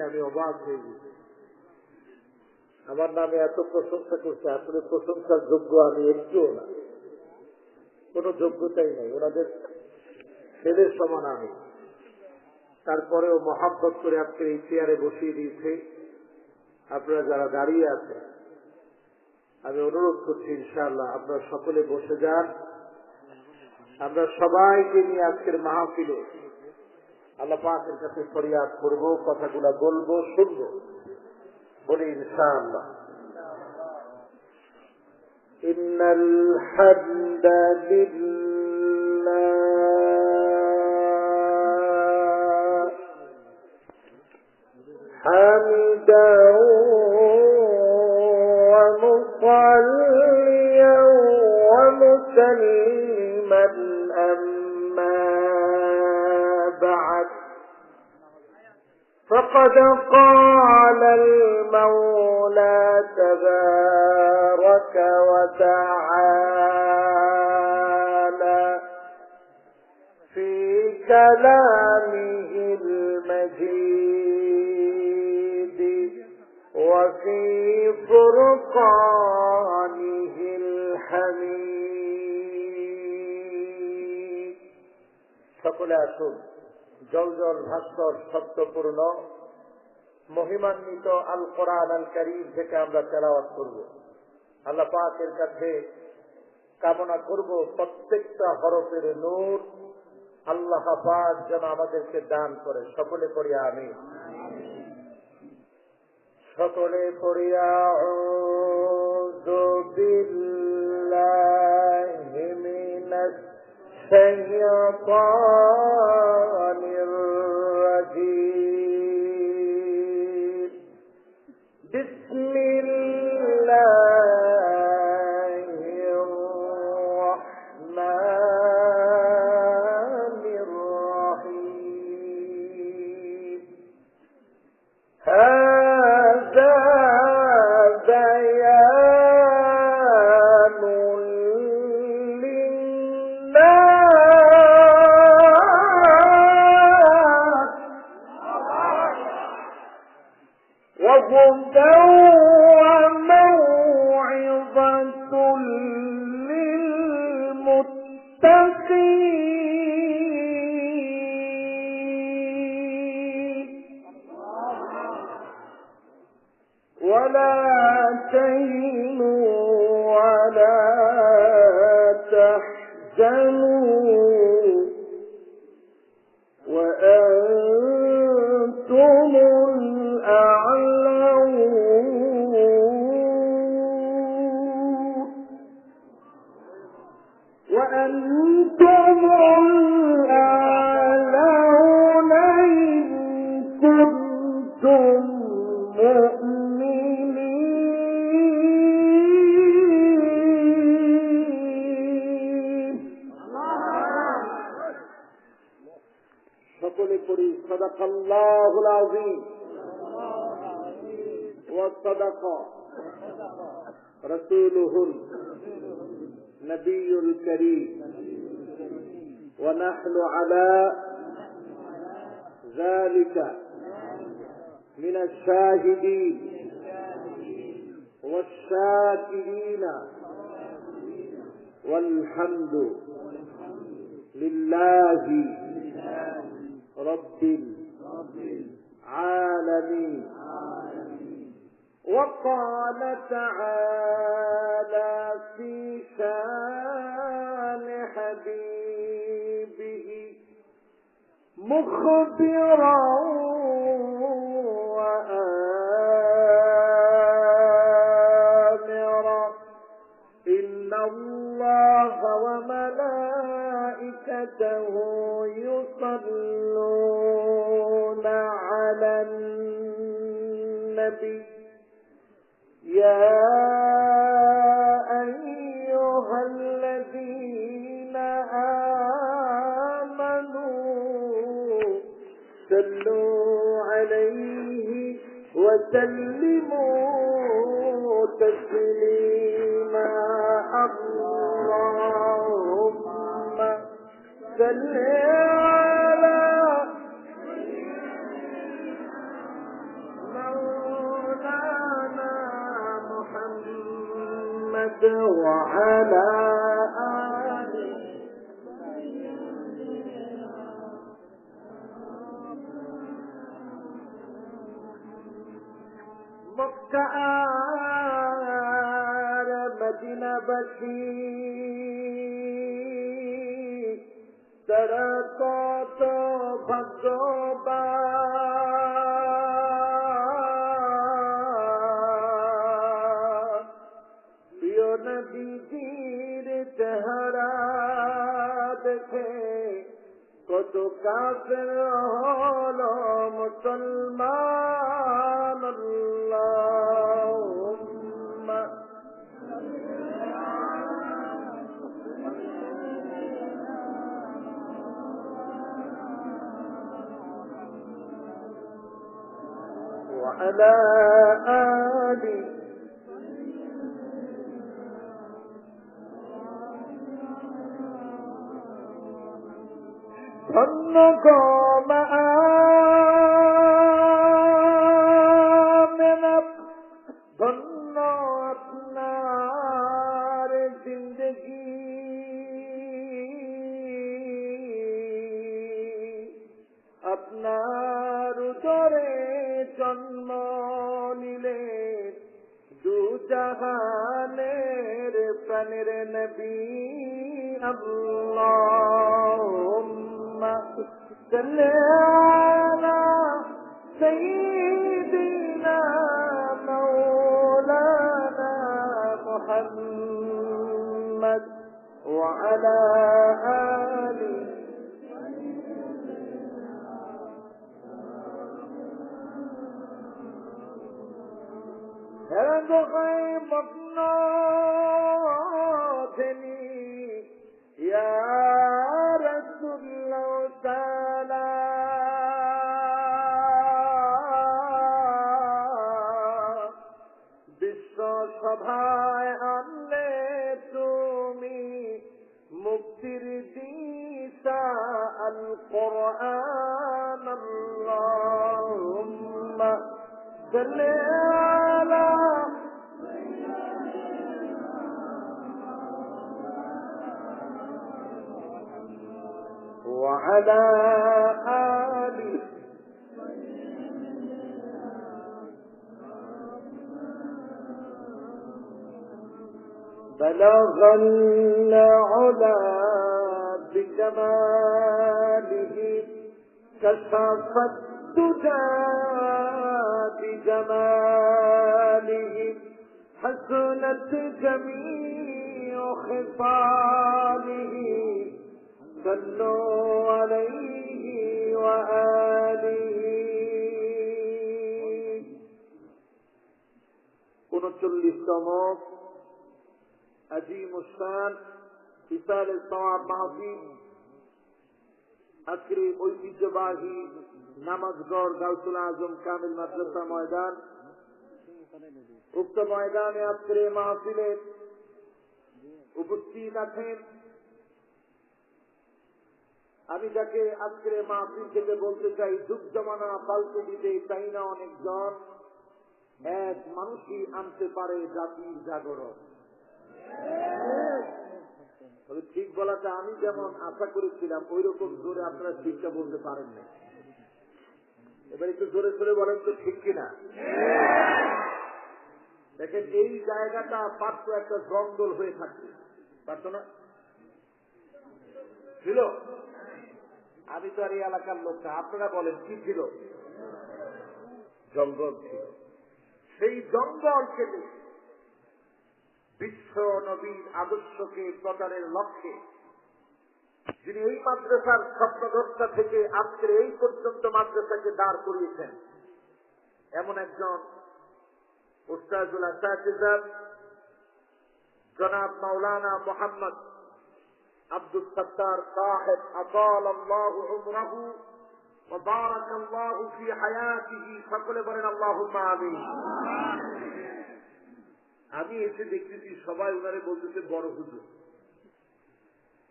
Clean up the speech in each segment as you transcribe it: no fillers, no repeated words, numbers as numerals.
আমি অবাক হয়ে গেছি। আমার নামে এত প্রশংসা করছে, আসলে প্রশংসার যোগ্য আমি একটুও না, কোনো যোগ্যতাই নাই, ওনাদের ছেলের সমান আমি। তারপরেও মহাব্বত করে আজকে এই চেয়ারে বসিয়ে দিয়েছে। আপনারা যারা দাঁড়িয়ে আছেন, আমি অনুরোধ করছি ইনশাআল্লাহ আপনারা সকলে বসে যান। আমরা সবাইকে নিয়ে আজকের মাহফিলে আল্লাহ পাকের কাছে ফরিয়াদ করব, কথাগুলা বলবো, শুনবো, বলি ইনশাআল্লাহ। ইন্নাল হামদালিল্লাহ হামিদাও ওয়া মুসাল্লিয়াও ওয়া মুসাল্লিমান আম্মা বা'দ। فقد قال المولى تبارك وتعالى في كلامه المجيد وفي فرقانه الحميد। সকলে আসুন জলজল ভাস্কর সত্যপূর্ণ মহিমান্বিত আল কোরআন আল কারীম থেকে আমরা তেলাওয়াত করব। আল্লাহ পাকের কাছে কামনা করব প্রত্যেকটা হরফের নূর আল্লাহ পাক যেন আমাদেরকে দান করে। সকলে পড়ি আমিন। সকলে পড়ি আউযু বিল্লাহি মিনাশ শাইতানির রাজীম। বিসমিল্লাহির রাহমানির রাহিম। হাযা বায়ানুল লিন্নাস ওয়া হুদাও ওয়া মাও'িযাতুল লিল মুত্তাকিন। ولا تهنوا ولا تحزنوا وأنتم الأعلون وأنتم الأعلون إن كنتم مؤمنين। সকলে পড়ি সাদাকাল্লাহুল আযীম ওয়া সাদাকা রাসূলুহুল নবিয়্যুল কারীম ওয়া নাহনু আলা যালিকা মিনাশ শাহিদিন ওয়াশ শাকিরিন ওয়াল হামদু লিল্লাহি রাব্বিল আলামিন। وقال تعالى في شان حبيبه مخبرا وآمرا إن الله وملائكته يصلون على النبي يا أيها الذين آمنوا صلوا عليه وسلموا تسليما اللهم صل على محمد وعلى آله مكة مدينة بشي تركت ভাগ্যবা প্রিয় নবীজির চেহারা দেখে কত কাফের হলো মুসলমান আল্লাহুম্মা وعلى آله ধন্য গো মা আমেনা ধন্য আপনার জিন্দগি আপনার উদরে জন্ম নিলে দু জাহানের প্রাণের নবী আল্লাহুম্মা সাল্লি আলা সাইয়্যিদিনা মাওলানা মুহাম্মদ ওয়া আলা আলিহি يا رسول الله تعالى বিশ্ব সভায় আনলে তুমি মুক্তির দিশা আল কোরআন আল্লাহুম্মা সাল্লি আলা وعلى آله بلغ العلا بجماله كشف الدجى بجماله حسنت جميع خصاله صلوا عليه وآله 39তম আজিমুশান ইসালে সওয়াব মাহফিল আজকের ঐতিহ্যবাহী নামাজগড় গাউসুল আজম কামিল মাদ্রাসা ময়দান। উক্ত ময়দানে আজকের মাহফিলে উপস্থিত আছেন আমি যাকে আজকের মাহফিল থেকে বলতে চাই, যুগ জমানা পাল্টে দিতে চাই না অনেকজন, এক মানুষই আনতে পারে জাতির জাগরণ। তবে ঠিক বলাটা আমি যেমন আশা করেছিলাম ওই রকম জোরে আপনারা ঠিকটা বলতে পারেন না। এবার একটু জোরে জোরে বলেন তো ঠিক কিনা। দেখেন এই জায়গাটা পাত্র একটা জঙ্গল হয়ে থাকছে, পারত না ছিল। আমি তো আর এই এলাকার লোক না, আপনারা বলেন কি ছিল? জঙ্গল ছিল। সেই জঙ্গল কেটে বিশ্ব নবীর আদর্শকে প্রচারের লক্ষ্যে যিনি এই মাদ্রাসার স্বপ্নদ্রষ্টা থেকে আজকের এই পর্যন্ত মাদ্রাসাকে দাঁড় করিয়েছেন, এমন একজন উস্তাজুল আসাতিজা জনাব মাওলানা মোহাম্মদ আব্দুল সত্তার সাহেব আতালাল্লাহু উমরাহু ওয়া বারাকাল্লাহু ফি হায়াতিহি। সকলে বলেন আল্লাহুম্মা আমিন। আমি এসে দেখতেছি সবাই ওনারে বলতেছে বড় হুজুর,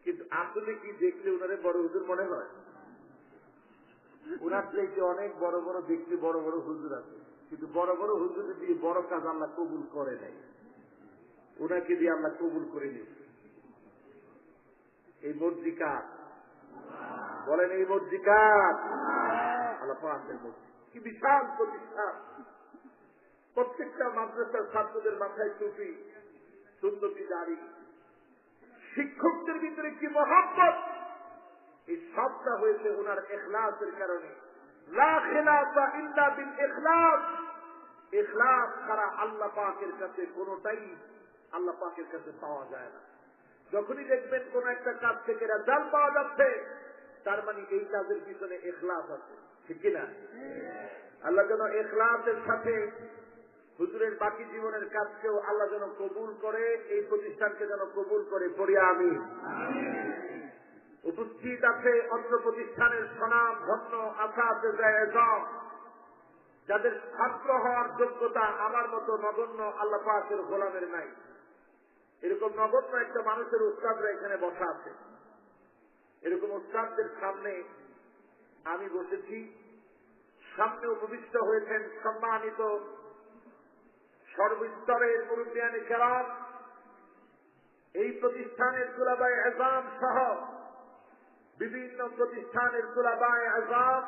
কিন্তু আসলে কি দেখলে ওনারে বড় হুজুর মনে হয়? ওনার চাইতে অনেক বড় বড় দেখতে বড় বড় হুজুর আছে, কিন্তু বড় বড় হুজুর দিয়ে বড় কাজ আল্লাহ কবুল করে নাই। উনাকে দিয়ে আল্লাহ কবুল করে নিয়েছে। এই মর্জি কার? বলেন এই মর্জি কার? আল্লাহ পাকের মর্জি। কি বিশাল প্রতিষ্ঠান! প্রত্যেকটা মাদ্রাসার ছাত্রদের মাথায় টুপি, সুন্নতি দাড়ি, শিক্ষকদের ভিতরে কি মহব্বত! এই সবটা হয়েছে ওনার ইখলাসের কারণে। লা খিলাফা ইল্লা বিল ইখলাস। ইখলাস ছাড়া আল্লাহ পাকের কাছে কোনটাই আল্লাহ পাকের কাছে পাওয়া যায় না। যখনই দেখবেন কোন একটা কাজ থেকে রেজাল্ট পাওয়া যাচ্ছে, তার মানে এই কাজের পিছনে ইখলাস আছে, ঠিক কিনা? আল্লাহ যেন ইখলাসের সাথে হুজুরের বাকি জীবনের কাজকেও আল্লাহ যেন কবুল করে, এই প্রতিষ্ঠানকে যেন কবুল করে, পড়ি আমিন। উপস্থিত আছে অন্য প্রতিষ্ঠানের স্বনাম ধন্য আসাদে-এ-আযম, যাদের ছাত্র হওয়ার যোগ্যতা আমার মতো নগণ্য আল্লাহ পাকের গোলামের নাই। এরকম নগণ্য একটা মানুষের উস্তাদরা এখানে বসা আছে। এরকম উস্তাদদের সামনে আমি বসেছি, সামনে উপবিষ্ট হয়েছেন সম্মানিত সর্বস্তরের মুরব্বিয়ানে কেরাম, এই প্রতিষ্ঠানের তুলাবায়ে আযম সহ বিভিন্ন প্রতিষ্ঠানের তুলাবায়ে আযম,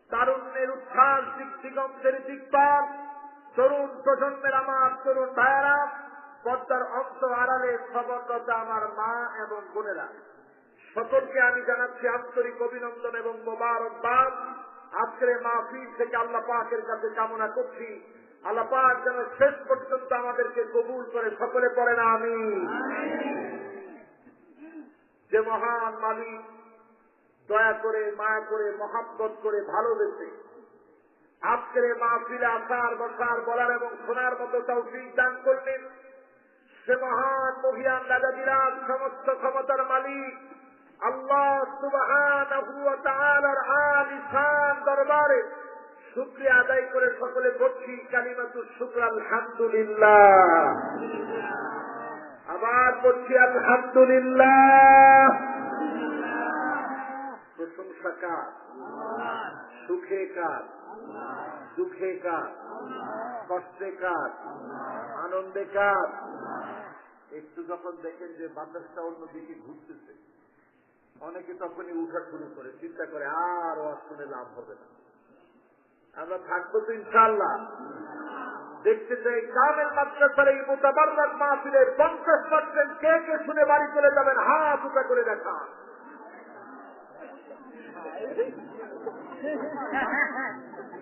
তারুণ্যের উচ্ছ্বাস, দিগন্তের দিকপাল, তরুণ প্রজন্মের আমার তরুণ ভাইয়েরা, পর্দার অন্ত আড়ালে খবররত আমার মা এবং বোনেরা, সকলকে আমি জানাচ্ছি আন্তরিক অভিনন্দন এবং মোবারকবাদ। আজকের মাহফিল থেকে আল্লাহ পাকের কাছে কামনা করছি, আল্লাহ পাক যেন শেষ পর্যন্ত আমাদেরকে কবুল করে। সকলে পড়েন আমিন। যে মহান মালিক দয়া করে, মায়া করে, মহাব্বত করে, ভালোবেসে আজকের মাহফিলে আসার, বসার, বলার এবং শোনার মতো তৌফিক দান করলেন, সে মহান মহিয়ান রাজা বিরাট সমস্ত ক্ষমতার মালিক আল্লাহ সুবহানাহু ওয়া তাআলার আলিশান দরবারে শুকরিয়া আদায় করে সকলে পড়ছি কালিমাতুশ শুকর, আলহামদুলিল্লাহ। আবার পড়ছি আলহামদুলিল্লাহ। প্রশংসা কার? সুখে কার? দুঃখে কার? কষ্টে কার? আনন্দে কার? একটু যখন দেখেন যে বাতাসটা অন্যদিকে ঘুরতেছে, অনেকে তখনই উঠা শুরু করে, চিন্তা করে আর ওয়াজ শুনে লাভ হবে না। আমরা থাকবো তো ইনশাআল্লাহ। দেখতে চাই কামেল মাদ্রাসার এই মুতাবাররাক মাহফিলের 50% কে কে শুনে বাড়ি চলে যাবেন, হাত উঁচা করে দেখা।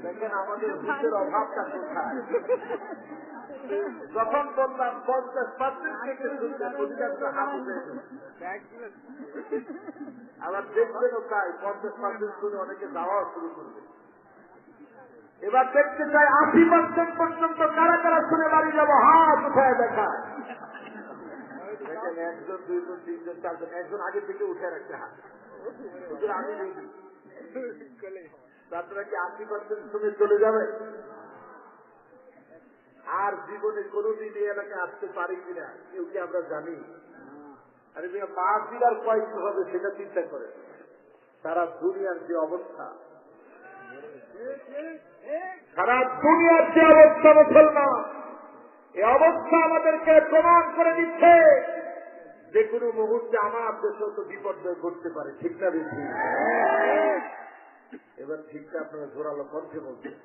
দেখেন আমাদের বুঝের অভাবটা কোথায়। যখন বললাম 50% থেকে শুনতে, হাত উঠে আবার দেখবেনও তাই 50% শুনে অনেকে যাওয়া শুরু করবে। এবার দেখতে চাই 80% পর্যন্ত কারা কারা শুনে বাড়ি যাবো, হাত উঠায় দেখায়। দেখেন 1 জন 2 জন 3 জন 4 জন, একজন আগে থেকে উঠে রাখতে হাত। আমি রেডি। আপনারা কি 80% শুনে চলে যাবে? আর জীবনে কোনদিন এই এলাকায় আসতে পারি কিনা কেউ কি আমরা জানি? আরে মাহফিল আর কয়েক হবে সেটা চিন্তা করে। সারা দুনিয়ার যে অবস্থা, সারা দুনিয়ার যে অবস্থা মুসলমান, এই অবস্থা আমাদেরকে প্রমাণ করে দিচ্ছে যে কোনো মুহূর্তে আমার দেশেও তো বিপর্যয় ঘটতে পারে, ঠিক না বেশি? এবার ঠিকটা আপনারা জোরালো কণ্ঠে বলছেন।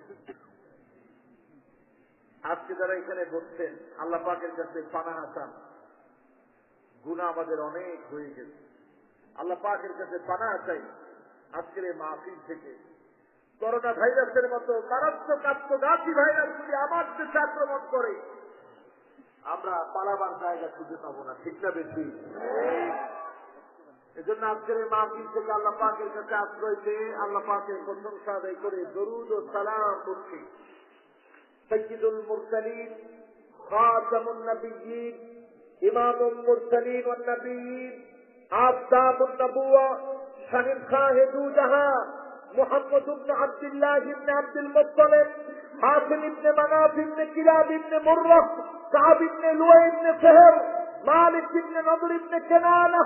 আজকে যারা এখানে বসছেন, আল্লাহ পাকের কাছে পানাহ চান, গুনাহ আমাদের অনেক হয়ে গেছে। আল্লাহ পাকের কাছে পানাহ চাই আজকের এই মাহফিল থেকে করোনা ভাইরাসের মতো মারাত্মক আত্মঘাতী ভাইরাস যদি আমার দেশে আক্রমণ করে, আমরা পালাবার জায়গা খুঁজে পাবো না, ঠিক না বেশি? এজন্য আজকের এই মাহফিল থেকে আল্লাহ পাকের কাছে আশ্রয় পেয়ে আল্লাহ পাকের প্রশংসা আদায় করে দরুদ ও সালাম করছি সাইয়্যিদুল মুরসালিন, খাতামুন নবিয়্যিন, ইমামুল মুরসালিন ওয়ান নবিয়্যিন, আফতাবুন নবুওয়া, শাহিদ শাহে দু জাহান, মুহাম্মদ ইবনে আব্দুল্লাহ ইবনে আব্দুল মুত্তালিব, হাশিম ইবনে মানাফ ইবনে কিলাব ইবনে মুররাহ, কাব ইবনে লুয়াই ইবনে ফিহর, মালিক ইবনে নদর ইবনে কেনানা,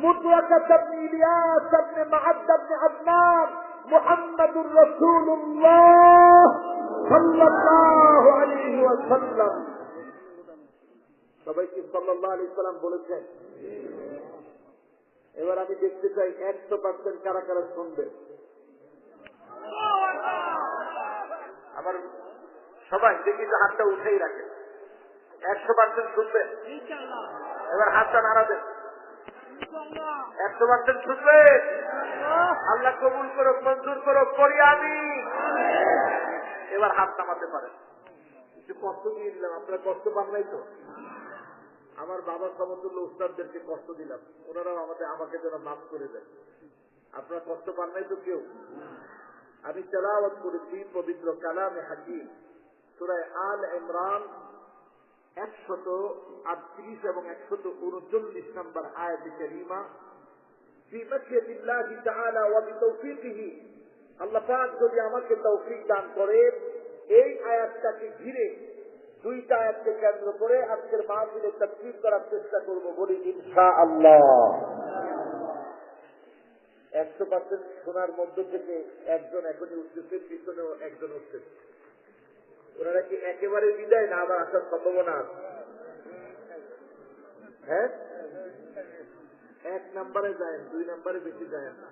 মুদরাকাত ইবনে ইলিয়াস ইবনে মাআদ ইবনে আদনান, মুহাম্মাদুর রাসূলুল্লাহ সাল্লাল্লাহু আলাইহি ওয়াসাল্লাম। সবাই কি সাল্লাল্লাহু আলাইহি সাল্লাম বলেছেন? এবার আমি দেখতে চাই 100% কারা কারা শুনবে। আমার সবাই দেখি যে হাতটা উঠেই রাখে। 100% শুনবেন? এবার হাতটা নাড়া দেন। 100% শুনবেন? আল্লাহ কবুল করো, মঞ্জুর করো, করি আমি। এবার হাত নামাতে পারেন। একটু কষ্ট দিয়ে দিলাম, আপনারা কষ্ট পান নাই তো? আমার বাবার সমতুল্য উস্তাদদেরকে কষ্ট দিলাম, ওনারাও আমাকে যেন মাফ করে দেয়। আপনারা কষ্ট পান নাই তো কেউ? আমি তেলাওয়াত করেছি পবিত্র কালামে হাকিম সূরা আল ইমরান 138 এবং 139 নম্বর আয়াত কারীমা। ফি মাশিয়াতিল্লাহি তাআলা ওয়া বিতৌফিকিহি, আল্লাহ পাক যদি আমাকে তৌফিক দান করে, এই আয়াতটাকে ঘিরে দুইটা আয়াতকে কেন্দ্র করে আজকের মাহফিলে তাফসীর করার চেষ্টা করব, বলি ইনশাআল্লাহ। 100% শোনার মধ্য থেকে একজন এখনই উঠতেছে, পিছনেও একজন উঠতেছে। ওনারা কি একেবারে বিদায় না আবার আসার সম্ভাবনা আছে? হ্যাঁ, 1 নম্বরে যায়, 2 নম্বরে বেশি যায় না,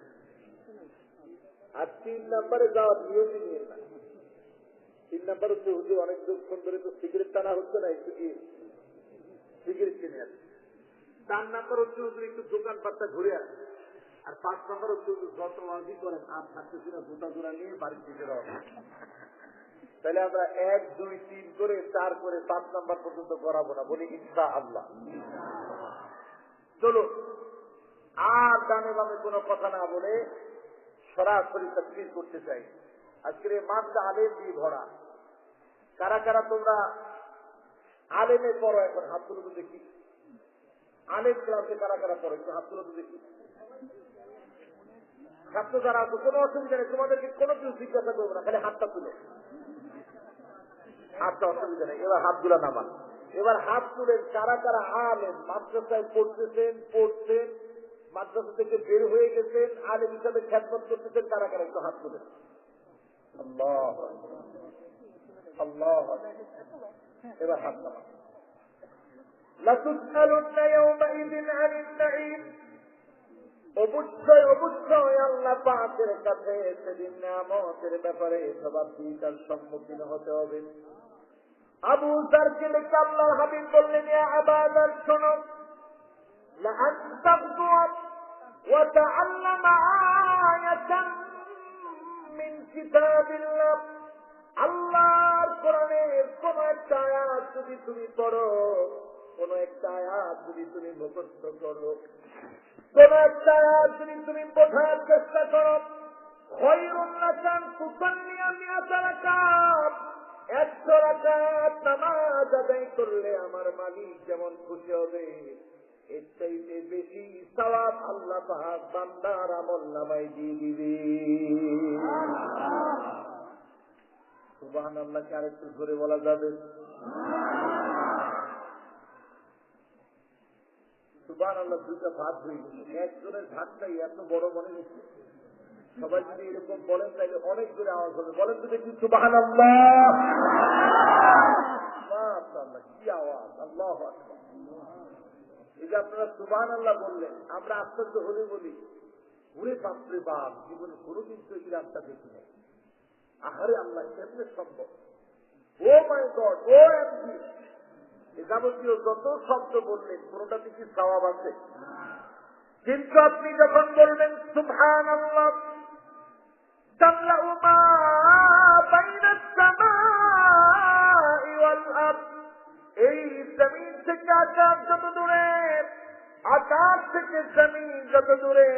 আর 3 নম্বরে যাওয়ার নিয়মই নিয়ে না। 3 নম্বর হচ্ছে হুজুর অনেকক্ষণ ধরে তো সিগারেট টানা হচ্ছে না, একটু কি সিগারেট কিনে আসে। 4 নম্বর হচ্ছে হুজুর একটু দোকানপাটটা ঘুরে আসে। আর 5 নম্বর হচ্ছে হুজুর যত ওয়াজি করেন আর থাকতেছি না, জুতা জোড়া নিয়ে বাড়ির দিকে রওনা। তাহলে আমরা 1, 2, 3 করে 4 করে 5 নম্বর পর্যন্ত করাবো না, বলি ইনশাআল্লাহ। চলো, আর ডানে বামে কোনো কথা না বলে সরাসরি তাফসীর করতে চাই। আজকের এই মাসটা আলেম দিয়ে ভরা। কারা কারা তোমরা আলেমে পড়ো? এখন হাত তুলে তো দেখি। আলেম ক্লাসে কারা কারা পড়ো? একটু হাত তুলে তো দেখি। ছাত্র যারা আছে কোনো অসুবিধা নেই, তোমাদেরকে কোনো কিছু জিজ্ঞাসা করবো না, খালি হাতটা তুলো। হাতটা অসুবিধা নেই। এবার হাতগুলা নামান। এবার হাত তুলেন কারা কারা আলেম, মাদ্রাসায় পড়তেছেন, পড়ছেন, মাদ্রাসা থেকে বের হয়ে গেছেন, আলেম হিসাবে খ্যাতমত করতেছেন, কারা কারা একটু হাত তুলেন। আল্লাহ আল্লাহ। এবার হাত নামান। লাতুসআলুন্না ইয়াওমাইযিন আনিন নাঈম, অবশ্যই অবশ্যই আল্লাহ পাকের কাছে সেদিন নিয়ামতের ব্যাপারে জবাবদিহিতার সম্মুখীন হতে হবে। আবু যারকে দেখে আল্লাহর হাবিব বললেন, ইয়া আবা যার শোনো, লা আনতাকতু ওয়া তাআল্লামা আয়াতান মিন কিতাবিল্লাহ, আল্লাহর কোরআনের কোন একটা আয়াত যদি তুমি পড়ো, কোন একটা আয়াত যদি তুমি মুখস্থ করো, কোন একটা আয়াত যদি তুমি বোঝার চেষ্টা করো, খায়রুন লাকা তুসাল্লিয়া মিআতা রাকাত, 100 রাকাত নামাজ আদায় করলে আমার মালিক যেমন খুশি হবে, এর চাইতে বেশি সওয়াব আল্লাহ পাক বান্দার আমলনামায় দিয়ে দিবে। সুবহানাল্লাহ। কি আরেকটু জোরে বলা যাবে? সুবহানাল্লাহ। দুইটা ভাগ হয়ে গেছে, একজনের ভাগটাই এত বড় মনে হচ্ছে। সবাই যদি এরকম বলেন তাহলে অনেক জোরে আওয়াজ হবে। বলেন তো দেখি সুবহানাল্লাহ। মাশাআল্লাহ, কি আওয়াজ! আল্লাহু আকবার। এই যে আপনারা সুবহানাল্লাহ বললেন, আমরা আশ্চর্য হলে বলি, ওরে বাপরে বাপ, জীবনে কোনোদিন তো এই রাস্তা দেখি না। আহারে আল্লাহ, কেমনে সম্ভব! ও মাই গড, ও এমজি, এ যাবতীয় যত শব্দ বললেন কোনটাতে কি সওয়াব আছে? কিন্তু আপনি যখন বলবেন সুবহানাল্লাহ, তামলাউ মা বাইনাস সামাই ওয়াল আরদ, এই জমিন থেকে আকাশ যত দূরে, আকাশ থেকে জমিন যত দূরে,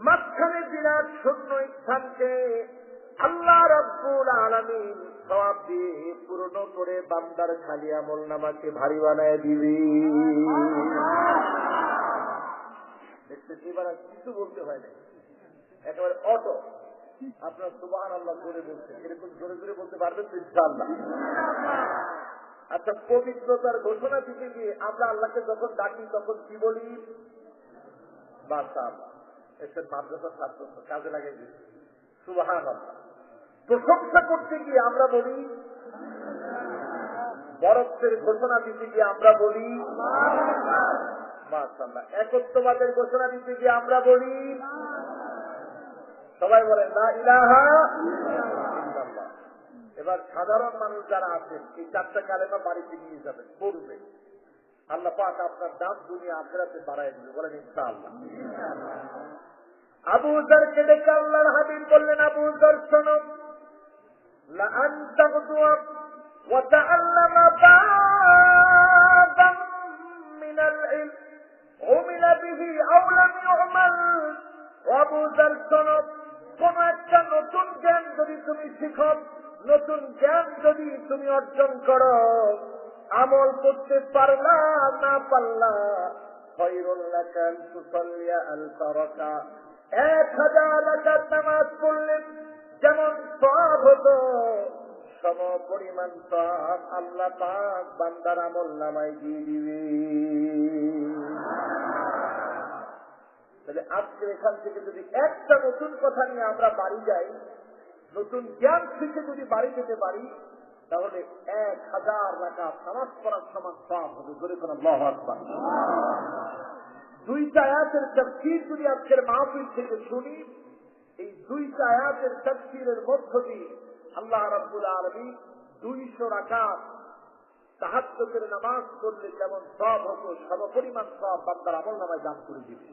মাঝখানে বিরাট শূন্য স্থানকে আল্লাহ রাব্বুল আলামিন সওয়াব দিয়ে পূর্ণ করে বান্দার খালি আমলনামাকে ভারী বানায় দিবে। দেখতে এবার আর কিছু বলতে হয় না, একেবারে অটো। আপনার সুবহানাল্লাহ জোরে বলছেন, এরকম জোরে জোরে বলতে পারবেন তো ইনশাআল্লাহ? আচ্ছা, পবিত্রতার ঘোষণা দিতে গিয়ে আমরা আল্লাহকে যখন ডাকি তখন কি বলি? মাশাআল্লাহ, এসব মাদ্রাসার ছাত্র কাজে লাগাই দিচ্ছি। সুবহানাল্লাহ। প্রশংসা করতে গিয়ে আমরা বলি বরত্বের ঘোষণা দিতে গিয়ে আমরা বলি মাশাআল্লাহ। একত্ববাদের ঘোষণা দিতে গিয়ে আমরা বলি, সবাই বলেন লা ইলাহা ইল্লাল্লাহ। এবার সাধারণ মানুষ যারা আছেন এই 4টা কালেমা বাড়িতে নিয়ে যাবেন, পড়বে, আল্লাহ পাক আপনার দাম দুনিয়া আখিরাতে বাড়ায় দিবে, বলেন ইনশাআল্লাহ। আবু যরকে ডেকে আল্লাহর হাবিব বললেন, আবু যর শোনো, লা আনতা গুদওয়া ওয়া তাআল্লামা বাবাম মিনাল ইলম উমিলা বিহি আও লাম ইউমাল। আবু যর শোনো, কোন একটা নতুন জ্ঞান যদি তুমি শিখো, নতুন জ্ঞান যদি তুমি অর্জন করো, আমল করতে পারলা না পারলা, খায়রুল লাকা আন তুসাল্লিয়া আলফা রাকা, 1000 রাকাত নামাজ পড়লেন যেমন সওয়াব হতো, সম পরিমাণ সওয়াব আল্লাহ পাক বান্দার আমলনামায় দিয়ে দিবে। তাহলে আজকে এখান থেকে যদি একটা নতুন কথা নিয়ে আমরা বাড়ি যাই, নতুন জ্ঞান শিখে যদি বাড়ি যেতে পারি, তাহলে 1000 রাকাত নামাজ পড়ার সমান সওয়াব হবে। জোরে বলেন আল্লাহু আকবার। 2টা আয়াতের তাফসীর যদি আজকের মাহফিল থেকে শুনি, এই 2টা আয়াতের তাফসীরের মধ্য দিয়ে আল্লাহ রাব্বুল আলামিন 200 রাকাত তাহাজ্জুদের নামাজ পড়লে যেমন সওয়াব হতো, সমপরিমাণ সওয়াব বান্দার আমলনামায় দান করে দিবে।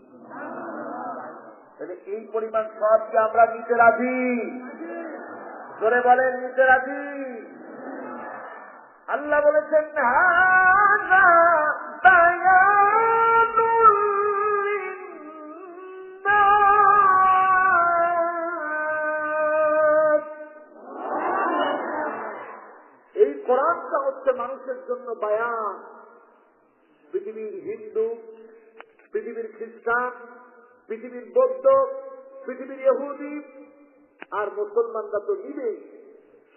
তাহলে এই পরিমাণ সওয়াব কি আমরা নিতে রাজি? জোরে বলেন, নিতে রাজি? আল্লাহ বলেছেন, হাযা বায়ানুল লিন্নাস। এই কোরআনটা হচ্ছে মানুষের জন্য বায়ান। পৃথিবীর হিন্দু, পৃথিবীর খ্রিস্টান, পৃথিবীর বৌদ্ধ, পৃথিবীর ইহুদি আর মুসলমানরা তো নিবে,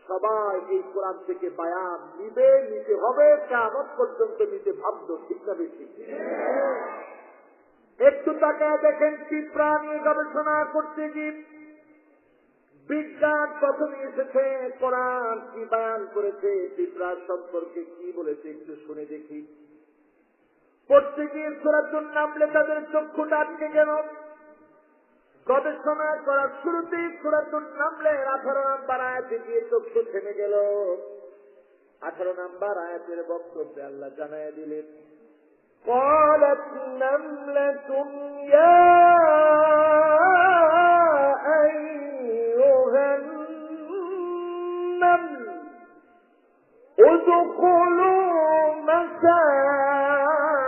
সবাই এই কোরআন থেকে বায়ান নিবে, নিতে হবে, কিয়ামত পর্যন্ত নিতে বাধ্য। ঠিক না বেশি? একটু তাকায় দেখেন, পিঁপড়া নিয়ে গবেষণা করতে গিয়ে বিজ্ঞান প্রথমে এসেছে, কোরআন কি বায়ান করেছে, পিঁপড়ার সম্পর্কে কি বলেছে একটু শুনে দেখি। পড়তে গিয়ে সূরাতুন নামলে তাদের চক্ষুটা আটকে গেল। গবেষণা করার শুরুতেই সূরাতুন নামলের 18 নম্বর আয়াতে গিয়ে চক্ষু থেমে গেল। 18 নম্বর আয়াতের বক্তব্যে আল্লাহ জানায় দিলেন, قالت نملة يا أيها النمل ادخلوا مساكنكم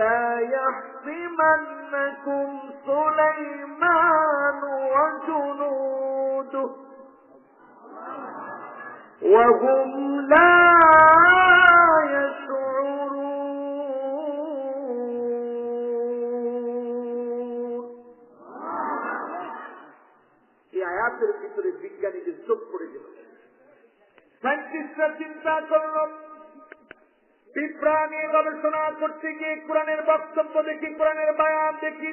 لا يحطمنكم سليمان وجنوده وهم لا يشعرون। এই আয়াতের ভিতরে বিজ্ঞানীদের চোখ পড়ে গেল। সায়েন্টিস্টরা চিন্তা করল, পিঁপড়া নিয়ে গবেষণা করতে গিয়ে কোরআনের বক্তব্য দেখি, কোরআনের বায়ান দেখি,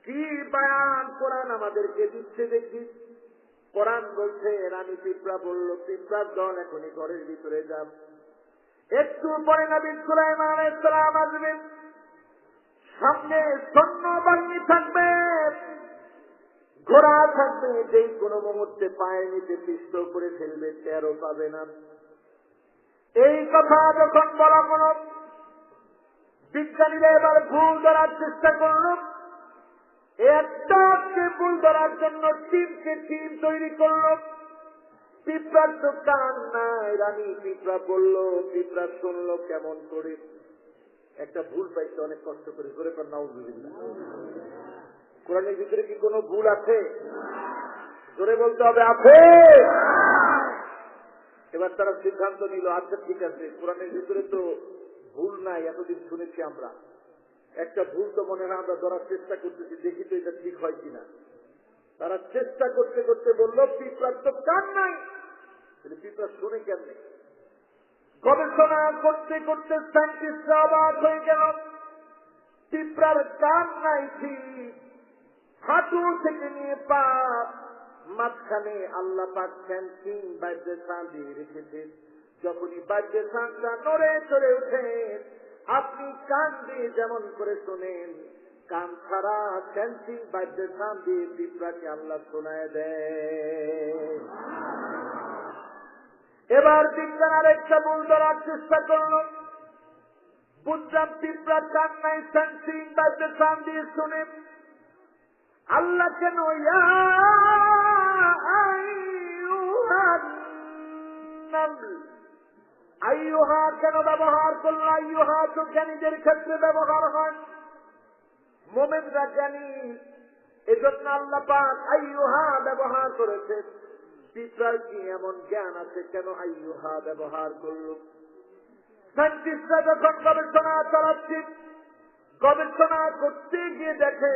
কি বায়ান কোরআন আমাদেরকে দিচ্ছে দেখি। কোরআন বলছে, রানী পিঁপড়া বলল, পিঁপড়ার দল এখনই ঘরের ভিতরে যান। একটু পরে নবী সুলাইমান আলাইহিস সালাম আসবেন, সামনে সৈন্যবাহিনী থাকবে, ঘোড়া থাকবে, যেই কোনো মুহূর্তে পায়ের নিচে পিষ্ট করে ফেলবে, টেরও পাবে না। এই কথা যখন বলা হল, বিজ্ঞানীরা এবার ভুল ধরার চেষ্টা করল। একটাকে ভুল ধরার জন্য টিমকে টিম তৈরি করল। পিঁপড়ার তো কান নাই, রানী পিঁপড়া বলল, পিঁপড়া শুনল কেমন করে। একটা ভুল পাইছে অনেক কষ্ট করে, জোরে কর নাউযুবিল্লাহ। কোরআনের ভিতরে কি কোনো ভুল আছে? জোরে বলতে হবে, আছে। এবার তারা সিদ্ধান্ত নিল, আচ্ছা ঠিক আছে, কোরআনের ভিতরে তো ভুল নাই, এতদিন শুনেছি আমরা, একটা ভুল তো মনে হয় আমরা ধরার চেষ্টা করতেছি, দেখি তো এটা ঠিক হয় কিনা। তারা চেষ্টা করতে করতে বলল, পিঁপড়ার তো কান নাই। পিঁপড়া শুনে কেমনে? গবেষণা করতে করতে সায়েন্টিস্টরা অবাক হয়ে গেল। পিঁপড়ার কান নাই ঠিক, হাঁটু থেকে নিয়ে পা মাঝখানে আল্লাহ পাক ফ্যান্সিং বাইরে দিয়ে রেখেছে। যখনই বাদ্যে সানটা নড়ে চড়ে ওঠে, আপনি কান দিয়ে যেমন করে শোনেন, কান ছাড়া সেন্সিং বাদ্যে সান দিয়ে পিঁপড়াকে আল্লাহ শোনায় দেয়। এবার বিজ্ঞান আরেকটা ভুল ধরার চেষ্টা করল। বুঝলাম পিঁপড়ার কান নাই, সেন্সিং বাদ্যে সান দিয়ে শোনে। আল্লাহ কেন আইয়ুহা কেন ব্যবহার করল? আইয়ুহা তো জ্ঞানীদের ক্ষেত্রে ব্যবহার হয়, মোমেনরা জ্ঞানী, এজন্য আল্লাহ পাক আইয়ুহা ব্যবহার করেছে। পিঁপড়ার কি এমন জ্ঞান আছে, কেন আইয়ুহা ব্যবহার করল? সায়েন্টিস্টরা যখন গবেষণা চালাচ্ছে, গবেষণা করতে গিয়ে দেখে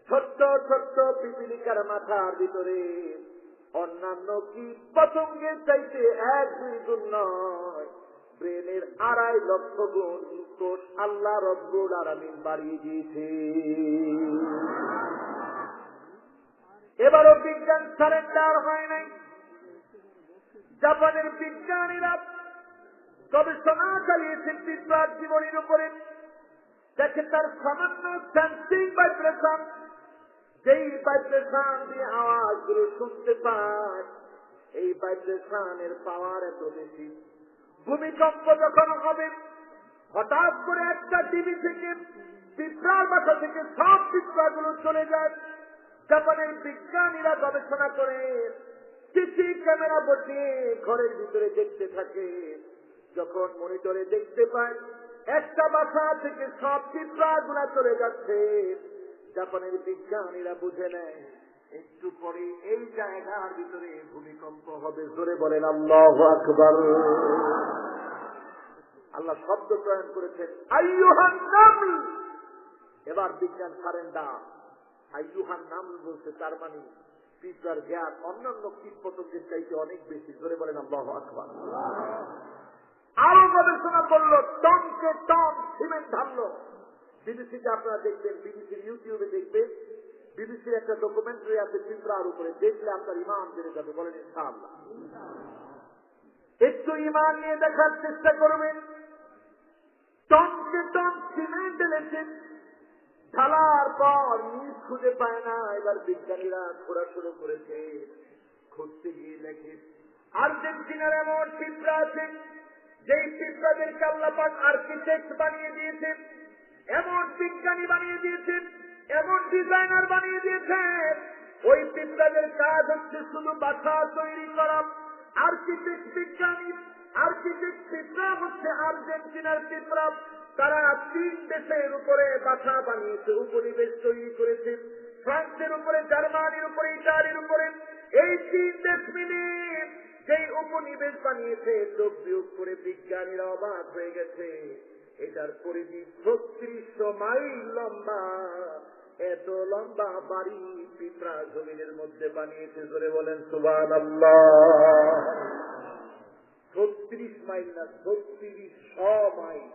ছোট্ট ছোট্ট পিপিলিকার মাথার ভিতরে অন্যান্য কি পতঙ্গের চাইতে 1-2 গুণ নয়, ব্রেনের 2.5 লক্ষ গুণ কোষ আল্লাহ রব্বুল আলামিন বাড়িয়ে দিয়েছে। এবারও বিজ্ঞান সারেন্ডার হয় নাই। জাপানের বিজ্ঞানীরা গবেষণা চালিয়েছে পিঁপড়ার জীবনের উপরে। দেখে তার সামান্য সেন্সিং ভাইব্রেশন, যেই ভাইব্রেশন দিয়ে আওয়াজগুলো শুনতে পায়, এই ভাইব্রেশনের পাওয়ার এত বেশি। ভূমিকম্প যখন হবে, হঠাৎ করে একটা টিভি থেকে পিঁপড়ার বাসা থেকে সব পিঁপড়াগুলো চলে যায়। জাপানের বিজ্ঞানীরা গবেষণা করে সিসি ক্যামেরা বসিয়ে ঘরের ভিতরে দেখতে থাকে। যখন মনিটরে দেখতে পায় একটা বাসা থেকে সব পিঁপড়াগুলা চলে যাচ্ছে, জাপানের বিজ্ঞানীরা বুঝে নেয় একটু পরে এই জায়গার ভিতরে ভূমিকম্প হবে। জোরে বলেন আল্লাহু আকবার। আল্লাহ শব্দ চয়ন করেছেন আইয়ুহান নামল। এবার বিজ্ঞান সারেন্ডার। আইয়ুহান নামল বলছে, তার মানে পিঁপড়ার জ্ঞান অন্যান্য কীট পতঙ্গের চাইতে অনেক বেশি। জোরে বলেন আল্লাহু আকবার। আরো গবেষণা করলো, টনকে টন সিমেন্ট ঢাললো। বিবিসিতে আপনারা দেখবেন, বিবিসির ইউটিউবে দেখবেন, বিবিসির একটা ডকুমেন্টারি আছে পিঁপড়ার উপরে। দেখলে আপনার ইমান বেড়ে যাবে। বলেন ইনশাআল্লাহ। একটু ইমান নিয়ে দেখার চেষ্টা করবেন। টনকে টন সিমেন্ট ঢেলেছেন, ঢালার পর নিজ খুঁজে পায় না। এবার বিজ্ঞানীরা ঘোরা শুরু করেছে, খুঁজতে গিয়ে দেখে আর্জেন্টিনার এমন পিঁপড়া আছে যেই পিঁপড়াদেরকে আল্লাহ পাক আর্কিটেক্ট বানিয়ে দিয়েছেন, এমন বিজ্ঞানী বানিয়ে দিয়েছেন, এমন ডিজাইনার বানিয়ে দিয়েছেন। ওই পিঁপড়াদের কাজ হচ্ছে শুধু বাসা তৈরি করা। আর্কিটেক্ট বিজ্ঞানী, আর্কিটেক্ট পিঁপড়া হচ্ছে আর্জেন্টিনার পিঁপড়া। তারা 3 দেশের উপরে বাসা বানিয়েছে, উপনিবেশ তৈরি করেছে। ফ্রান্সের উপরে, জার্মানির উপরে, ইটালির উপরে। এই 3 দেশ মিলে যেই উপনিবেশ বানিয়েছে, যোগ বিয়োগ করে বিজ্ঞানীরা অবাক হয়ে গেছে। এটার পরিধি 3600 মাইল লম্বা। এত লম্বা বাড়ি পিঁপড়া জমিনের মধ্যে বানিয়েছে। জোরে বলেন সুবহানাল্লাহ। 36 মাইল না, 3600 মাইল।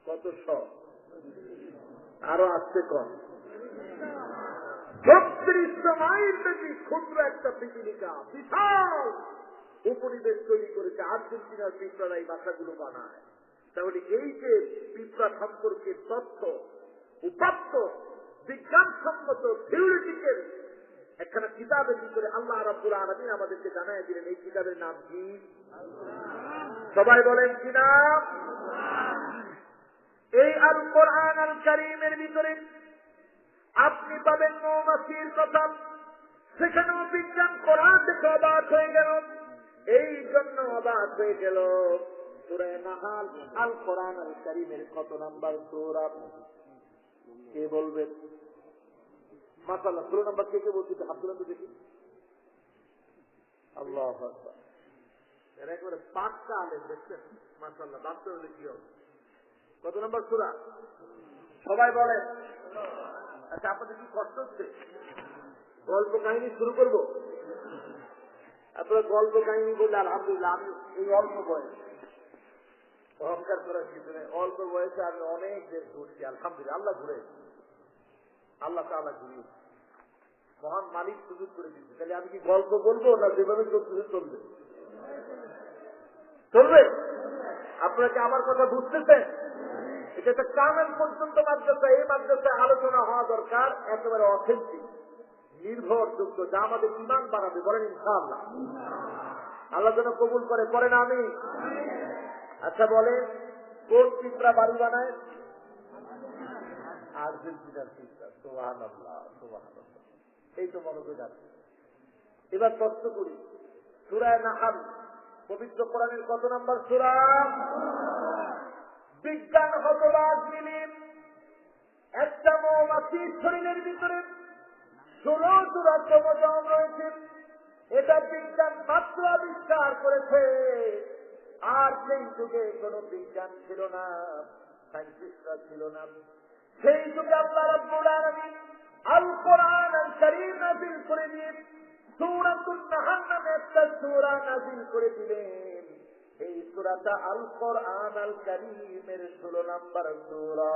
কত শ? আরো আসতে কম। 3600 মাইল বেশি ক্ষুদ্র একটা পিপিলিকা বিশাল উপনিবেশ তৈরি করেছে। আর্জেন্টিনার পিঁপড়ারা এই বাসাগুলো বানায়। তাহলে এই যে পিঁপড়া সম্পর্কে তথ্য, উপাত্ত, বিজ্ঞানসম্মত, থিওরিটিক্যাল একখানা কিতাবের ভিতরে আল্লাহ রাব্বুল আলামিন আমাদেরকে জানায় দিলেন। এই কিতাবের নাম কি? সবাই বলেন কি নাম? এই আল কোরআন আল কারীমের ভিতরে আপনি পাবেন মৌমাছির কথা। সেখানেও বিজ্ঞান কোরআন থেকে অবাক হয়ে গেল। এই জন্য অবাক হয়ে গেল। সূরা নাহাল আল কোরআন আল কারীমের কত নাম্বার সূরা কে বলবেন? মাশাআল্লাহ, 16 নাম্বার কে বলতে হাত তুলে তো দেখি। আল্লাহু আকবার। এর একবারে পাক্কা আলেম দেখছেন। মাশাআল্লাহ, ভাবতে হলে কি হবে। কত নাম্বার সূরা? সবাই বলেন। আচ্ছা, আপনাদের কি কষ্ট হচ্ছে? গল্প কাহিনী শুরু করবো? আপনারা গল্প কাহিনী বললে আলহামদুলিল্লাহ। আমি এই অল্প বয়স, অহংকার করার কিছু নেই, অল্প বয়সে আমি অনেক দেশ ঘুরছি আলহামদুলিল্লাহ। আল্লাহ ঘুরে, আল্লাহ তাআলা ঘুরিয়ে মহান মালিক সুযোগ করে দিচ্ছে। তাহলে আমি কি গল্প বলবো না যেভাবে চলছে চলবে? চলবে? আপনারা কি আমার কথা বুঝতেছেন? এটা একটা কামেল পর্যন্ত মাদ্রাসা। এই মাদ্রাসায় আলোচনা হওয়া দরকার একেবারে অথেন্টিক, নির্ভরযোগ্য, যা আমাদের ইমান বাড়াবে। বলেন ইনশাআল্লাহ। আল্লাহ যেন কবুল করে। পড়েন আমি। আচ্ছা বলেন, কোন পিঁপড়া বাড়ি বানায়? আর্জেন্টিনার পিঁপড়া। সুবহানাল্লাহ, সুবহানাল্লাহ। এই তো মনোযোগ আছে। এবার প্রশ্ন করি, সূরা নাহল পবিত্র কোরআনের কত নম্বর সূরা? বিজ্ঞান হতবাক মিলে একটা মৌমাছির শরীরের ভিতরে 16 জোড়া ক্রোমোজোম রয়েছে। এটা বিজ্ঞান মাত্র আবিষ্কার করেছে। আর সেই যুগে কোনো বিজ্ঞান ছিল না, সায়েন্টিস্টরা ছিল না। সেই যুগে আল্লাহ রাব্বুল আলামিন আল কোরআন আল কারীম নাযিল করে দিয়ে সূরাতুন নাহল নামে একটা সূরা নাযিল করে দিলেন। এই সূরাটা আল কোরআন আল কারীমের 16 নম্বর সূরা।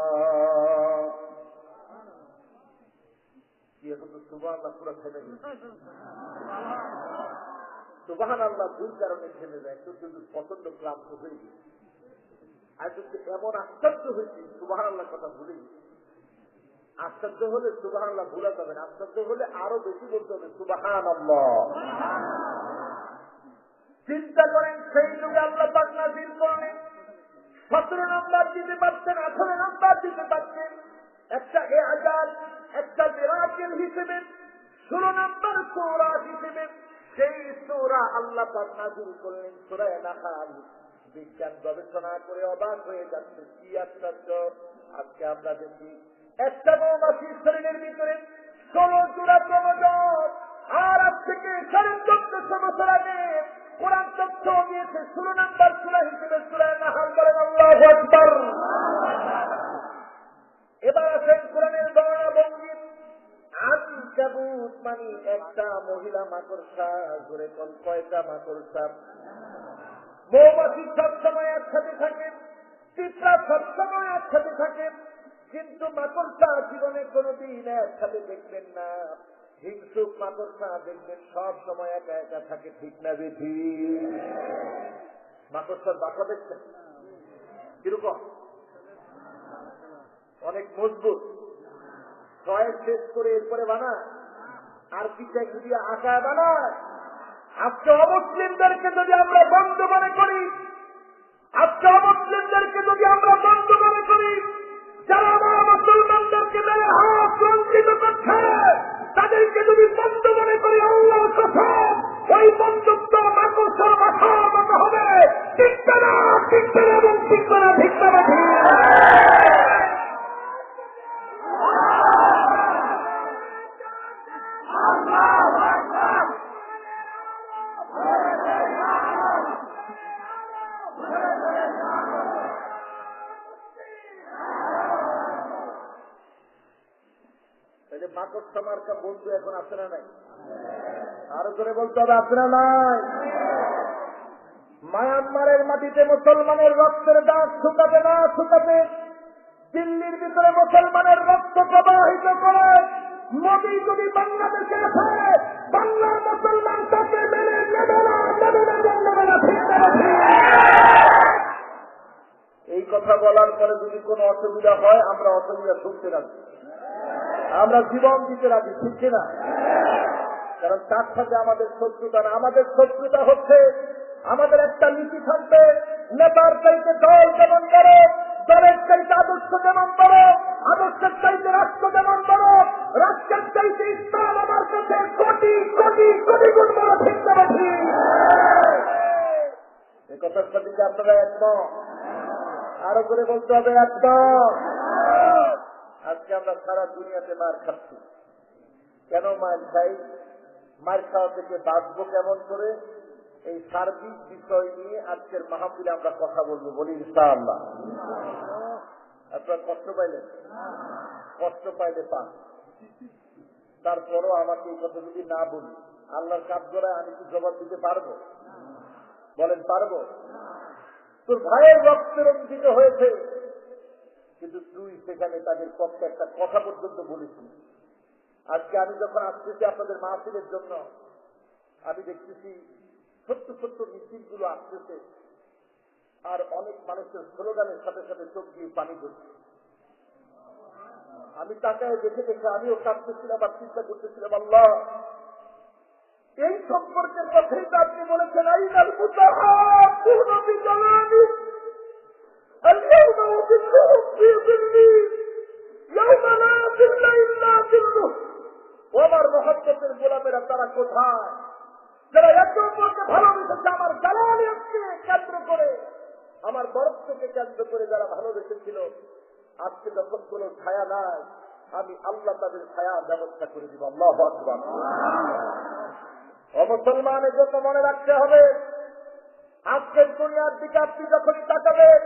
কি এখন তো সুবহানাল্লাহ পুরো থেমে গেছে। সুবহানাল্লাহ দুই কারণে থেমে যায়। কিন্তু প্রচন্ড ক্লান্ত হয়ে গেছে। আর যদি এমন আশ্চর্য হয়েছি, সুবহানাল্লাহ কথা ভুলে গেছি। আশ্চর্য হলে সুবহানাল্লাহ ভুলা যাবে না, আশ্চর্য হলে আরো বেশি বলতে হবে সুবহানাল্লাহ। চিন্তা করেন, সেই যুগে আল্লাহ পাক নাযিল করলেন। 17 নম্বর দিতে পারতেন, 18 নম্বর দিতে পারতেন, একটা এজাজ, একটা মিরাকেল হিসেবে 16 নম্বর সূরা হিসেবে সেই সূরা আল্লাহ পাক নাযিল করলেন সূরা নাহল। বিজ্ঞান গবেষণা করে অবাক হয়ে যাচ্ছে, কি আশ্চর্য। আজকে আমরা দেখি একটা মৌমাছির শরীরের ভিতরে 16 জোড়া ক্রোমোজোম। আর আজ থেকে 1450 বছর আগে কোরআন তথ্য দিয়েছে 16 নম্বর সূরা হিসেবে সূরা নাহল। বলেন আল্লাহু আকবার। এবার আসেন কোরআনের বর্ণভঙ্গি। আনকাবুত মানে একটা মহিলা মাকড়সা। জোরে কোন কয়টা মাকড়সা? মৌমাছি সবসময় একসাথে থাকে, পিঁপড়া সবসময় একসাথে থাকে, কিন্তু মাকড়সা জীবনে কোনোদিন একসাথে দেখবেন না। হিংসুক মাকড়সা দেখবেন সব সময় একা একা থাকে। ঠিক না বেঠি? মাকড়সার বাসা দেখছেন কিরকম? অনেক মজবুত। ছয় শেষ করে এরপরে বানায়, আর পিঠে দিয়ে আঁকায় বানায়। আজকে অমুসলিমদেরকে যদি আমরা বন্ধ মনে করি, আজকে অমুসলিমদেরকে যদি আমরা বন্ধ মনে করি, যারা আমার মুসলমানদেরকে মেরে হাত রঞ্জিত করছে, তাদেরকে যদি বন্ধ মনে করি, আল্লাহর কসম ওই বন্ধুত্ব মাকড়সার মাথার মতো হবে। টিকবে না, টিকবে না এবং টিকবে না। ঠিক না? মাকড়সা মার্কা বন্ধু এখন আছে না নাই? আরো করে বলতে হবে, আছে না নাই? মায়ানমারের মাটিতে মুসলমানের রক্তের দাগ শুকাতে না শুকাতে দিল্লির ভিতরে মুসলমানের রক্ত প্রবাহিত করে মোদী যদি বাংলাদেশে আসে, বাংলার মুসলমান তাকে মেনে নেবে না, নেবে না, নেবে না। এই কথা বলার পরে যদি কোনো অসুবিধা হয়, আমরা অসুবিধা শুনতে রাখি, আমরা জীবন দিতে রাখি। ঠিক না? কারণ তার সাথে আমাদের শত্রুতা না। আমাদের শত্রুতা হচ্ছে, আমাদের একটা নীতি থাকবে, নেতার চাইতে দল যেমন বড়, দলের চাইতে আদর্শ যেমন বড়, আদর্শের চাইতে রাষ্ট্র যেমন বড়, রাষ্ট্রের চাইতে ইসলাম আমার কাছে কোটি কোটি কোটি গুণ বড়। ঠিক না? এই কথার সাথে কি আপনারা একদম? আরো করে বলতে হবে একদম। আজকে আমরা সারা দুনিয়াতে মার খাচ্ছি। কেন মার খাই? মার খাওয়া থেকে বাঁচবো কেমন করে, এই সার্বিক বিষয় নিয়ে আজকের মাহফিলে আমরা কথা বলবো। বলি ইনশাআল্লাহ। আপনারা কষ্ট পাইলেন? কষ্ট পাইলে পান। তারপরও আমাকে এই কথা যদি না বলি, আল্লাহর কাজ করায় আমি কি জবাব দিতে পারবো? বলেন পারবো? তোর ভাইয়ের রক্তে রঞ্জিত হয়েছে, কিন্তু তুই সেখানে তাদের পক্ষে একটা কথা পর্যন্ত বলেছি। আজকে আমি যখন আসতেছি আপনাদের মাহফিলের জন্য, আমি দেখতেছি ছোট্ট ছোট্ট মিছিলগুলো আসতেছে। আর অনেক মানুষের স্লোগানের সাথে সাথে চোখ দিয়ে পানি ধরছে। আমি তাকায় দেখে দেখে আমিও কাঁদতেছিলাম আর চিন্তা করতেছিলাম, আল্লাহ এই সম্পর্কের কথাই তো আপনি বলেছেন, আইনাল মুতাহাব্বুনা বিজালালি আল-ইয়াওমা উযিল্লুহুম ফি যিল্লি ইয়াওমা লা যিল্লা ইল্লা যিল্লুহ। ও আমার মহব্বতের গোলামেরা, তারা কোথায়? যারা একে অপরকে ভালোবেসেছে আমার জালালিয়াতকে কেন্দ্র করে, আমার বরত্বকে কেন্দ্র করে যারা ভালোবেসেছিল, আজকে যখন কোন ছায়া নাই, আমি আল্লাহ তাদের ছায়ার ব্যবস্থা করে দিব। আল্লাহু আকবার। মুসলমানের জন্য মনে রাখতে হবে, আজকের দুনিয়ার দিকে আপনি যখনই তাকাবেন,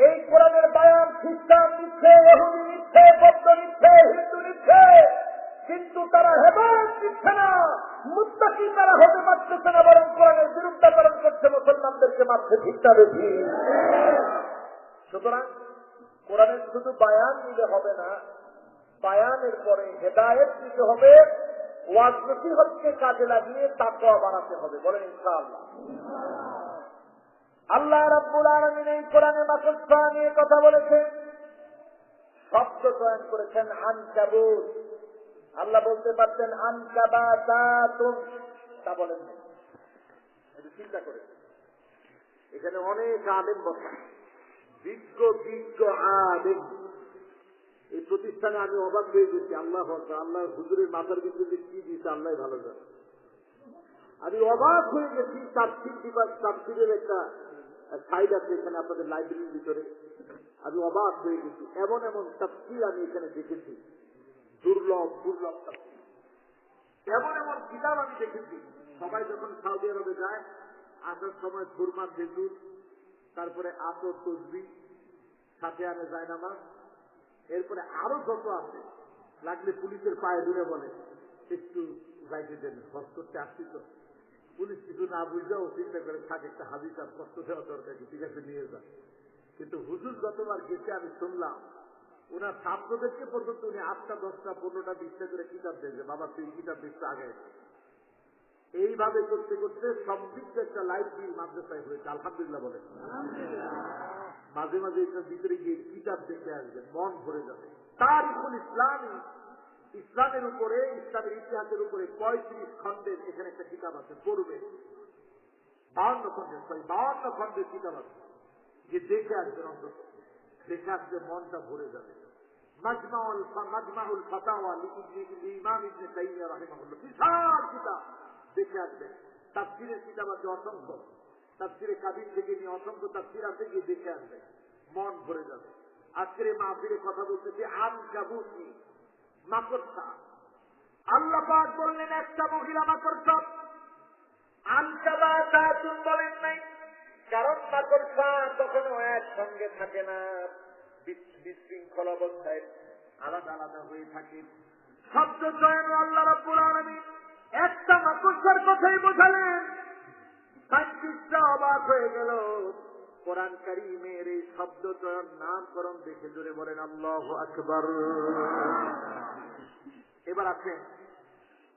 এই কোরআনের বায়ান খ্রিস্টান নিচ্ছে, ইহুদি নিচ্ছে, বৌদ্ধ নিচ্ছে, হিন্দু নিচ্ছে, কিন্তু তারা হেদায়েত দিচ্ছে না, মুত্তাকি তারা হতে পারতেছে না, বরং কোরআনের বিরুদ্ধাচরণ করছে, মুসলমানদেরকে মারছে। ঠিক না বেশি? সুতরাং কোরআনের শুধু বায়ান নিলে হবে না, বায়ানের পরে হেদায়েত দিতে হবে, ওয়াজ নসিহতকে কাজে লাগিয়ে তাকওয়া বাড়াতে হবে। বলেন ইনশাআল্লাহ। আল্লাহ রাব্বুল আলামিন এই কোরআনে মাকসা নিয়ে কথা বলেছেন, শব্দ চয়ন করেছেন আনকাবুত। আল্লাহ বলতে পারতেন আনকাবাতাতুন, তা বলেন না। একটু চিন্তা করে, এখানে অনেক আলেম বসা, বিজ্ঞ বিজ্ঞ আলেম। এই প্রতিষ্ঠানে আমি অবাক হয়ে গেছি। আল্লাহ আল্লাহ হুজুরের মাথার ভিতরে কি দিয়েছে আল্লাহ ভালো জানে। আমি অবাক হয়ে গেছি। তাফসীরের একটা সাইড আছে এখানে আপনাদের লাইব্রেরির ভিতরে, আমি অবাক হয়ে গেছি। এমন এমন তাফসীর আমি এখানে দেখেছি, দুর্লভ দুর্লভ তাফসীর। এমন এমন কিতাব আমি দেখেছি, সবাই যখন সৌদি আরবে যায়, আসার সময় খুরমা খেজুর, তারপরে আসর তসবিহ, সাথে আনে জায়নামাজ, এরপরে আরো যত আছে, লাগলে পুলিশের পায়ে দূরে বলে একটু যাইতে দেন, হজ করতে আসছি তো। পুলিশ কিছু না বুঝলেও চিন্তা করে থাকে, একটা হাজির কষ্ট দেওয়া দরকার, ঠিক আছে নিয়ে যান। কিন্তু হুজুর যতবার গেছে আমি শুনলাম, ওনার ছাত্রদেরকে পর্যন্ত উনি 8টা 10টা 15টা 20টা করে কিতাব দিয়েছে, বাবা তুই কিতাব দিচ্ছে আগে। এইভাবে করতে করতে সমৃদ্ধ একটা লাইব্রেরি মাদ্রাসায় হয়েছে। আলহামদুলিল্লাহ বলেন। মাঝে মাঝে এটার ভিতরে গিয়ে কিতাব দেখে আসবেন, মন ভরে যাবে। তারিখুল ইসলামী, ইসলামের উপরে, ইসলামের ইতিহাসের উপরে 35 খণ্ডের এখানে একটা কিতাব আছে, পড়বে। 52 খণ্ডের কিতাব আছে, যে দেখে আসবেন, অন্তত দেখে আসলে মনটা ভরে যাবে। মাজমাউল ফাতাওয়া ইমাম ইবনে তাইমিয়া রাহিমাহুল্লাহ, বিশাল কিতাব, দেখে আসবেন। তাফসীরের কিতাব আছে অসংখ্য, তাফসীরে কাবির থেকে নিয়ে অসংখ্য তাফসীর আছে, গিয়ে দেখে আসবেন, মন ভরে যাবে। আজকের এই মাহফিলে কথা বলতেছি আনকাবুত নিয়ে, মাকড়সা। আল্লাহ পাক বললেন একটা মহিলা মাকড়সা, আনকাবাতাতুন বলেন নাই, কারণ মাকড়সা কখনো একসঙ্গে থাকে না, বিশৃঙ্খল অবস্থায় আলাদা আলাদা হয়ে থাকে। শব্দ চয়ন আল্লাহ রাব্বুল আলামিন একটা মাকড়সার কথাই বোঝালেন। সায়েন্টিস্টরা অবাক হয়ে গেল। কোরআন কারীমের এই শব্দ চয়ন নামকরণ দেখে জোরে বলেন আল্লাহু আকবার। এবার আসেন,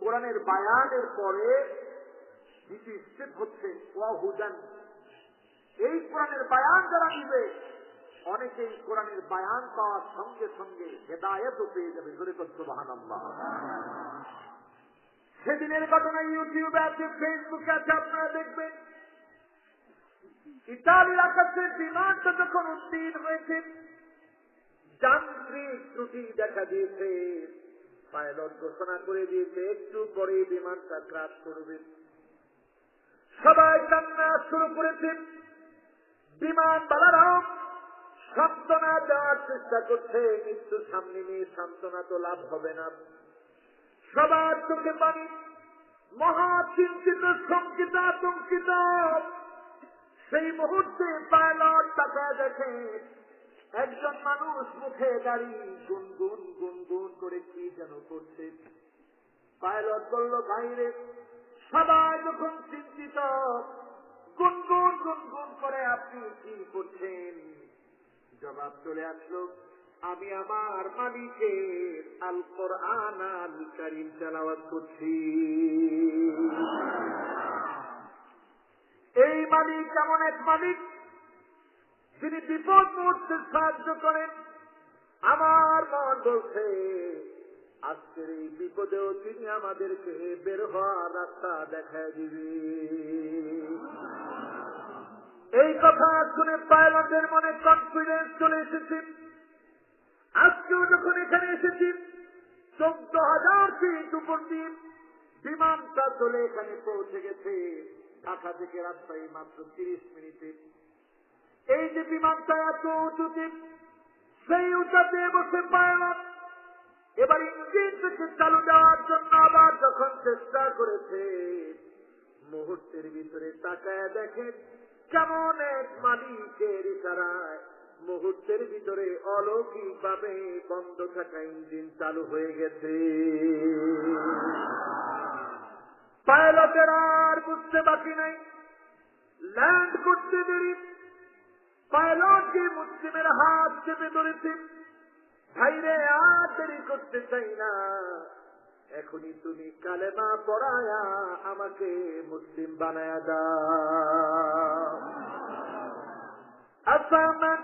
কোরআনের বায়ানের পরে দ্বিতীয় স্টেপ হচ্ছে ওয়াহুদান। এই কোরআনের বায়ান যারা নিবে, অনেকেই কোরআনের বায়ান পাওয়ার সঙ্গে সঙ্গে হেদায়েতও পেয়ে যাবে। জোরে বলুন সুবহানাল্লাহ। সেদিনের ঘটনা ইউটিউবে আছে, ফেসবুকে আছে, আপনারা দেখবেন। ইতালির আকাশে বিমানটা যখন উত্তীর্ণ হয়েছে, যান্ত্রিক ত্রুটি দেখা দিয়েছে। পাইলট ঘোষণা করে দিয়েছে একটু পরে বিমানটা ক্র্যাশ করবে। সবাই কান্না শুরু করেছে। বিমানবালারাও সান্ত্বনা দেওয়ার চেষ্টা করছে, মৃত্যু সামনে নিয়ে সান্ত্বনা তো লাভ হবে না। সবার চোখে পানি, মহা চিন্তিত, শঙ্কিত, আতঙ্কিত। সেই মুহূর্তে পাইলট তাকায় দেখে একজন মানুষ মুখে দাঁড়িয়ে গুনগুন গুনগুন করে কি যেন করছে। পাইলট বলল, বাইরে সবাই যখন চিন্তিত, গুনগুন গুনগুন করে আপনি কি করছেন? জবাব চলে আসলো, আমি আমার মালিকের আল কোরআন আল কারীম তেলাওয়াত করছি। এই মালিক এমন এক মালিক তিনি বিপদ মুহূর্তে সাহায্য করেন। আমার মন বলছে আজকের এই বিপদেও তিনি আমাদেরকে বের হওয়ার রাস্তা দেখায় দিবে। এই কথা শুনে পাইলটের মনে কনফিডেন্স চলে এসেছে। আজকেও যখন এখানে এসেছি 14,000 ফিট উপর দিয়ে বিমানটা চলে এখানে পৌঁছে গেছে। ঢাকা থেকে রাজশাহী মাত্র 30 মিনিটে। এই যে বিমানটা এত উঁচুতে, সেই উঁচাতে বসে পাইলট এবার ইঞ্জিন থেকে চালু দেওয়ার জন্য আবার যখন চেষ্টা করেছে, মুহূর্তের ভিতরে তাকায় দেখে কেমন এক মালিকের ইশারায় মুহূর্তের ভিতরে অলৌকিক ভাবে বন্ধ থাকা ইঞ্জিন চালু হয়ে গেছে। পাইলটের আর বুঝতে বাকি নাই, ল্যান্ড করতে দেরি। পাইলটকে মুসলিমের হাত চেপে ধরেছে, ভাইরে আর দেরি করতে চাই না, এখনই তুমি কালেমা পড়ায়া আমাকে মুসলিম বানায়া দাও। আফামান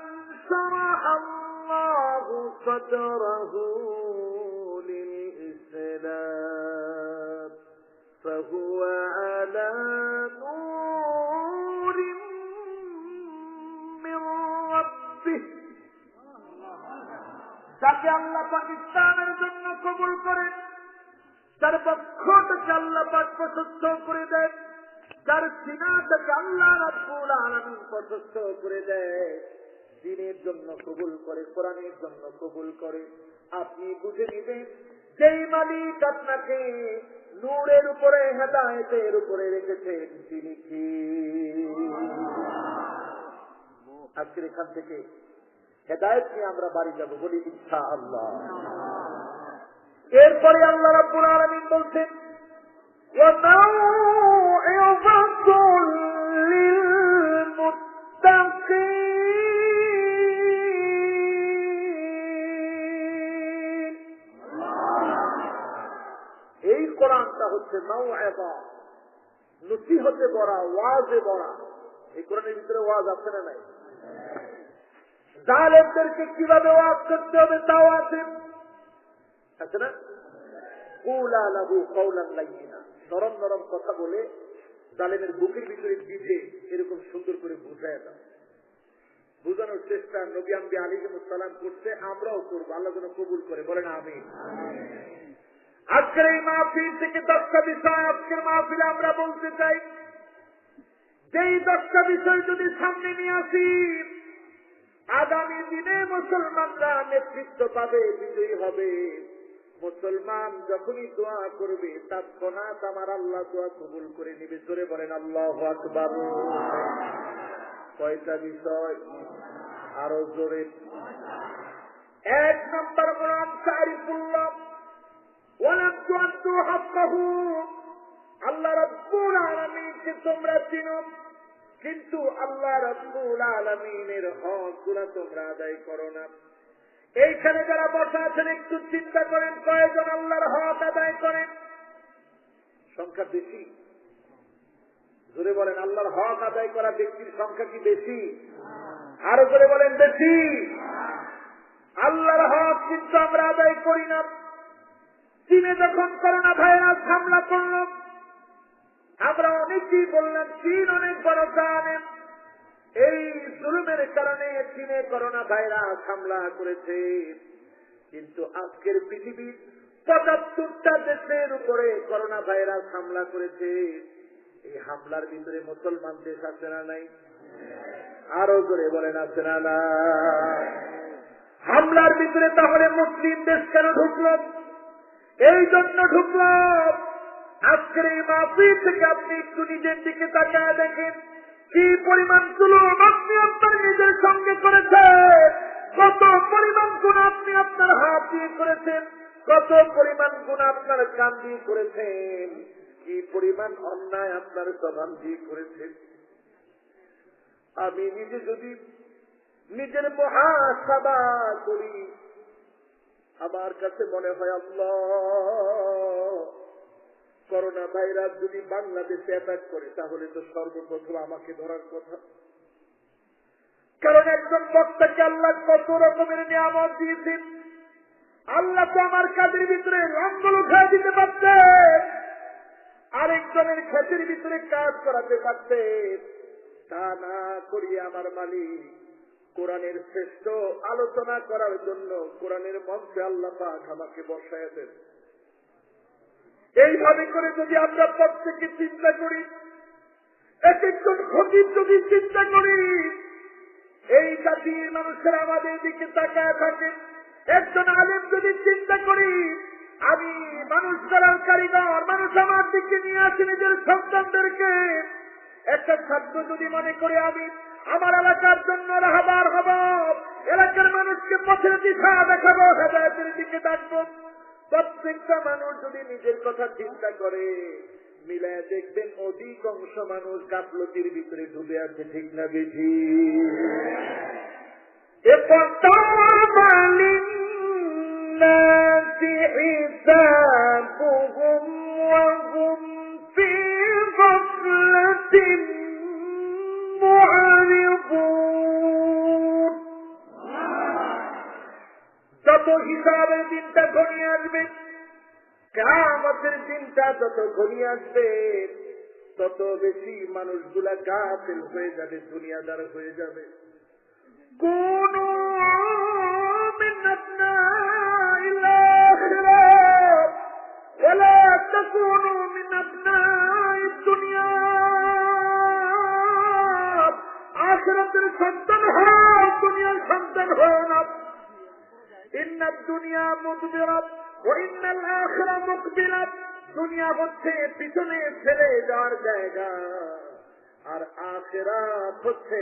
শারাহা আল্লাহু সাদরাহু লিল ইসলাম ফাহুয়া আলা নূরিন মির রাব্বিহ। যাকে আল্লাহ পাক ইসলামের জন্য কবুল করেন, তার পক্ষটাকে আল্লাহ পাক প্রশস্ত করে দেয়, তার সিনাটাকে আল্লাহ রাব্বুল আলামিন প্রশস্ত করে দেয়। দ্বীনের জন্য কবুল করে, কোরআনের জন্য কবুল করে। আপনি বুঝে নিবেন যেই মালিক আপনাকে নূরের উপরে, হেদায়েতের উপরে রেখেছেন তিনি কি। আজকের এখান থেকে হেদায়েত নিয়ে আমরা বাড়ি যাব, বলি ইনশাআল্লাহ। এরপরে আল্লাহ রাব্বুল আলামিন বলছেন ওয়ামাউইযাতুল লিলমুত্তাকিন। এই কোরআনটা হচ্ছে মাউইযা, নসিহতে ভরা, ওয়াজে ভরা। এই কোরআনের ভিতরে ওয়াজ আছে না নাই? জালেমদেরকে কিভাবে ওয়াজ করতে হবে তাও আছে, আছে না? কুলা লাহু কওলান লাইয়িনা, নরম নরম কথা বলে জালেমের বুকের ভিতরে বিধে এরকম সুন্দর করে বুঝায় দাও। বুঝানোর চেষ্টা নবী আম্বিয়া আলাইহিস সালাম করছে, আমরাও করবো। আল্লাহ যেন কবুল করে, বলেন আমিন। আজকের এই মাহফিল থেকে 10টা বিষয় আজকের মাহফিলে আমরা বলতে চাই। যেই 10টা বিষয় যদি সামনে নিয়ে আসি, আগামী দিনে মুসলমানরা নেতৃত্ব পাবে, বিজয়ী হবে। মুসলমান যখনই দোয়া করবে তৎক্ষণাৎ আমার আল্লাহ দোয়া কবুল করে নিবে। জোরে বলেন আল্লাহু আকবার। কয়টা বিষয়? আরো জোরে। 1 নম্বর কোরআন তারিফুল্লাহ ওয়ালাম তুআদ্দু হাক্কাহু। আল্লাহ রাব্বুল আলামিনকে তোমরা চিনো, কিন্তু আল্লাহ রাব্বুল আলামিনের হকগুলো তোমরা আদায় করো না। এইখানে যারা বসা আছেন একটু চিন্তা করেন, কয়জন আল্লাহর হক আদায় করেন? সংখ্যা বেশি? জোরে বলেন, আল্লাহর হক আদায় করা ব্যক্তির সংখ্যা কি বেশি? আরো জোরে বলেন, বেশি। আল্লাহর হক কিন্তু আমরা আদায় করি না। চীনে যখন করোনা ভাইরাস হামলা করল, আমরা অনেকেই বললাম চীন অনেক বড় জালেম, এই জুলুমের কারণে চীনে করোনা ভাইরাস হামলা করেছে। কিন্তু আজকের পৃথিবীর 75টা দেশের উপরে করোনা ভাইরাস হামলা করেছে। এই হামলার ভিতরে মুসলমান দেশ আছে না নাই? আরো করে বলেন, আছে না না? হামলার ভিতরে তাহলে মুসলিম দেশ কেন ঢুকলো? এই জন্য ঢুকলো, আজকের এই মাহফিল থেকে আপনি একটু নিজের দিকে তাকায় দেখেন কি পরিমাণ জুলুম আপনি আপনার নিজের সঙ্গে করেছেন, কত পরিমাণ গুণ আপনি আপনার হাত দিয়ে করেছেন, কত পরিমাণ গুণ আপনার কান দিয়ে করেছেন, কি পরিমাণ অন্যায় আপনার জবান দিয়ে করেছেন। আমি নিজে যদি নিজের মুহাসাবা করি, আমার কাছে মনে হয় আল্লাহ, করোনা ভাইরাস যদি বাংলাদেশে অ্যাটাক করে তাহলে তো সর্বপ্রথম আমাকে ধরার কথা। কারণ একজন বক্তাকে আল্লাহ কত রকমের নিয়ামত দিয়েছেন। আল্লাহ তো আমার কাজের ভিতরে রঙগুলো খেয়ে দিতে পারছে, আরেকজনের ক্ষেতের ভিতরে কাজ করাতে পারছে। তা না করিয়ে আমার মালিক কোরআনের শ্রেষ্ঠ আলোচনা করার জন্য কোরআনের মঞ্চে আল্লাহ পাক আমাকে বসায় দেন। এইভাবে করে যদি আমরা প্রত্যেকে চিন্তা করি, এক একজন খতিব যদি চিন্তা করি, এই জাতির মানুষেরা আমাদের দিকে তাকায় থাকে, একজন আলেম যদি চিন্তা করি, আমি মানুষ করার কারিগর, মানুষ আমার দিকে নিয়ে আসি নিজের সন্তানদেরকে, একটা ছাত্র যদি মনে করে আমি আমার এলাকার জন্য রাহবার হব, এলাকার মানুষকে পথের দিশা দেখাবো, হেদায়েতের দিকে ডাকবো, প্রত্যেকটা মানুষ যদি নিজের কথা চিন্তা করে, মিলায় দেখবেন অধিকাংশ মানুষ গাফলতির ভিতরে ডুবে আছে। ঠিক না বেশি? যত হিসাবের দিনটা ঘনিয়ে আসবে, কিয়ামতের দিনটা যত ঘনিয়ে আসবে, তত বেশি মানুষগুলা গাফিল হয়ে যাবে, দুনিয়াদার হয়ে যাবে। কুনু মিন আবনাইল আখিরাত ওয়ালা তাকুনু মিন আবনাইদ দুনিয়া। আখিরাতের সন্তান হও, দুনিয়ার সন্তান হও না। ইন্নাদ দুনিয়া মুদবিরাত ওয়া ইন্নাল আখিরা মুকবিলাত। দুনিয়া হচ্ছে পিছনে ফেলে যাওয়ার জায়গা, আর আখিরাত হচ্ছে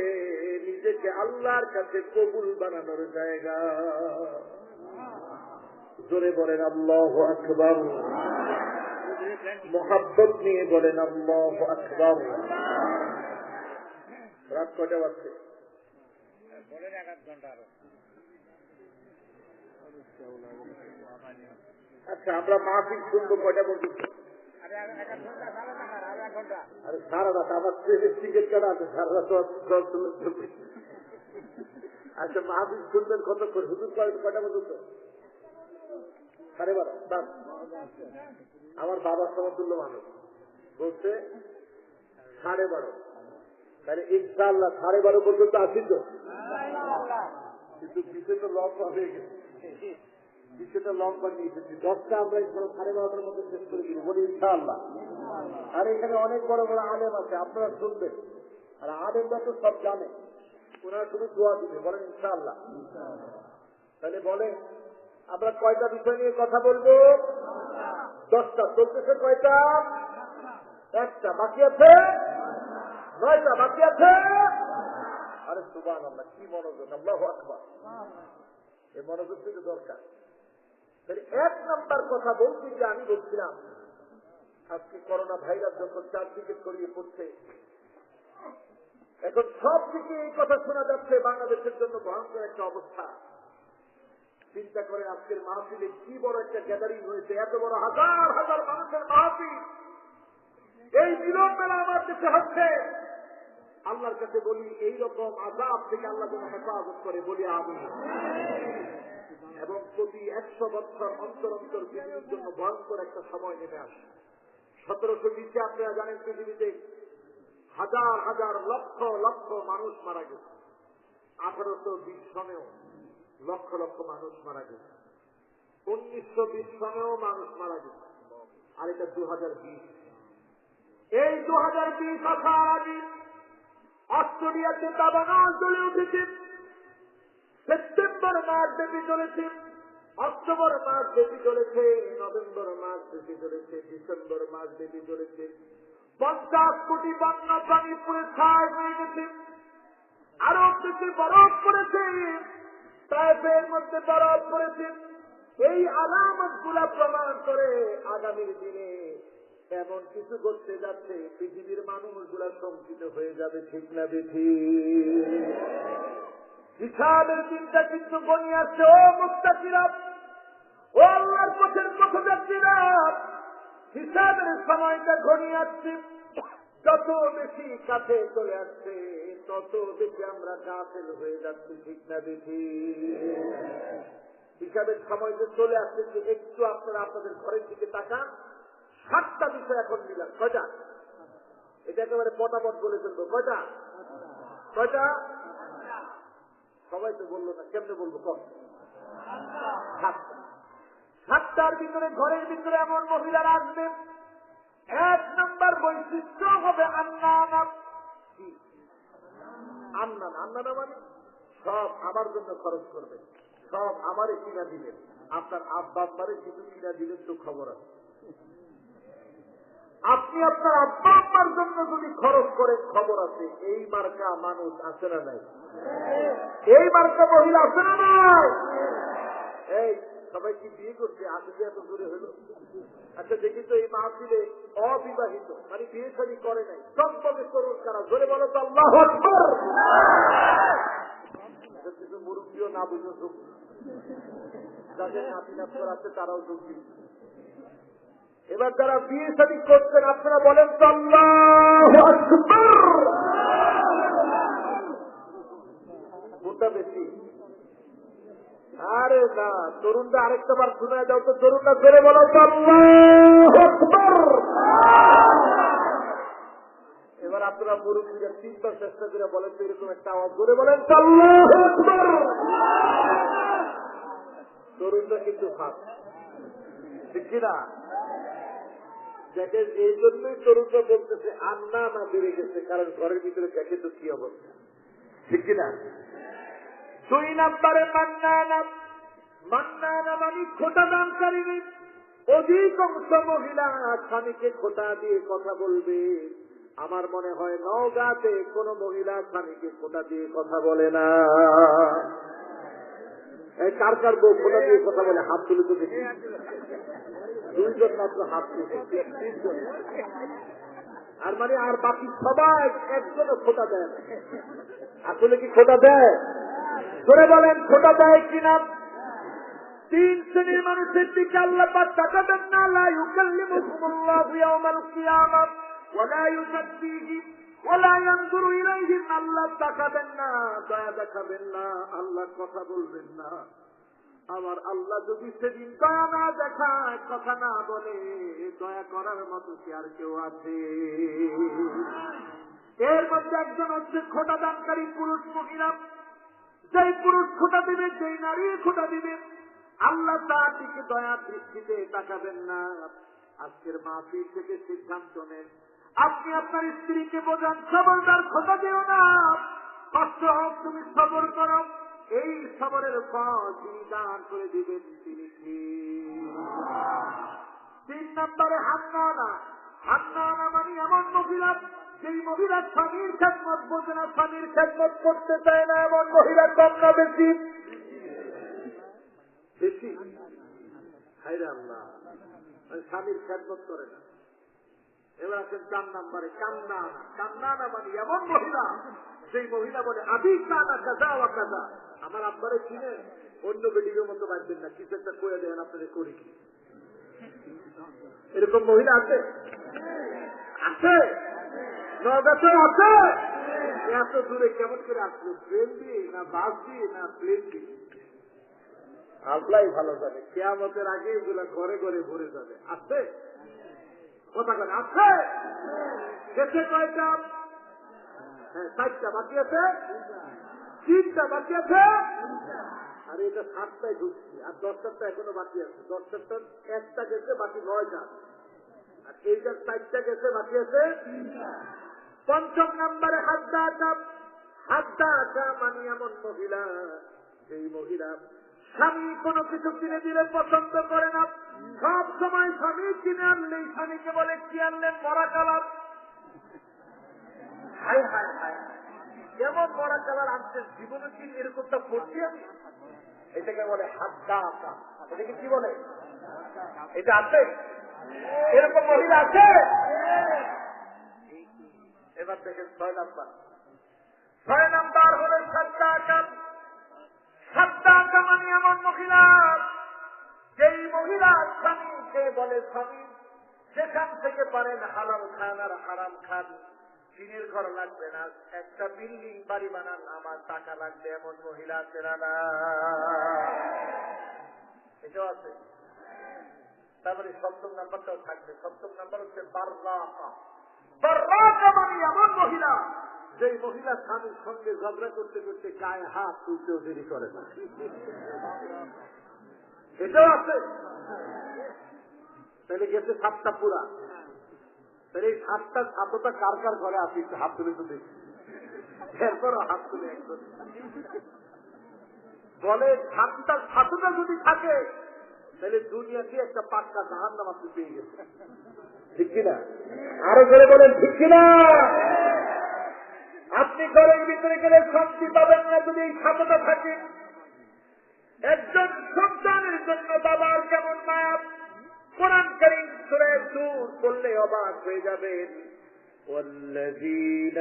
নিজেকে আল্লাহর কাছে কবুল বানানোর জায়গা। জোরে বলেন আল্লাহু আকবার, মোহাব্বত নিয়ে বলেন আল্লাহু আকবার। রাত কয়টা বাজছে? বলেন 1 ঘন্টা। আচ্ছা, আমরা মাহফিল শুনবো কয়টা পর্যন্ত? আরে সারা রাত আমার ট্রেনের টিকিট কাটা আছে, সারা রাত। আচ্ছা, মাহফিল শুনবেন কত করে? হুজুর কয়টা পর্যন্ত? 12:30। আমার বাবার সমতুল্য মানুষ বলছে 12:30। তাহলে ইনশাআল্লাহ 12:30 পর্যন্ত আসি তো, কিন্তু পিছনে তো লম্বা হয়ে গেছে, পিছনে লম্বা নিয়ে এসেছি। 10টা আমরা 12:30টার মধ্যে শেষ করে দিব, বলি ইনশাআল্লাহ। আর এখানে অনেক বড় বড় আলেম আছে, আপনারা শুনবেন। আর আলেমরা তো সব জানে, ওনারা শুধু দোয়া দিবে, বলেন ইনশাআল্লাহ। তাহলে বলেন আমরা কয়টা বিষয় নিয়ে কথা বলবো? 10টা। চলতেছে কয়টা? 1টা বাকি আছে, 9টা বাকি আছে। আরে সুবহানাল্লাহ, কি মনোযোগ! আল্লাহু আকবার। এই মনোযোগ থেকে দরকার। তাহলে 1 নাম্বার কথা বলছি যে আমি বলছিলাম, আজকে করোনা ভাইরাস যখন চারদিকে ছড়িয়ে পড়ছে, এখন সব দিকে এই কথা শোনা যাচ্ছে, বাংলাদেশের জন্য ভয়ঙ্কর একটা অবস্থা। চিন্তা করে আজকের মাহফিলে কি বড় একটা গ্যাদারিং হয়েছে, এত বড় হাজার হাজার মানুষের মাহফিল। এই মিলন মেলা আমার দেশে হচ্ছে। আল্লাহর কাছে বলি এইরকম আযাব থেকে আল্লাহ যেন হেফাজত করে, বলি আমিন। এবং প্রতি 100 বছর অন্তর অন্তর পৃথিবীর জন্য ভয়ঙ্কর একটা সময় নেমে আসে। 1720 আপনারা জানেন পৃথিবীতে হাজার হাজার লক্ষ লক্ষ মানুষ মারা গেছে। 1820 সনেও লক্ষ লক্ষ মানুষ মারা গেছে। 1920 সনেও মানুষ মারা গেছে। আর এটা 2020। এই 2020 আসার আগে অস্ট্রেলিয়াতে দাবানল জ্বলে উঠেছে। সেপ্টেম্বর মাস ব্যাপী চলেছে, অক্টোবর মাস ব্যাপী চলেছে, নভেম্বর মাস ব্যাপী চলেছে, ডিসেম্বর মাস ব্যাপী চলেছে। 50 কোটি বন্য প্রাণী পুরে ছাই হয়ে গেছে। আরব দেশে বরফ পড়েছে, তাইফের মধ্যে বরফ পড়েছে। এই আলামত গুলা প্রমাণ করে আগামীর দিনে এমন কিছু করতে যাচ্ছে, পৃথিবীর মানুষগুলা শঙ্কিত হয়ে যাবে। ঠিক না বেঠিক? হিসাবের দিনটা কিন্তু গনিয়ে আসছে। ও মুত্তাকিরা, ও আল্লাহর পথের পথযাত্রীরা, হিসাবের সময়টা ঘনিয়ে আসছে। যত বেশি কাছে চলে আসছে, তত বেশি আমরা গাফেল হয়ে যাচ্ছি, ঠিক না দেখি? হিসাবের সময় যে চলে আসছে, একটু আপনারা আপনাদের ঘরের দিকে তাকান। 7টা বিষয় এখন মিলান। কয়টা? এটা একেবারে পটাপট বলে ফেলবো। কয়টা? কয়টা? সবাই তো বললো না, কেমনে বলবো? কম। 7টা। 7টার ভিতরে ঘরের ভিতরে এমন মহিলারা আসবেন, 1 নম্বর বৈশিষ্ট্য হবে আন্নানা। কি আন্নানা? আন্নানা মানে সব আমার জন্য খরচ করবেন, সব আমারে কিনা দিবেন। আপনার আব্বা আব্বারে কিছু কিনা দিবেন তো খবর আছে। আপনি আপনার আব্বা আব্বার জন্য যদি খরচ করেন খবর আছে। এই মার্কা মানুষ আছে না নাই? এই মার্কা মহিলা আছে না নাই? এই সবাই কি বিয়ে করছে? আগে যে এত দূরে হলো। আচ্ছা দেখি তো এই মাহফিলে অবিবাহিত মানে বিয়ে শাদী করে নাই সম্পর্কে তরুণ কারা? জোরে বলো তো আল্লাহু আকবার। কিছু মুরব্বীও না বুঝে যোগ, যাদের নাতি নাতর আছে তারাও যোগ দিচ্ছে। এবার যারা বিয়ে শাদী করছেন আপনারা বলেন তো আল্লাহু আকবার। কোনটা বেশি? আরে না, তরুণরা আরেকটা বার শুনে যাও তো। তরুণরা জোরে বলো তো আল্লাহু আকবার। এবার আপনারা মুরব্বীরা 3বার চেষ্টা করে বলেন তো এরকম একটা আওয়াজ জোরে বলেন তো আল্লাহু আকবার। তরুণরা কিন্তু ফাঁক, ঠিক কিনা? দেখেন এই জন্যই তরুণরা বলতেছে আন্না না বেড়ে গেছে, কারণ ঘরের ভিতরে দেখে তো কি অবস্থা, ঠিক কিনা? 2 নম্বরে মান্নানা। মান্নানা মানে খোটা দানকারী। অধিকাংশ মহিলা স্বামীকে খোটা দিয়ে কথা বলবে। আমার মনে হয় নওগাঁতে কোন মহিলা স্বামীকে খোটা দিয়ে কথা বলে না। কার কার বউ খোটা দিয়ে কথা বলে? হাত তুলে তো দেখি। 2 জন মাত্র হাত তুলে, 3 জন। আর মানে আর বাকি সবাই একজনও খোটা দেয় না। আসলে কি খোটা দেয়? ধরে বলেন খোটা দেয় কিনা? 3 শ্রেণীর মানুষের দিকে আল্লাহ পাক তাকাবেন না। লা ইউকাল্লিমুহুমুল্লাহু ইয়াওমাল কিয়ামাহ ওয়া লা ইউযাক্কিহিম ওয়া লা ইয়ানজুরু ইলাইহিম। আল্লাহ তাকাবেন না, দয়া দেখাবেন না, আল্লাহ কথা বলবেন না। আমার আল্লাহ যদি সেদিন দয়া না দেখায়, কথা না বলে, দয়া করার মতো কি আর কেউ আছে? এর মধ্যে একজন হচ্ছে খোটা দানকারী পুরুষ মহিলা। যেই পুরুষ খোটা দিবে, যেই নারী খোটা দিবে, আল্লাহ তার দিকে দয়া দৃষ্টিতে তাকাবেন না। আজকের মাহফিল থেকে সিদ্ধান্ত নেন, আপনি আপনার স্ত্রীকে বোঝান, খবরদার খোটা দিও না, কষ্ট হোক তুমি সবর করো। এই সবরের ফল তিনি দান করে দিবেন, তিনি কি? 3 নম্বরে হান্নানা। হান্নানা মানে এমন মহিলা, যেই মহিলা স্বামীর খেদমত বোঝে না, স্বামীর খেদমত করতে চায় না, এমন মহিলা কম না বেশি? বেশি। হায়রে আল্লাহ, স্বামীর খেদমত করে না। এবার আছেন 4 নম্বরে কান্নানা। কান্নানা মানে এমন মহিলা, যেই মহিলা বলে আবি কানা কাজা ওয়া কাজা। আমার আব্বারে চিনে, অন্য বেডির মতো বাঁচবেন না, কিছু একটা করে দেন আপনাদের করি কি? এরকম মহিলা আছে? আছে, নগাতে আছে। এত দূরে কেমন করে আসলো? ট্রেন দিয়ে না বাস দিয়ে না প্লেন দিয়ে? আল্লাহ ভালো যাবে। কিয়ামতের আগে এগুলা ঘরে ঘরে ভরে যাবে। আছে কথা বলে? আছে। গেছে কয়টা? হ্যাঁ 4টা বাকি আছে, 3টা বাকি আছে। আর এটা 7টায় ঢুকছি, আর 10টা এখনো বাকি আছে। 10টা 1টা গেছে, বাকি 9টা। আর এইটার 4টা গেছে, বাকি আছে 3টা। 5ম নম্বরে হাদ্দাতা। হাদ্দাতা মানে এমন মহিলা, সেই মহিলা স্বামী কোনো কিছু কিনে দিলে পছন্দ করে না। সব সময় স্বামী কিনে আনলেই স্বামীকে বলে কি আনলেন? মরা কালার। হায় হায় হায়, কেমন মরা কালার আনছেন? জীবনে কি এরকমটা করছি আমি? এটাকে বলে হাদ্দাতা। এটাকে কি বলে? এটা আছে? এরকম মহিলা আছে? এবার দেখেন 6 নাম্বার। 6 নাম্বার হলো সাদ্দাকা। সাদ্দাকা মানে এমন মহিলা, যেই মহিলা স্বামীকে বলে স্বামী যেখান থেকে পারেন হালাল খান আর হারাম খান, টিনের ঘর লাগবে না, একটা বিল্ডিং বাড়ি বানান আমার টাকা লাগবে, এমন মহিলা আছে না? এটাও আছে। তারপরে সপ্তম নাম্বারটাও থাকবে। সপ্তম নাম্বার হচ্ছে বাররাকা। বাররাকা মানে এমন মহিলা, যে মহিলা স্বামীর সঙ্গে ঝগড়া করতে করতে গায়ে হাত তুলতেও দেরি করে না। এটাও আছে। তাহলে গেছে 7টা পুরা। তাহলে এই 7টা কার কার ঘরে আসি একটু হাত তুলে তো দেখি। এরপরও হাত তুলে একদম বলে 7টা যদি থাকে তাহলে দুনিয়াতে একটা পাক্কা জাহান্নাম আপনি পেয়ে গেছে। ঠিক কিনা? আরো করে বলেন ঠিক কিনা? আপনি ঘরের ভিতরে গেলে শান্তি পাবেন না যদি এই 7টা থাকে। একজন সন্তানের জন্য বাবার কেমন মায়া, কোরআন কারীম সূরা নূর পড়লে অবাক হয়ে যাবেন। والذين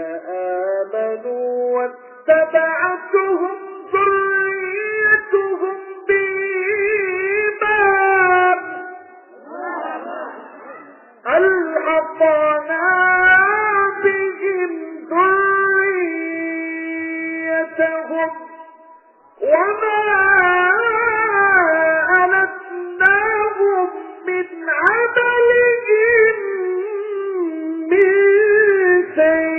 آمنوا واتبعتهم ذريتهم بإيمان ألحقنا بهم ذريتهم وما ألتناهم من عملهم من شيء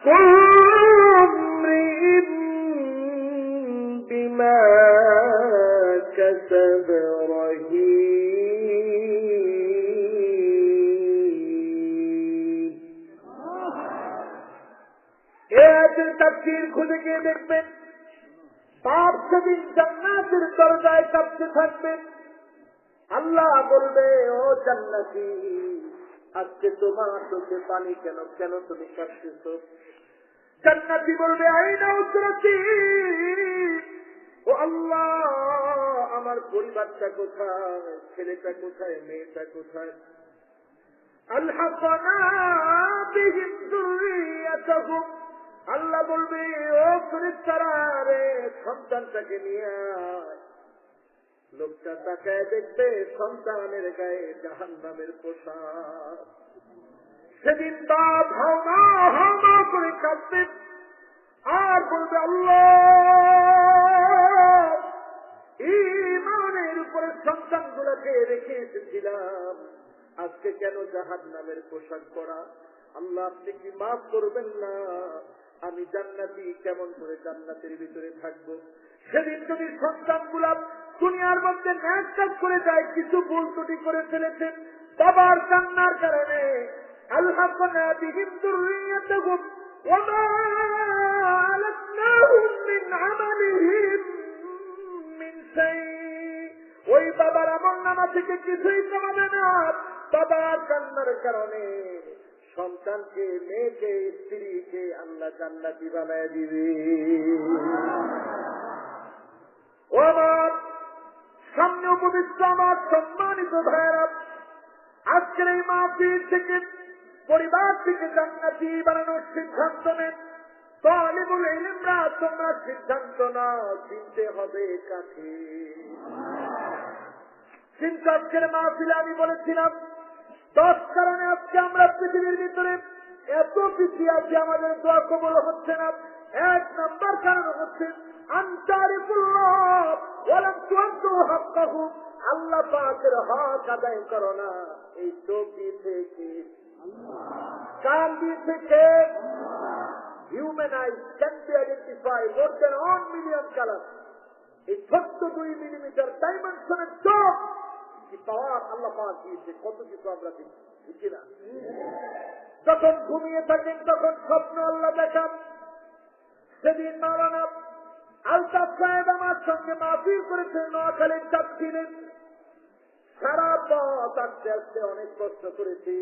كل امرئ بما كسب رهين। আয়াতের তাফসীর খুঁজে গিয়ে দেখবেন, পাপ সেদিন জান্নাতের দরজায় কাঁপতে থাকবে। আল্লাহ বলবে, ও জান্নাতি, আজকে তোমার চোখে পানি কেন? কেন তুমি কাঁদতেছ? জান্নাতি বলবে, আইনা উসরাতি, ও আল্লাহ, আমার পরিবারটা কোথায়? ছেলেটা কোথায়? মেয়েটা কোথায়? আলহাকনা বিহিম যুররিয়াতাহুম, আল্লাহ বলবে, ও ফেরেশতারা রে, সন্তানটাকে নিয়ে আয়। লোকটা তাকায় দেখবে সন্তানের গায়ে জাহান্নামের পোশাক। সেদিন বাপ হাওমা হাওমা করে কাঁদবে আর বলবে, আল্লাহ, ঈমানের উপরে সন্তানগুলোকে রেখে এসেছিলাম, আজকে কেন জাহান্নামের পোশাক পরা? আল্লাহ, আপনি কি মাফ করবেন না? আমি জান্নাতি, কেমন করে জান্নাতের ভিতরে থাকবো? সেদিন যদি সন্তানগুলা দুনিয়ার মধ্যে ন্যাক কাজ করে যায়, কিছু ভুল ত্রুটি করে ফেলেছেন, বাবার কান্নার কারণে, আলহাকনা বিহিম যুররিয়াতাহুম ওয়া মা আলাতনাহুম মিন আমালিহিম মিন শাই, ওই বাবার আমলনামা থেকে কিছুই কমাবে না। বাবার কান্নার কারণে সন্তানকে, মেয়েকে, স্ত্রীকে আল্লাহ জান্নাতি বানায় দিবে। ও আমার সামনে উপবিষ্ট আমার সম্মানিত ভাইয়েরা, আজকের এই মাহফিল থেকে, পরিবার থেকে জান্নাতি বানানোর সিদ্ধান্ত নেন। তালিবুল ইলমরা, তোমরা সিদ্ধান্ত নাও, চিনতে হবে কাকে। চিন্তা, আজকের মাহফিলে আমি বলেছিলাম 10 কারণে আজকে আমরা পৃথিবীর ভিতরে এত পিছিয়ে আছি, আমাদের দোয়া কবুল হচ্ছে না। 1 নম্বর কারণ হচ্ছে আনতারিফুল্লাহ ওয়া লাম তুআদ্দু হাক্কাহু, আল্লাহ পাকের হক আদায় করো না। এই চোখ দিয়েছে কে? কান দিয়েছে কে? Human eyes can be identify more than 1 million colour. এই ছোট্ট 2 মিলিমিটার ডাইমেনশনের চোখ কি পাওয়ার আল্লাহ পাক দিয়েছে, কত কিছু আমরা দেখি, ঠিক না? যখন ঘুমিয়ে থাকেন তখন স্বপ্ন আল্লাহ দেখান। সেদিন মাওলানা আলতাফ সাহেব আমার সঙ্গে মাহফিল করেছেন, নোয়াখালীর চাচ্ছিলেন। সারা পথ আস্তে আস্তে অনেক কষ্ট করেছি।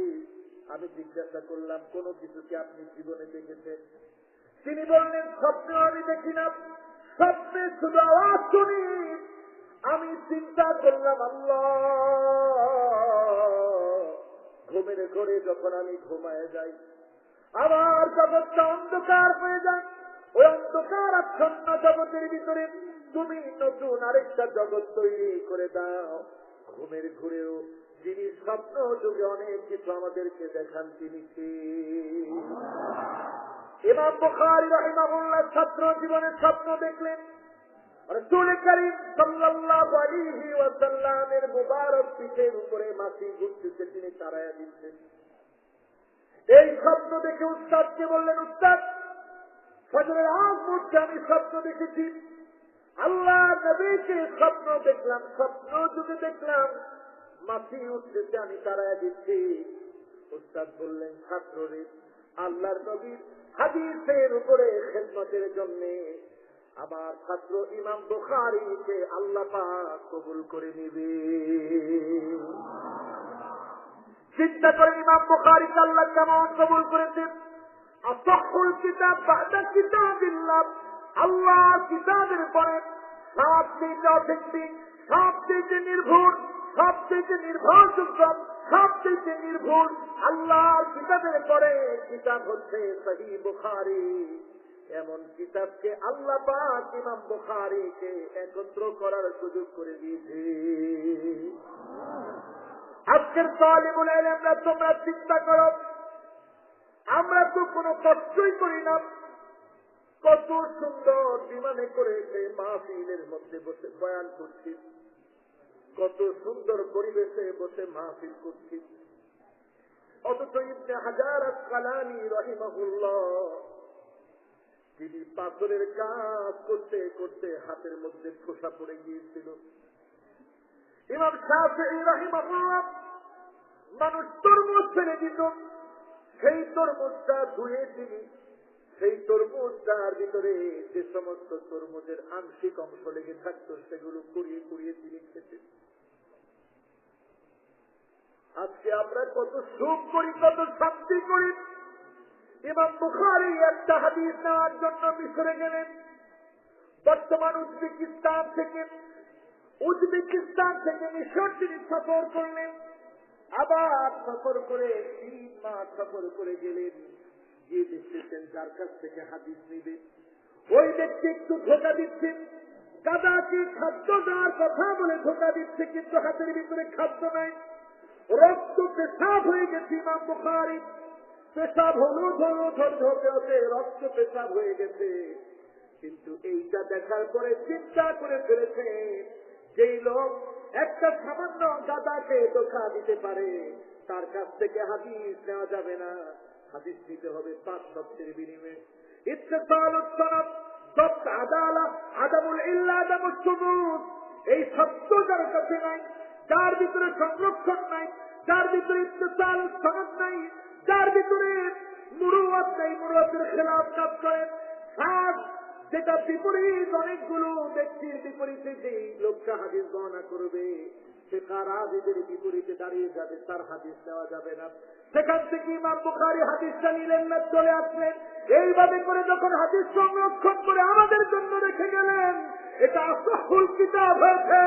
আমি জিজ্ঞাসা করলাম, কোন কিছু কি আপনি জীবনে দেখেছেন? তিনি বললেন, স্বপ্ন আমি দেখি না, স্বপ্নে শুধু আওয়াজ শুনি। আমি চিন্তা করলাম, আল্লাহ, ঘুমের ঘরে যখন আমি ঘুমায় যাই, আমার জগৎটা অন্ধকার হয়ে যায়। ওই অন্ধকার আচ্ছন্ন জগতের ভিতরে তুমি নতুন আরেকটা জগৎ তৈরি করে দাও। ঘুমের ঘুরেও যিনি স্বপ্ন যুগে অনেক কিছু আমাদেরকে দেখান তিনি কে? ইমাম বুখারী রাহিমাহুল্লাহ ছাত্র জীবনের স্বপ্ন দেখলেন রাসূল করিম সাল্লাল্লাহু আলাইহি ওয়াসাল্লামের মুবারক পিঠের উপরে মাছি ঘুরতেছে, তিনি তাড়ায়া দিচ্ছেন। এই স্বপ্ন দেখে উস্তাদকে বললেন, উস্তাদ ফজরের আগ মুহূর্তে আমি স্বপ্ন দেখেছি, আল্লাহ নবীকে স্বপ্ন দেখলাম, স্বপ্ন যুগে দেখলাম মাছি উঠতেছে, আমি তাড়ায়া দিচ্ছি। উস্তাদ বললেন, ছাত্ররে আল্লাহর নবীর হাদিসের উপরে খেদমতের জন্য আমার ছাত্র ইমাম বুখারীকে আল্লাহ পাক কবুল করে নিবে। চিন্তা করে ইমাম বুখারীকে আল্লাহ কেমন কবুল করেছেন। আসহুল কিতাব বাদা কিতাবিল্লাহ, আল্লাহর কিতাবের পরে সবচেয়ে অথেন্টিক, সবচেয়ে নির্ভুল, সবচেয়ে নির্ভরযোগ্য, সবচেয়ে নির্ভুল আল্লাহর কিতাবের পরে কিতাব হচ্ছে সহিহ বুখারী। এমন কিতাবকে আল্লাহ পাক ইমাম বুখারীকে একত্র করার সুযোগ করে দিয়েছে। আজকের তালিবুল ইলমরা তোমরা চিন্তা করো, আমরা তো কোনো কষ্টই করি না, কত সুন্দর বিমানে করে সেই মাহফিলের মধ্যে বসে বয়ান করছি, কত সুন্দর পরিবেশে বসে মাহফিল করছি। অথচ ইবনে হাজার আসকালানী রাহিমাহুল্লাহ তিনি পাথরের কাজ করতে করতে হাতের মধ্যে খোসা পড়ে গিয়েছিল। ইমাম শাফিঈ রাহিমাহুল্লাহ মানুষ তরমুজ ফেলে দিত, সেই তরমুজটা ধুয়ে তিনি সেই তরমুজটার ভিতরে যে সমস্ত তরমুজের আংশিক অংশ লেগে থাকতো সেগুলো কুড়িয়ে কুড়িয়ে তিনি খেতেন। আজকে আমরা কত সুখ করি, কত শান্তি করি। ইমাম বুখারী একটা হাদিস নেওয়ার জন্য মিশরে গেলেন। বর্তমান উজবেকিস্তান থেকে মিশর তিনি সফর করলেন, আবার সফর করে 3 মাস সফর করে গেলেন। গিয়ে দেখতেছেন যার কাছ থেকে হাদিস নিবে ওই ব্যক্তি একটু ধোঁকা দিচ্ছে, গাদাকে খাদ্য দেওয়ার কথা বলে ধোঁকা দিচ্ছে, কিন্তু হাতের ভিতরে খাদ্য নাই, রক্ত পেশাব হয়ে গেছে। ইমাম বুখারী পেশাব হতে হতে রক্ত পেশাব হয়ে গেছে। কিন্তু এইটা দেখার পরে চিন্তা করে ফেলেছে, যেই লোক একটা সামান্য গাদাকে ধোঁকা দিতে পারে তার কাছ থেকে হাদিস নেওয়া যাবে না, হাদিস নিতে হবে 5 শর্তের বিনিময়ে। ইত্তিসালুস সনদ, সবত আদালা, আদামুল ইল্লা, আদামুস সুবুত। এই সত্য যার কাছে নাই, যার ভিতরে সংরক্ষণ নাই, যার ভিতরে ইত্তিসালুস সনদ নাই, যার ভিতরে মুরুয়াত নাই, মুরুয়াতের খেলাফ কাজ করে, যেটা বিপরীত অনেকগুলো ব্যক্তির বিপরীতে যেই লোকটা হাদিস বর্ণনা করবে সে কারাবিদের বিপরীতে দাঁড়িয়ে যাবে, তার হাদিস নেওয়া যাবে না। সেখান থেকে ইমাম বুখারী হাদিসটা নিলেন না, চলে আসলেন। এইভাবে করে যখন হাদিস সংরক্ষণ করে আমাদের জন্য রেখে গেলেন, এটা আসহুল কিতাব হয়েছে।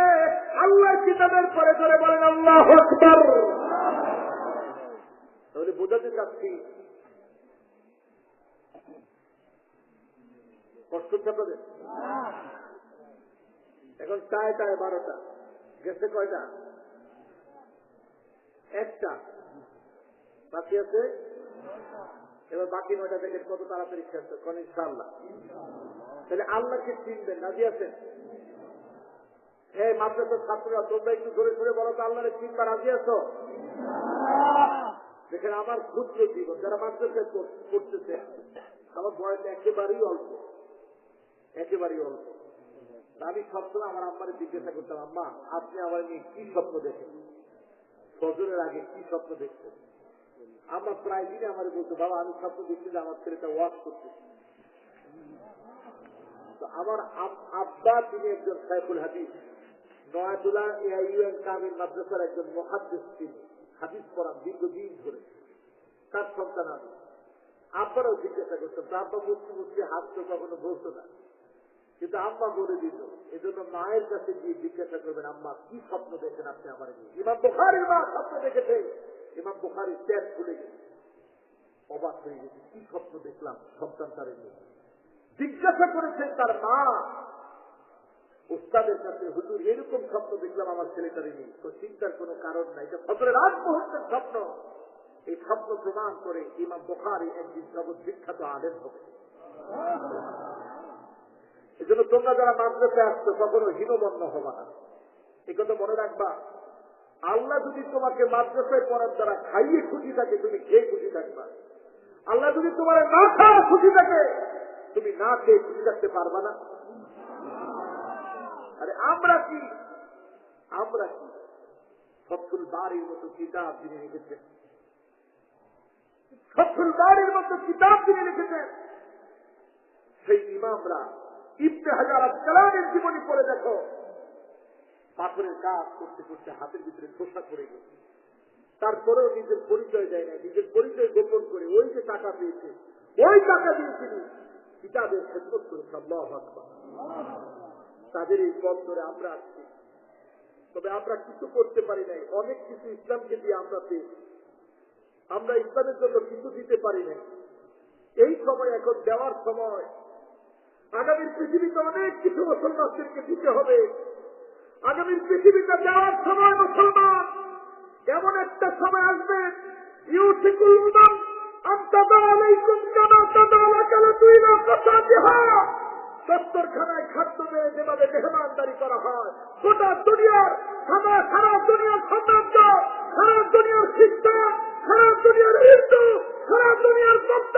আল্লাহ কিতাবের পরে ধরে বলেন আল্লাহু আকবার। তাহলে বোঝাতে চাচ্ছি, কষ্ট আপনাদের এখন টায় 12টা গেছে, কয়টা? একটা বাকি আছে। এবার বাকি 9টা থেকে কত তাড়াতাড়ি শেষ কোন ইনশাআল্লাহ। তাহলে আল্লাহকে চিনবেন, রাজি আছেন? এই মাদ্রাসার ছাত্ররা তোমরা একটু ধরে ধরে বলো তো, আল্লাহরে চিনবা রাজি আছো? দেখেন আমার ক্ষুদ্র জীবন, যারা মাদ্রাসায় করতেছে আমার বয়স একেবারেই অল্প, একেবারেই অল্প। আমি সবসময় আমার আম্মারে জিজ্ঞাসা করতাম, আম্মা আপনি আমার নিয়ে কি স্বপ্ন দেখেন, ফজরের আগে কি স্বপ্ন দেখছেন? আমার প্রায় দিনে আমার বলতো, বাবা আমি স্বপ্ন দেখছি যে আমার ছেলেটা ওয়াজ করতেছে। তো আমার আব্বা তিনি একজন শাইখুল হাদিস, নয়াতুলা এআইইউএন কামিল মাদ্রাসার একজন মুহাদ্দিস, তিনি হাদিস পড়ান দীর্ঘদিন ধরে, তার সন্তান আমি। আব্বারাও জিজ্ঞাসা করতাম, তো আব্বা মুক্তি হাত তো কখনো বলতো না, কিন্তু আম্মা বলে দিত। এজন্য মায়ের কাছে গিয়ে জিজ্ঞাসা করবেন, আম্মা কি স্বপ্ন দেখেন আপনি আমার নিয়ে? ইমাম বুখারীর মা স্বপ্ন দেখেছে, ইমাম বুখারী ত্যাগ খুলে গেছে, অবাক হয়ে গেছে, কি স্বপ্ন দেখলাম সন্তান তার নিয়ে। জিজ্ঞাসা করেছেন তার মা, উস্তাদের কাছে, হুজুর এরকম স্বপ্ন দেখলাম আমার ছেলেটারে নিয়ে। তো চিন্তার কোনো কারণ নাই, এটা ফজরের আগ মুহূর্তের স্বপ্ন। এই স্বপ্ন প্রমাণ করে ইমাম বুখারী একদিন জগৎ বিখ্যাত আলেম হবে। এই জন্য তোমরা যারা মাদ্রাসায় আসছো কখনো হীনমন্য হবা না, এই কথা মনে রাখবা। আল্লাহ যদি তোমাকে মাদ্রাসায় পড়ার দ্বারা খাইয়ে খুশি থাকে, তুমি খেয়ে খুশি থাকবা। আল্লাহ যদি তোমার না খাওয়া খুশি থাকে, তুমি না খেয়ে খুশি থাকতে পারবা না। আরে আমরা কি ফতুল বাড়ির মতো কিতাব যিনি লিখেছেন, ফতুল বাড়ির মতো কিতাব যিনি লিখেছেন, সেই ইমামরা ইবনে হাজার আসকালানির জীবনী পড়ে দেখো, পাথরের কাজ করতে করতে হাতের ভিতরে খোসা পড়ে গেছে, তারপরেও নিজের পরিচয় দেয় না, নিজের পরিচয় গোপন করে ওই যে টাকা পেয়েছে ওই টাকা দিয়ে তিনি কিতাবের খেদমত করেছে। আল্লাহু আকবার। তাদের এই পথ ধরে আমরা আসছি, তবে আমরা কিছু করতে পারি নাই। অনেক কিছু ইসলামকে দিয়ে আমরা পেয়েছি, আমরা ইসলামের জন্য কিছু দিতে পারি নাই। এই সময় এখন দেওয়ার সময়। আগামীর পৃথিবীতে অনেক কিছু মুসলমানদেরকে দিতে হবে। আগামীর পৃথিবীতে যাওয়ার সময় মুসলমান এমন একটা সময় আসবে, ইউসিকুল উমাম আনতাদা আলাইকুম কামা তাদালাকালা তুইলা ফাসাতিহা। দস্তরখানায় খাদ্য মেয়ে যেভাবে মেহমানদারি করা হয়, গোটা দুনিয়ার সারা দুনিয়ার সাম্রাজ্য, সারা দুনিয়ার শিক্ষা, সারা দুনিয়ার হিন্দু, সারা দুনিয়ার বৌদ্ধ,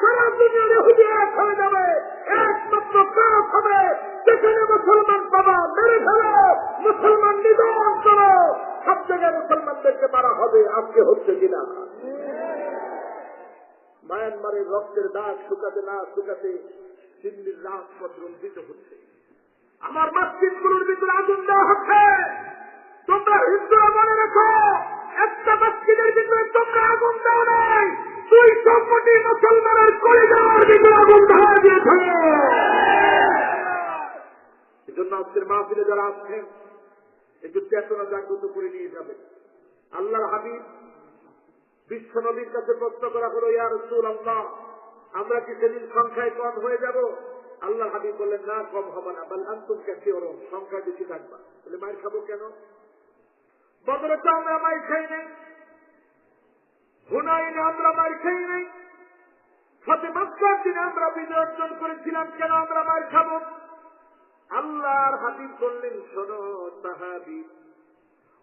সারা দুনিয়ার ইহুদি এক হয়ে যাবে। একমাত্র কাজ হবে যেখানে মুসলমান বাবা মেরে ফেলো, মুসলমান নিধন করো, সব জায়গায় মুসলমানদেরকে মারা হবে। আজকে হচ্ছে কিনা? মায়ানমারের রক্তের দাগ শুকাতে না শুকাতে দিল্লির রাজপথ রঞ্জিত হচ্ছে। আমার মসজিদগুলোর ভিতরে আগুন দেওয়া হচ্ছে। তোমরা হিন্দুরা মনে রেখো, একটা মসজিদের ভিতরে তোমরা আগুন দাও নাই, 200 কোটি মুসলমানের কলিজার ভিতরে আগুন ধরা দিয়েছে। এই জন্য আজকের মাহফিলে যারা আসছেন একটু চেতনা জাগ্রত করে নিয়ে যাবে। আল্লাহর হাবিব বিশ্ব নবীর কাছে প্রশ্ন করা হলো, ইয়া রাসূলুল্লাহ, আমরা কি সেদিন সংখ্যায় কম হয়ে যাব? আল্লাহর হাবিব বললেন, না, কম হবে না, বাল আনতুম কাসীরুন, সংখ্যা বেশি থাকবা। বলে মার খাবো কেন? বদরে তো আমরা মার খাই নাই, হুনাইনে আমরা মার খাই নাই, ফাতে মক্কার দিনে আমরা বিজয় অর্জন করেছিলাম, কেন আমরা মার খাবো? আল্লাহর হাবিব বললেন, শোনো সাহাবী,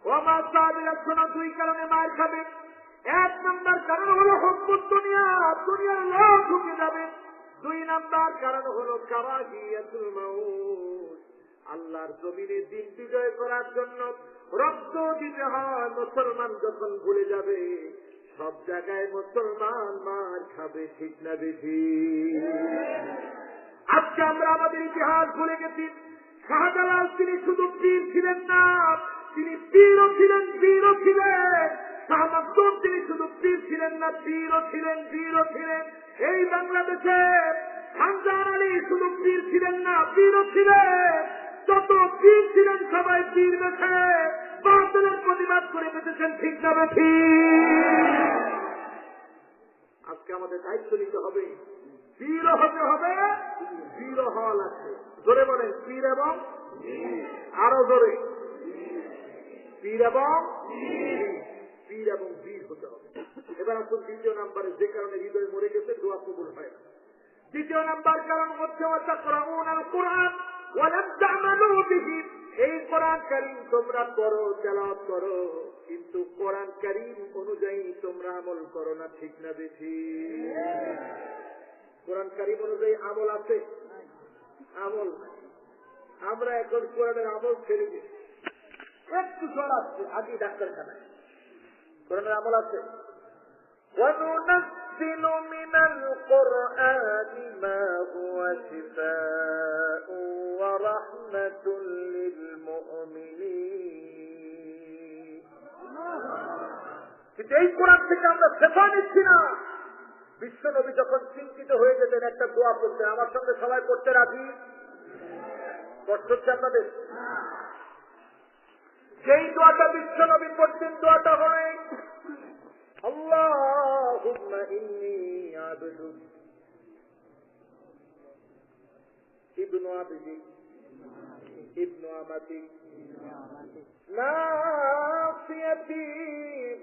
ও মা সাহাবীরা শোনো, 2 কারণে মার খাবে। 1 নম্বর কারণ হলো হুব্বুদ দুনিয়া, দুনিয়ার লোভ ঢুকে যাবে। 2 নম্বর কারণ হলো কারাহিয়াতুল মাউত, আল্লাহর জমিনে দিন বিজয় করার জন্য রক্ত দিতে হয়। মুসলমান যখন ভুলে যাবে, সব জায়গায় মুসলমান মার খাবে, ঠিক না বেশি? আজকে আমরা আমাদের ইতিহাস ভুলে গেছি। শাহজালাল তিনি শুধু পীর ছিলেন না, তিনি পীরও ছিলেন, বীরও ছিলেন। শাহ মাকদুম তিনি শুধু পীর ছিলেন না, পীরও ছিলেন, বীরও ছিলেন। এই বাংলাদেশে খানজাহান আলী শুধু পীর ছিলেন না, বীরও ছিলেন। যত পীর ছিলেন সবাই পীর বেছে বাতিলের প্রতিবাদ করে বেঁচেছেন, ঠিক না বেশি? আজকে আমাদের দায়িত্ব নিতে হবে, পীরও হতে হবে, বীরও হওয়া লাগবে। জোরে বলেন, পীর এবং আরো জোরে, পীর এবং পীর এবং বীর হতে হবে। এবার আসুন 2য় নাম্বারে, যে কারণে হৃদয় মরে গেছে, দোয়া কবুল হয় না। 2য় নাম্বার কারণ হচ্ছে ওয়াতাকরাউনাল কুরআন ওয়া লাম তা'মালু বিহি। এই কোরআন কারীম তোমরা পড়ো, তেলাওয়াত করো, কিন্তু কোরআন কারীম অনুযায়ী তোমরা আমল করো না, ঠিক না বেশি? কোরআন কারীম অনুযায়ী আমল আছে? আমল নাই। আমরা এখন কোরআনের আমল ছেড়ে দিই। একটু জ্বর আসছে, আগে ডাক্তারখানায়। কোরআনের আমল আছে? وَنُنَزِّلُ مِنَ الْقُرْآنِ مَا هُوَ شِفَاءٌ وَرَحْمَةٌ لِلْمُؤْمِنِينَ। কিন্তু এই কোরআন থেকে আমরা শেফা নিচ্ছি না। বিশ্ব নবী যখন চিন্তিত হয়ে যেতেন, একটা দোয়া করতেন, আমার সঙ্গে সবাই করতে রাজি? কষ্ট হচ্ছে আপনাদের? যেই দোয়াটা বিশ্ব নবী করতেন, দোয়াটা হয়, আল্লাহুম্মা ইন্নী আবদুক ইবনু আবদিক ইবনু আমাতি নাসিয়াতি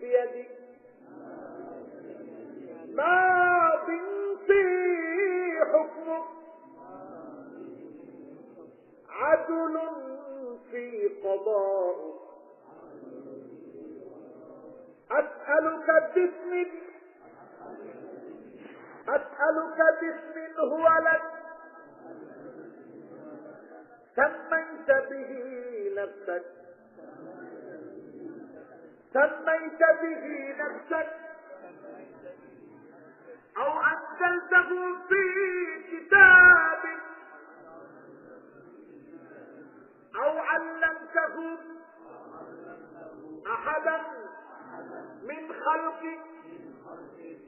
বিয়াদিক মাদিন ফি হুকমুক আদলুন ফি কদাউক আসআলুকা বিসমিক أسألك باسم هو لك سميت به نفسك أو أنزلته في كتابك أو علمته أحدا من خلقك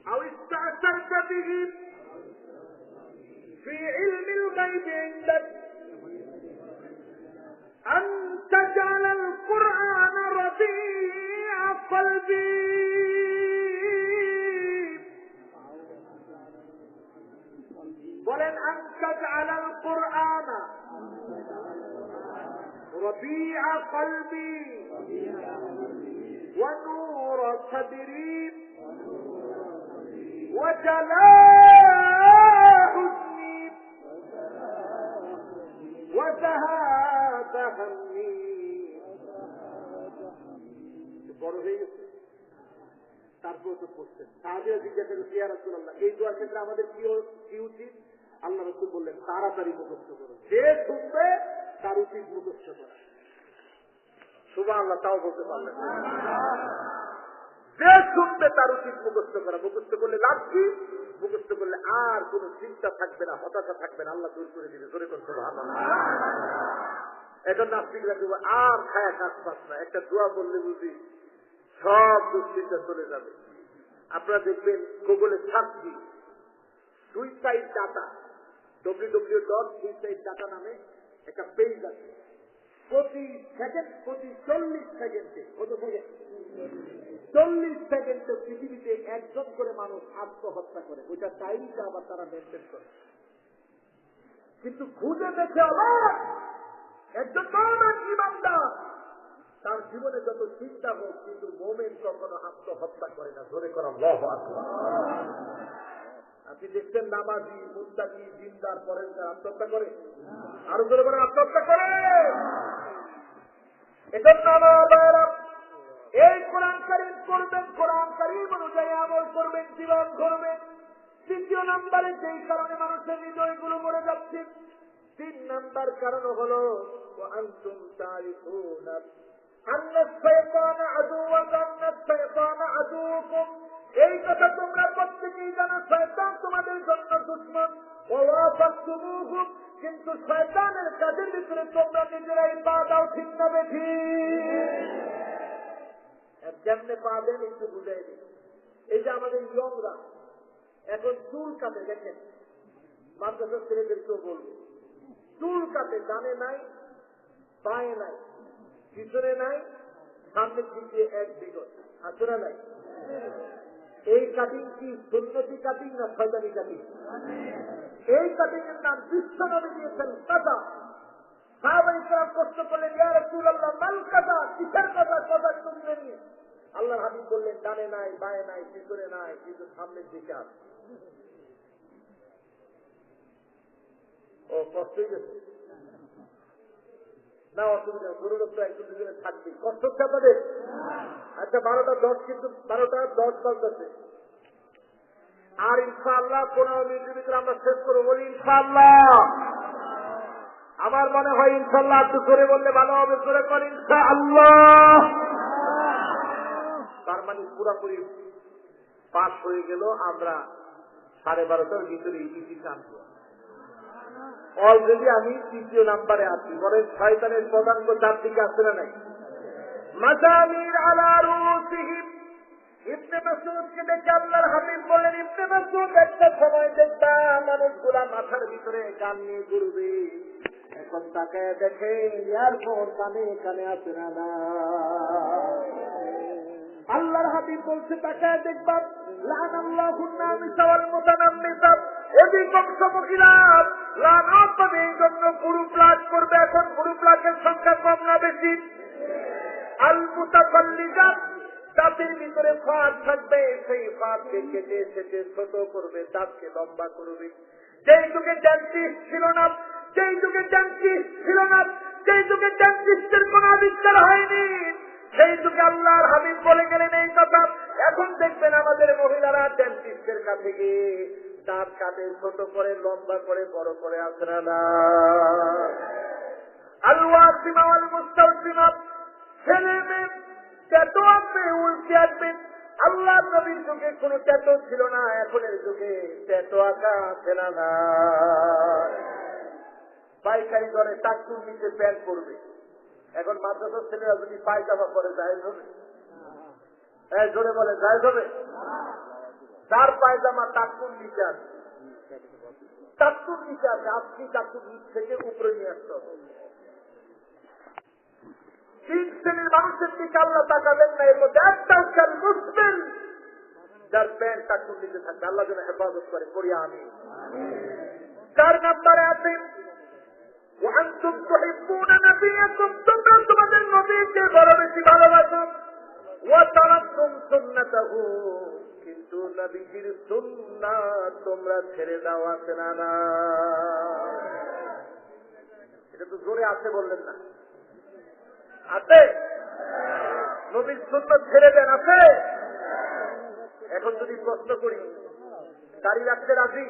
أو استأثرت به في علم الغيب عندك أن تجعل القرآن ربيع قلبي ولن أن تجعل القرآن ربيع قلبي ونور صدري وجلاء حزني وذهاب همي বড় হয়ে গেছে তারপর তো পড়ছেন সাহাবীরা জিজ্ঞাসা করলেন ইয়া রাসূলুল্লাহ এই দোয়ার ক্ষেত্রে আমাদের কি উচিত আল্লাহ রাসূল বললেন তাড়াতাড়ি মুখস্থ করো যে শুনবে তার উচিত মুখস্থ করা সুবহানাল্লাহ তাও বলতে পারলেন যে শুনবে তার উচিত মুখস্থ করা মুখস্থ করলে লাভ কি মুখস্থ করলে আর কোন চিন্তা থাকবে না হতাশা থাকবে না আল্লাহ দূর করে দিবে জোরে করতে এখন নাস্তিকরা দেবো আর খায়া কাজ পাস না একটা দোয়া বললে বুঝি সব দুশ্চিন্তা চলে যাবে আপনারা দেখবেন গুগলে সার্চ দিন সুইসাইড ডাটা www.suicideData নামে একটা পেজ আছে প্রতি 40 সেকেন্ডে কত সেকেন্ড 40 সেকেন্ডে পৃথিবীতে একজন করে মানুষ আত্মহত্যা করে ওইটা ডায়েরিটা আবার তারা মেনটেন করে কিন্তু খুঁজে দেখে একজন ইমানদার তার জীবনে যত চিন্তা হোক কিন্তু মোমেন কখনো আত্মহত্যা করে না ধরে করা আল্লাহু আকবার আপনি দেখছেন নামাজি মুত্তাকি দিনদার পরেশগার আত্মহত্যা করে আরো জোরে করে আত্মহত্যা করে এজন্য আমার এই কোরআন কারীম করবেন কোরআন কারীম অনুযায়ী আমল করবেন জীবন করবেন দ্বিতীয় নম্বরে যেই কারণে মানুষের হৃদয়গুলো মরে যাচ্ছে 3 নম্বর কারণ হলো আনতুম তারিফুনা আন্নাস শাইতান আদুওয়াকুম আন্নাস শাইতান আদুওয়াকুম এই কথা তোমরা প্রত্যেকেই জানো শয়তান তোমাদের জন্য দুশমন ওয়াফাকতুমুহু কিন্তু শয়তানের কাজের ভিতরে তোমরা নিজেরাই পা দাও ঠিক না বেঠি কেমনে পা দেন একটু বুঝাই দিই এই যে আমাদের ইয়ংরা এখন চুল কাটে দেখেন মাদ্রাসার ছেলেদেরকেও বলবো চুল কাটে ডানে নাই বায়ে নাই পিছনে নাই সামনের দিকে এক বিগত আসলে নাই এই কাটিং কি সুন্নতি কাটিং না শয়তানি কাটিং এই কাটিং এর নাম বিশ্ব নবী দিয়েছেন কাদা সাহাবায়ে কেরাম প্রশ্ন করলেন ইয়া রাসূলুল্লাহ মাল কাদা কিসের কাদা কাদা শুনতে নিয়ে আল্লাহর হাবিব বললেন ডানে নাই বায়ে নাই পিছনে নাই কিন্তু সামনের দিকে আছে ও কষ্ট হয়ে গেছে না অসুবিধা গরুর তো একটু দুজনে থাকবে কষ্ট হচ্ছে আপনাদের আচ্ছা 12:10 কিন্তু 12:10 বাজতেছে আর ইনশাআল্লাহ 15 মিনিটের ভিতরে আমরা শেষ করবো বলি ইনশাআল্লাহ আমার মনে হয় ইনশাআল্লাহ একটু করে বললে ভালো হবে করে কর ইনশাআল্লাহ তার মানে পুরাপুরি পাস হয়ে গেল আমরা 12:30টার ভিতরে ইতি টানবো অলরেডি আমি 3য় নাম্বারে আছি বলে শয়তানের পদাঙ্ক 4 দিকে আসে না নাই মাজামির আলা রুসিহিম ইবনে মাসউদকে দেখে আল্লাহর হাবিব বলেন ইবনে মাসউদ একটা সময় দেখবা মানুষগুলা মাথার ভিতরে গান নিয়ে ঘুরবে এখন তাকায় দেখে ইয়ারফোন কানে কানে আসে না আল্লাহর হাবিব বলছে তাকায় দেখবা লানাল্লাহুন নামিসা ওয়াল মুতানাম্মিসা অধিকাংশ মহিলা লানত পাবে, এই জন্য পুরু প্লাস করবে। এখন পুরু প্লাসের সংখ্যা কম না বেশি? আল মুতাকাল্লিজাত, দাঁতের ভিতরে ফাঁক থাকবে, সেই ফাঁককে কেটে সেটে ছোট করবে, দাঁতকে লম্বা করবে। যেই যুগে ডেন্টিস্ট ছিল না, যেই যুগে ডেন্টিস্ট ছিল না, যেই যুগে ডেন্টিস্টের কোন আবিষ্কার হয়নি, সেই যুগে আল্লাহর হাবিব বলে গেলেন এই কথা। এখন দেখবেন আমাদের মহিলারা ডেন্টিস্টের কাছে গিয়ে দাঁত কাটে, ছোট করে, লম্বা করে, বড় করে, আসে না? আল-ওয়াসিমা ওয়াল মুস্তাওসিমা, ছেলে মেয়ে ট্যাটু আসবে, উল্টে আসবে। আল্লাহ নবীর যুগে কোন ট্যাটু ছিল না, এখনের যুগে ট্যাটু আঁকা আছে না? পাইকারি দরে টাকুর নিচে প্যান্ট পরবে। এখন মাদ্রাসার ছেলেরা যদি পায়জামা পরে জায়েজ হবে? জোরে বলে জায়েজ হবে? তার পায়জামা টাকুর নিচে আসবে, টাকুর নিচে আসবে। আপনি টাকুর নিচ থেকে উপরে নিয়ে আসতে হবে। 3 শ্রেণীর মানুষের দিকে আল্লাহ তাকাবেন না, এর মধ্যে একটা হচ্ছে মুসলিম, যার প্যান্ট টাকুর নিচে থাকবে। আল্লাহ যেন হেফাজত করে, করি আমি। 4 নম্বরে আছে وأنتم تحبون نبيكم, তোমরা তোমাদের নবীকে বড় বেশি ভালোবাসো। وتركتم سنته, কিন্তু নবীজির সুন্নাত তোমরা ছেড়ে দাও, আছে না? এটা তো জোরে আছে বললেন না? আছে? নবীর সুন্নাত ছেড়ে দেন, আছে? এখন যদি প্রশ্ন করি, দাড়ি রাখতে রাজি?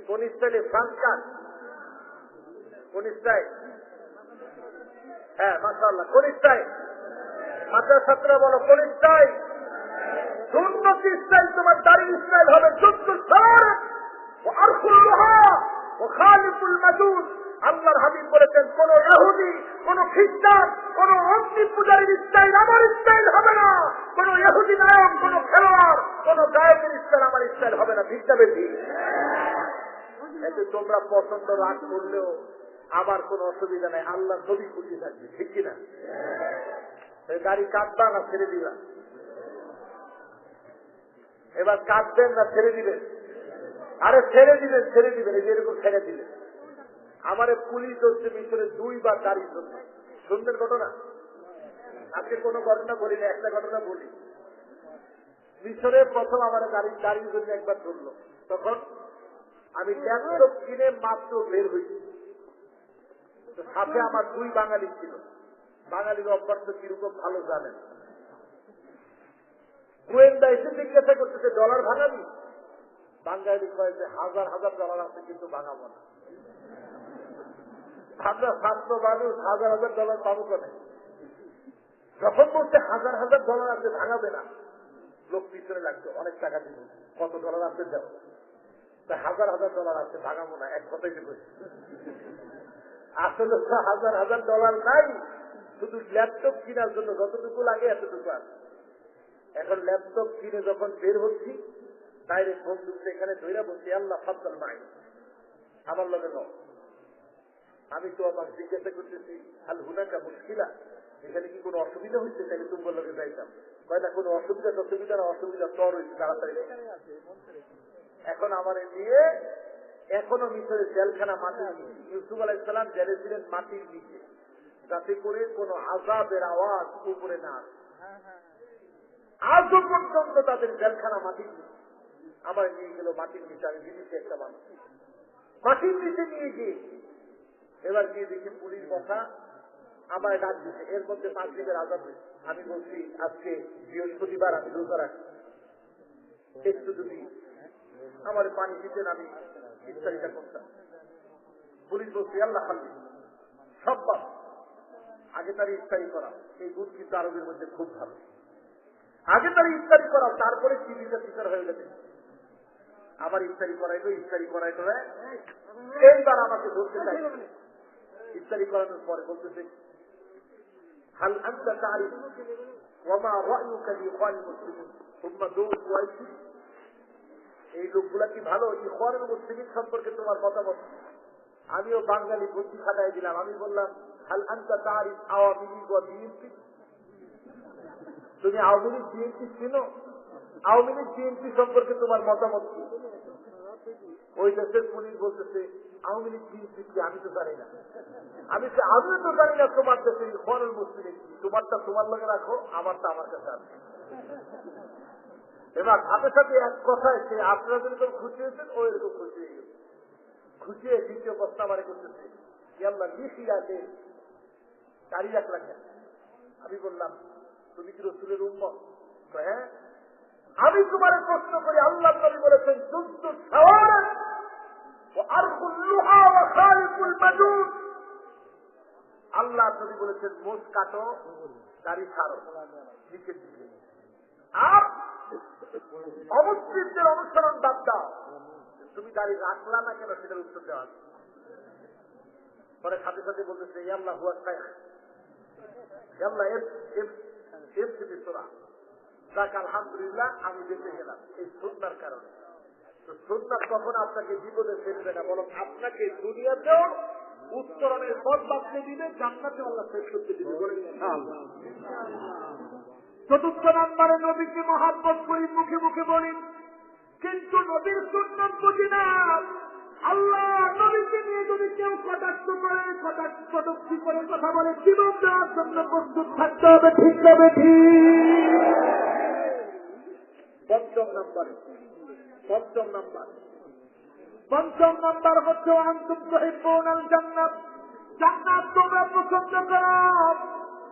কোন স্টাইলে? ফ্রান্স কাট? কোন স্টাইল? হ্যাঁ, মাশাআল্লাহ। কোন স্টাইল? মাদ্রাসা ছাত্ররা বলো, কোন স্টাইল? সুন্নত স্টাইল। তোমার দাড়ির স্টাইল হবে যুদ্ধুল সার ও আরকুল্লাহা ও খালিকুল মাদুদ। আল্লাহর হাবিব বলেছেন, কোন ইহুদি, কোন খ্রিস্টান, কোন অগ্নি পূজারীর স্টাইল আমার স্টাইল হবে না। কোন ইহুদি নায়ক, কোন খেলোয়াড়, কোন গায়কের স্টাইল আমার স্টাইল হবে না। ঠিক না বেশি? এতে তোমরা পছন্দ রাগ করলেও আমার কোন অসুবিধা নাই, আল্লাহ নবী খুশি থাকবে। ঠিক কিনা? গাড়ি কাটবা না ছেড়ে দিবা? এবার কাটবেন না ছেড়ে দিবেন? আরে ছেড়ে দিবেন, ছেড়ে দিবেন। এই যে এরকম ছেড়ে দিলেন। আমার পুলিশ হচ্ছে মিশরে 2 বার গাড়ি জন্য। শুনবেন ঘটনা? আজকে কোন ঘটনা বলি না, একটা ঘটনা বলি। মিশরে প্রথম আমার গাড়ির জন্য একবার ধরলো। তখন আমি ল্যাপটপ কিনে মাত্র বের হয়েছি, সাথে আমার 2 বাঙালি ছিল। বাঙালির অভ্যাস তো কিরকম ভালো জানেন। গোয়েন্দা এসে জিজ্ঞাসা করতেছে, ডলার ভাঙাবি? বাঙালি কয়েছে, হাজার হাজার ডলার আছে, কিন্তু ভাঙাবো না। আমরা ছাত্র মানুষ, হাজার হাজার ডলার পাবো কেন? যখন বলছে হাজার হাজার ডলার আছে, ভাঙাবে না, লোক পিছনে লাগতো, অনেক টাকা দিব। কত ডলার আছে যাও? হাজার হাজার ডলার আছে, ভাঙাবো না, এক কথাই তো বলছি। আসলে হাজার হাজার ডলার নাই, শুধু ল্যাপটপ কেনার জন্য যতটুকু লাগে এতটুকু আছে। এখন ল্যাপটপ কিনে যখন বের হচ্ছি, ডাইরেক্ট বন্ধু এখানে ধৈরা বলছি, আল্লাহ ফাদ্দাল মাই, আমার লগে ন। আমি তো আমার জিজ্ঞাসা করতেছি, আল হুনাকা মুশকিলা, এখানে কি কোনো অসুবিধা হয়েছে? তাহলে তোমার লগে যাইতাম। কয় না, কোনো অসুবিধা অসুবিধা না, অসুবিধা তর হয়েছে, তাড়াতাড়ি। এখন আমার নিয়ে এখনো মিশরে জেলখানা মাটির নিচে। ইউসুফ আলাইহিস সালাম জেলে ছিলেন মাটির নিচে, যাতে করে কোনো আযাবের আওয়াজ উপরে না আসে। আজও পর্যন্ত তাদের জেলখানা মাটির নিচে। আমার নিয়ে গেল মাটির নিচে, আমি বিদেশে একটা মানুষ, মাটির নিচে নিয়ে গিয়ে এবার গিয়ে দেখি পুলিশ বসা, আমার ডাক দিচ্ছে। এর মধ্যে মাগরিবের আযান হয়েছে। আমি বলছি, আজকে বৃহস্পতিবার, আমি রোজা রাখি, একটু যদি আমার পানি দিতেন, আমি ইফতারিটা করতাম। পুলিশ বলছি, আল্লাহ খালি সব বাদ, আগে তার ইফতারি করা। এই দুধ কিন্তু আরবের মধ্যে খুব ভালো। আগে তার ইফতারি করা, তারপরে টিভিটা টিচার হয়ে গেছে। আবার ইফতারি করাইলো, ইফতারি করাইলো। এইবার আমাকে ধরতে চাই। ইফতারি করানোর পরে বলতেছে, হাল আনতা তারিফ ওয়া মা রায়ুকা লিইখওয়ানিল মুসলিমিন সুম্মা দুউ ওয়াইসি। এই লোকগুলা কি ভালো? ইখওয়ানুল মুসলিমিন সম্পর্কে তোমার মতামত? আমিও বাঙালি বুদ্ধি খাটাই দিলাম। আমি বললাম, হাল আনতা তারিফ আওয়ামী লীগ ওয়া বিএনপি? তুমি আওয়ামী লীগ বিএনপি চিনো? আওয়ামী লীগ বিএনপি সম্পর্কে তোমার মতামত কি? ওই দেশের পুলিশ বলতেছে আওয়ামী লীগ বিএনপি কি আমি তো জানি না। আমিও তো জানি না তোমার দেশে ইখওয়ানুল মুসলিমিন কি। তোমারটা তোমার লগে রাখো, আমারটা আমার কাছে আছে। এবার সাথে সাথে এক কথায় সে আপনারা যেরকম খুশি হয়েছেন ও এরকম খুশি হয়ে গেছে। খুশি হয়ে দ্বিতীয় প্রশ্ন আমারে করতেছে আল্লাহ লিখিয়াতে দাঁড়িয়ে রাখলাম কেন? আমি বললাম তুমি কি রসুলের উম্মত? হ্যাঁ। আমি তোমার প্রশ্ন করি, আল্লাহ নবী বলেছেন যুদ্ধ আল্লাহ নবী বলেছেন মোষ কাটো, দাড়ি ছাড়ো নিচের দিকে, আর অমুসলিমদের অনুসরণ বাদ দাও। তুমি দাড়ি রাখলা না কেন সেটার উত্তর দেওয়া। পরে সাথে সাথে বলতেছে আল্লাহ হুয়া শাইখ, আল্লাহ যাক আলহামদুলিল্লাহ আমি বেঁচে গেলাম এই সুন্নাহর কারণে। তো সুন্নাহ কখন আপনাকে বিপদে ফেলবে না, বরং আপনাকে দুনিয়াতেও উত্তরণের পথ বাঁচতে দিবে, জান্নাতে আল্লাহ শেষ করতে দিবে। চতুর্থ নম্বরে নবীকে মহাব্বত করি, মুখে মুখে বলি, কিন্তু নবীর সুন্নাহ বুঝি না। আল্লাহ নবীকে নিয়ে যদি কেউ কটাক্ষ করে, কটূক্তি করে কথা বলে, জীবন দেওয়ার জন্য প্রস্তুত থাকতে হবে। ঠিক হবে? ঠিক। পঞ্চম নম্বর হচ্ছে আনতুম তুহিব্বুনাল জান্নাত, জান্নাত তোমরা পছন্দ করো,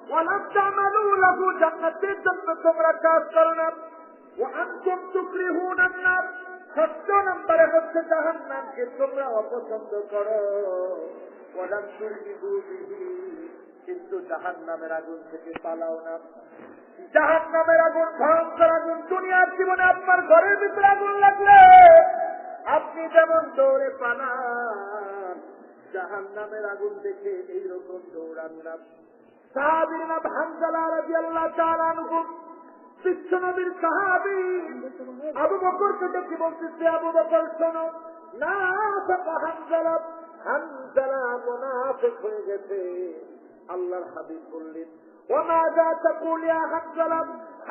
ওয়ালা তা'মালু লাহু, জান্নাতের জন্য তোমরা কাজ করো না, ওয়া আনতুম তুকরিহুনান নার, ষষ্ঠ নম্বরে হচ্ছে জাহান্নামকে তোমরা অপছন্দ করো, ওয়ালাম তুরহিবু বিহি, কিন্তু জাহান্নামের আগুন থেকে পালাও না। জাহান্নামের আগুন ভয়ঙ্কর আগুন। দুনিয়ার জীবনে আপনার ঘরের ভিতরে আগুন লাগলে আপনি যেমন দৌড়ে পালান, জাহান্নামের আগুন দেখে এইরকম দৌড়ান না। সাহাবীর নাম হানজালা রাদিয়াল্লাহু তাআলা আনহু, বিশ্বনবীর সাহাবী। আবু বকরকে দেখে বলতেছে, আবু বকর শোনো, নাফিক হানজালা, হানজালা মুনাফিক হয়ে গেছে। আল্লাহর হাবিব বললেন, ওয়ামাযা তাকুল ইয়া হানজালা,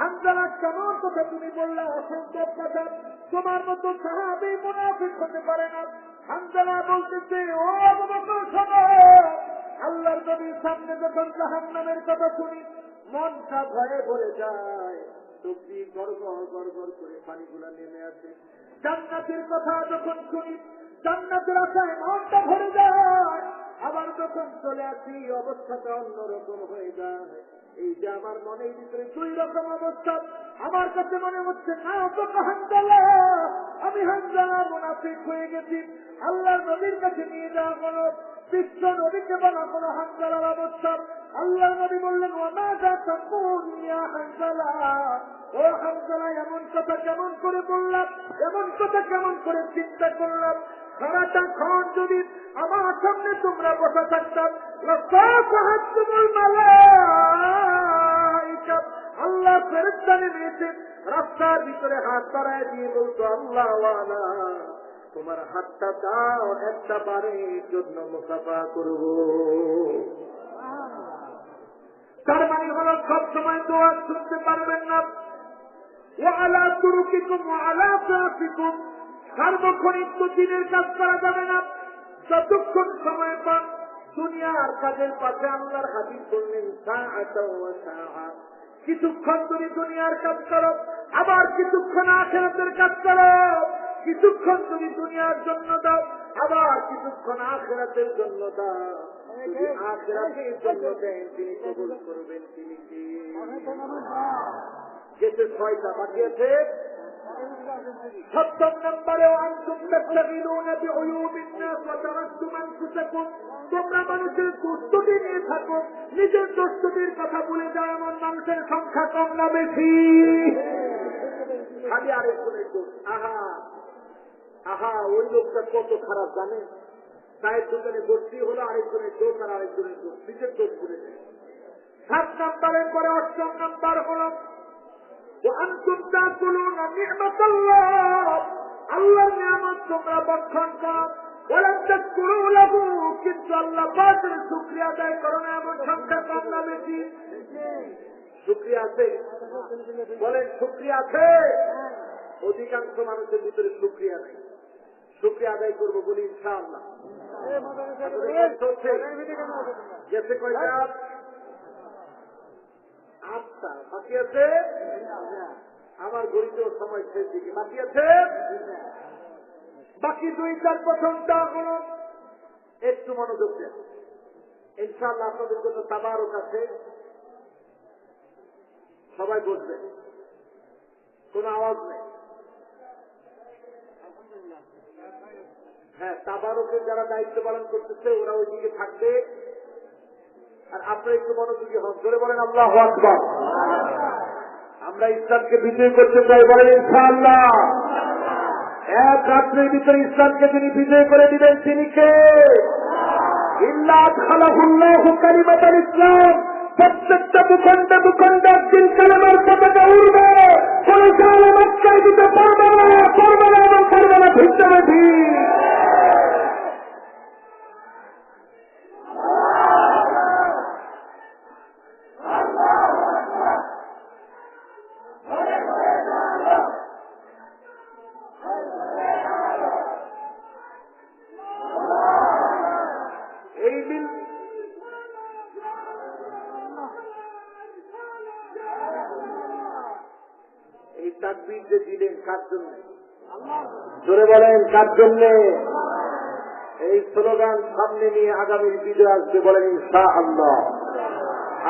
হানজালা কেমন কথা তুমি বললে, অসংখ্য কথা, তোমার মতো সাহাবী মুনাফিক হতে পারে না। হানজালা বলতেছে, ও আবু বকর শোনো, আল্লাহর নবীর সামনে যখন জাহান্নামের কথা শুনি মনটা ভয়ে ভরে যায়, চোখটি গড়গড় গড়গড় করে পানিগুলা নেমে আসে। জান্নাতের কথা যখন শুনি জান্নাতের আশায় মনটা ভরে যায়, আবার যখন চলে আসি অবস্থাটা অন্যরকম হয়ে যায়। এই যে আমার মনের ভিতরে দুই রকম অবস্থা, আমার কাছে মনে হচ্ছে না তো হানজালা, আমি হানজালা মুনাফিক হয়ে গেছি। আল্লাহর নবীর কাছে নিয়ে যাওয়া হলো, বিশ্ব নবীকে বলা হলো হানজালার অবস্থা। আল্লাহ নবী বললেন, ওয়ামাযা তাকুল ইয়া হানজালা, ও হানজালা এমন কথা কেমন করে বললাম, এমন কথা কেমন করে চিন্তা করলাম। সারাটা ক্ষণ যদি আমার সামনে তোমরা বসে থাকতাম, আল্লাহ ফেরেশতা নেমেছে, রাস্তার ভিতরে হাত বাড়ায় দিয়ে বলতো, আল্লাহ ওয়ালা তোমার হাতটা দাও, একটা বারের জন্য মুসাফা করব। তার মানে হল সব সময় দোয়া শুনতে পারবেন না। ওয়ালা তুরুকিকুম ওয়ালা ফিরাকিকুম, সার্বক্ষণিক তো দিনের কাজ করা যাবে না। যতক্ষণ সময় পান দুনিয়ার কাজের পাশে আল্লাহর হাবিব বললেন, সাআতাও ওয়া সাআ, কিছুক্ষণ তুমি দুনিয়ার কাজ করো, আবার কিছুক্ষণ আখিরাতের কাজ করো। কিছুক্ষণ তুমি দুনিয়ার জন্য দাও, আবার কিছুক্ষণ আখিরাতের জন্য দাও। যদি আখিরাতের জন্য দেন তিনি কবুল করবেন। তিনি কি যেতে 6টা বাকি আছে। 7 নম্বরে আনতুম তাশতাগিলুনা বিউয়ুবিন নাস ওয়া তারাকতুম আনফুসাকুম, তোমরা মানুষের দুষ্টুমি নিয়ে থাকো, নিজের দুষ্টুমির কথা ভুলে যাও। এমন মানুষের সংখ্যা কম না বেশি? খালি আরেকজনের দোষ, আহা আহা ওই লোকটা কত খারাপ জানেন, চায়ের দোকানে বসতি হলো আরেকজনের দোষ, আর আরেকজনের দোষ, নিজের দোষ ভুলে যায়। 7 নম্বরের পরে 8 নম্বর হলো وأنتم تأكلون نعمة الله, আল্লাহর নিয়ামত তোমরা ভক্ষণ করো, ওয়ালাম তাশকুরু লাহু, কিন্তু আল্লাহ পাকের শুকরিয়া আদায় করো না। এমন সংখ্যা কম না বেশি? শুকরিয়া আছে? বলেন শুকরিয়া আছে? অধিকাংশ মানুষের ভিতরে শুকরিয়া নাই। শুকরিয়া আদায় করবো বলি ইনশাআল্লাহ। গেছে কয়টা? 8টা বাকি আছে। আমার গরিবের সময় শেষ দিকে বাকি আছে। বাকি 2-4 প্রথমটা হল একটু মনোযোগ দেন। ইনশাআল্লাহ আপনাদের জন্য তাবারক আছে। সবাই বসবেন, কোনো আওয়াজ নেই। হ্যাঁ, তাবারকের যারা দায়িত্ব পালন করতেছে ওরা ওইদিকে থাকবে, আর আপনারা একটু মনোযোগী হন। জোরে বলেন আল্লাহু আকবার। আমরা ইসলামকে বিজয় করতে চাই, বলেন ইনশাআল্লাহ। এক রাত্রের ভিতরে ইসলামকে যিনি বিজয় করে দিবেন তিনি কে? ইল্লা আদখালাহুল্লাহু কালিমাতাল ইসলাম। প্রত্যেকটা ভূখণ্ডে ভূখণ্ডে একদিন কালেমার পতাকা উড়বে। কোন জালেম আটকায় দিতে পারবে না, পারবে না এবং পারবে না। ঠিক না ঠিক? এই তাকবীর যে দিলেন কার জন্য? জোরে বলেন কার জন্য? এই স্লোগান সামনে নিয়ে আগামীর বিজয় আসবে, বলেন ইনশাআল্লাহ।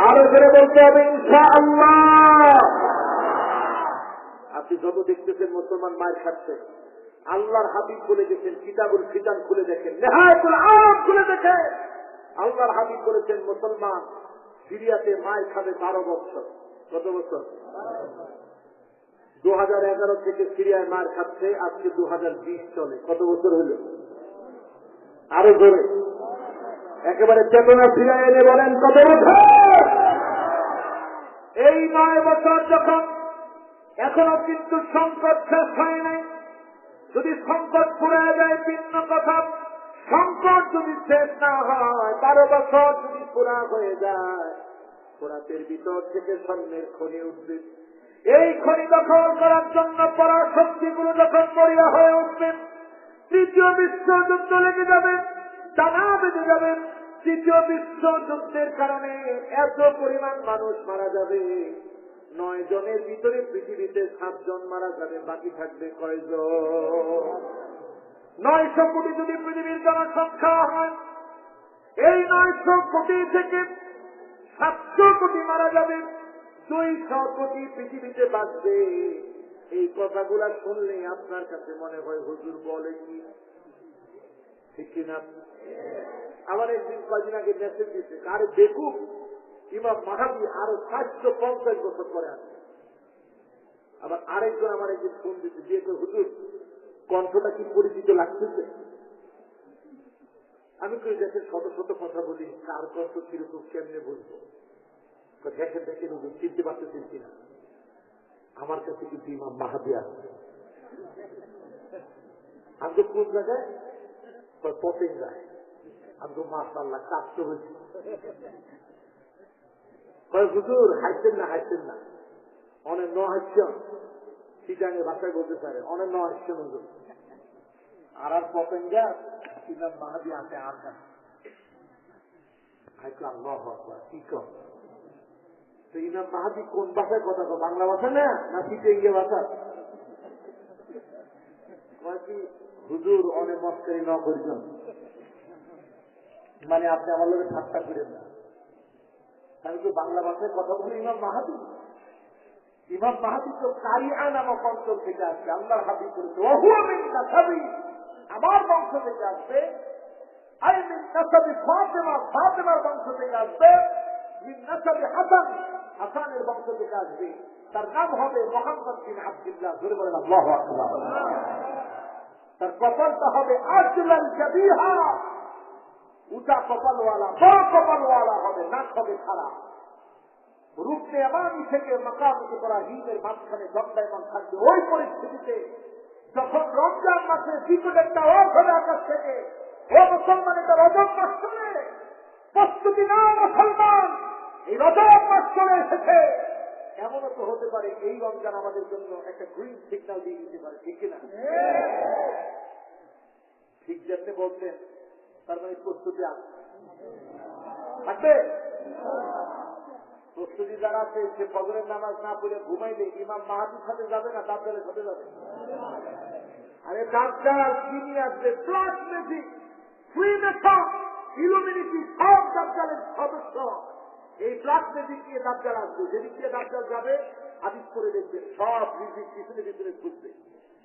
আরো জোরে বলতে হবে ইনশাআল্লাহ। আপনি যত দেখতেছেন মুসলমান মায়ের খাচ্ছে, আল্লাহর হাবিব বলে দেখেন, কিতাবুল ফিতান খুলে দেখেন, নেহায়াতুল আরাম খুলে দেখেন। আল্লাহর হাবিব বলেছেন মুসলমান সিরিয়াতে মায়ের খাবে 12 বছর। কত বছর? 2011 থেকে সিরিয়ায় মার খাচ্ছে, আজকে 2020 চলে। কত বছর হইল? আরো জোরে একেবারে চেতনা ফিরে এনে বলেন কত বছর? এই 9 বছর যখন, এখনো কিন্তু সংকট শেষ হয় নাই। যদি সংকট পুরে যায় ভিন্ন কথা, সংকট যদি শেষ না হয়, 12 বছর যদি পুরা হয়ে যায়, ফোরাতের ভিতর থেকে স্বর্ণের খনি উঠবে। এই খনি দখল করার জন্য পরাশক্তিগুলো যখন মরিয়া হয়ে উঠবে, তৃতীয় বিশ্বযুদ্ধ লেগে যাবে, টানা বেঁধে যাবে। তৃতীয় বিশ্বযুদ্ধের কারণে এত পরিমাণ মানুষ মারা যাবে, 9 জনের ভিতরে পৃথিবীতে 7 জন মারা যাবে, বাকি থাকবে কয়জন? 900 কোটি যদি পৃথিবীর জনসংখ্যা হয়, এই 900 কোটি থেকে 700 কোটি মারা যাবে, 200 কোটি পৃথিবীতে বাঁচবে। এই কথাগুলা শুনলে আপনার কাছে মনে হয় হুজুর বলে কি, ঠিক কিনা? আমার একদিন কদিন আগে মেসেজ দিচ্ছে, আরে দেখুক ইমাম মাহাদি আরো 450 বছর পরে আসবে। আবার আরেকজন আমার একদিন ফোন দিচ্ছে, দিয়ে হুজুর কণ্ঠটা কি পরিচিত লাগতেছে? আমি তো দেশের শত শত কথা বলি, কার কণ্ঠ কিরকম কেমনে বুঝবো? দেখেন দেখেন হুজুর চিনতে পারতেছেন কিনা? আমার কাছে কিন্তু ইমাম মাহাদি আছে। আমি তো কোন জায়গায় পথে যায়, আমি তো মাশাআল্লাহ কাঁদতে হয়েছি। হুজুর হাইতেন না, হাইতেন না, অনেক ন হাসছেন। চিটাঙে ভাষায় বলতে পারে অনেক ন হাসছেন হুজুর। আর আর পথেন যা ইমাম মাহাদি আছে আর কাছে আল্লাহু আকবার। কি কম তো ইমাম মাহাদি কোন ভাষায় কথা কয়? বাংলা ভাষা না চিটাঙ্গি ভাষা? কি হুজুর অনেক মস্করি ন করছেন, মানে আপনি আমার লোকের ঠাট্টা করেন না। আমি তো বাংলা ভাষায় কথা বলি। ইমাম মাহাদি, ইমাম মাহাদি তো কারিয়া নামক অঞ্চল থেকে আসবে। আল্লাহর হাবিব বলেছে আমার বংশ থেকে আসবে, ফাতেমার বংশ থেকে আসবে, হাসান হাসানের বংশ থেকে আসবে। তার নাম হবে মুহাম্মদ বিন আব্দুল্লাহ। ধরে বলেন আল্লাহু আকবার। তার কপালটা হবে আজলাল জাবিহা, উঁচা কপালওয়ালা, বড় কপালওয়ালা হবে, নাক হবে খারাপ। রূপে আমানি থেকে মাকাম ইব্রাহিমের মাঝখানে দণ্ডায়মান থাকবে। ওই পরিস্থিতিতে যখন রমজান মাসে বিপুল একটা ওয়াজ হবে আকাশ থেকে, ও মুসলমান এটা রজব মাস চলে, প্রস্তুতি নাও মুসলমান, এই রজব মাস চলে এসেছে। এমনও তো হতে পারে এই রমজান আমাদের জন্য একটা গ্রিন সিগন্যাল দিয়ে দিতে পারে, ঠিক কিনা? ঠিক যেমনি বলছেন, তার মানে প্রস্তুতি থাকবে। প্রস্তুতি যারা আছে, সে ফজরের নামাজ না পড়ে ঘুমাইলে ইমাম মাহাদির সাথে যাবে না দাজ্জালের সাথে যাবে? আরে দাজ্জাল কি নিয়ে আসবে? ব্লাড ম্যাজিক, ফ্রি মেথড, ইলুমিনিটি, সব দাজ্জালের সদস্য। এই ব্লাড ম্যাজিক নিয়ে দাজ্জাল আসবে। যেদিক দিয়ে দাজ্জাল যাবে হাদিস করে দেখবে সব রিজিক পিছনে ভিতরে ঘুরবে।